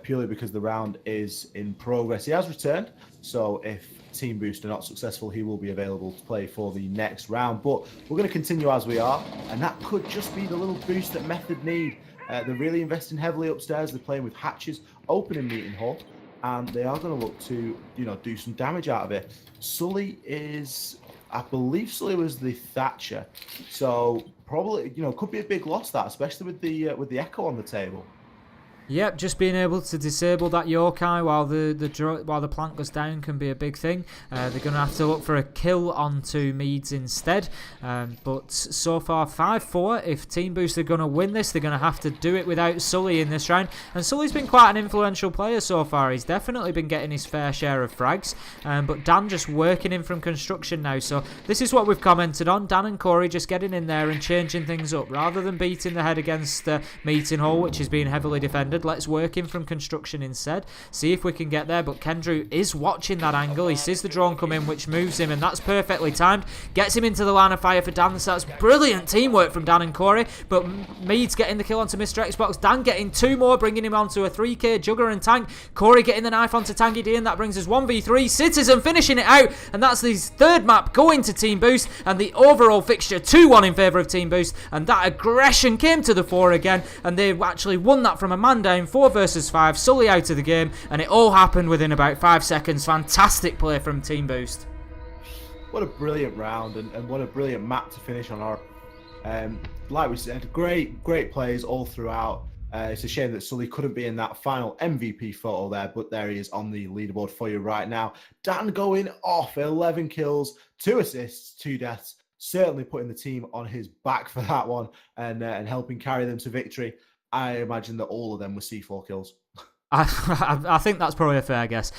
Purely because the round is in progress. He has returned, so if Team Boost are not successful, he will be available to play for the next round. But we're going to continue as we are, and that could just be the little boost that Method need. They're really investing heavily upstairs. They're playing with hatches, opening meeting hall, and they are going to look to do some damage out of it. Sully is, I believe Sully was the Thatcher, so probably could be a big loss, that, especially with the Echo on the table. Yep, just being able to disable that yokai while the plant goes down can be a big thing. They're going to have to look for a kill onto Meads instead. But so far 5-4. If Team Boost are going to win this, they're going to have to do it without Sully in this round. And Sully's been quite an influential player so far. He's definitely been getting his fair share of frags. But Dan just working in from construction now. So this is what we've commented on. Dan and Corey just getting in there and changing things up. Rather than beating the head against Meeting Hall, which is being heavily defended, let's work in from construction instead. See if we can get there. But Kendrew is watching that angle. He sees the drone come in, which moves him, and that's perfectly timed. Gets him into the line of fire for Dan. So that's brilliant teamwork from Dan and Corey. But Mead's getting the kill onto Mr. Xbox. Dan getting 2 more, bringing him onto a 3k Jugger and Tank. Corey getting the knife onto Tangy D, and that brings us 1v3. Citizen finishing it out, and that's his 3rd map going to Team Boost, and the overall fixture 2-1 in favour of Team Boost. And that aggression came to the fore again, and they actually won that from a man down. 4 versus 5, Sully out of the game, and it all happened within about 5 seconds. Fantastic play from Team Boost. What a brilliant round, and what a brilliant map to finish on our. like we said, great players all throughout. It's a shame that Sully couldn't be in that final MVP photo there, but there he is on the leaderboard for you right now. Dan going off, 11 kills, 2 assists, 2 deaths, certainly putting the team on his back for that one and helping carry them to victory. I imagine that all of them were C4 kills. I think that's probably a fair guess.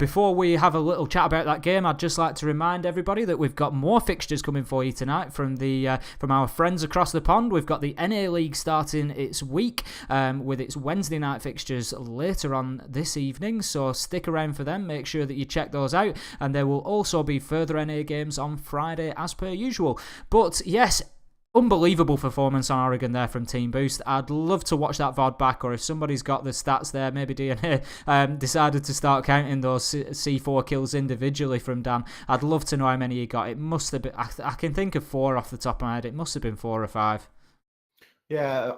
Before we have a little chat about that game, I'd just like to remind everybody that we've got more fixtures coming for you tonight from our friends across the pond. We've got the NA League starting its week with its Wednesday night fixtures later on this evening, so stick around for them. Make sure that you check those out, and there will also be further NA games on Friday as per usual. But yes, unbelievable performance on Oregon there from Team Boost. I'd love to watch that VOD back, or if somebody's got the stats there, maybe DNA decided to start counting those C4 kills individually from Dan. I'd love to know how many he got. It must have been, I can think of 4 off the top of my head. It must have been 4 or 5. Yeah,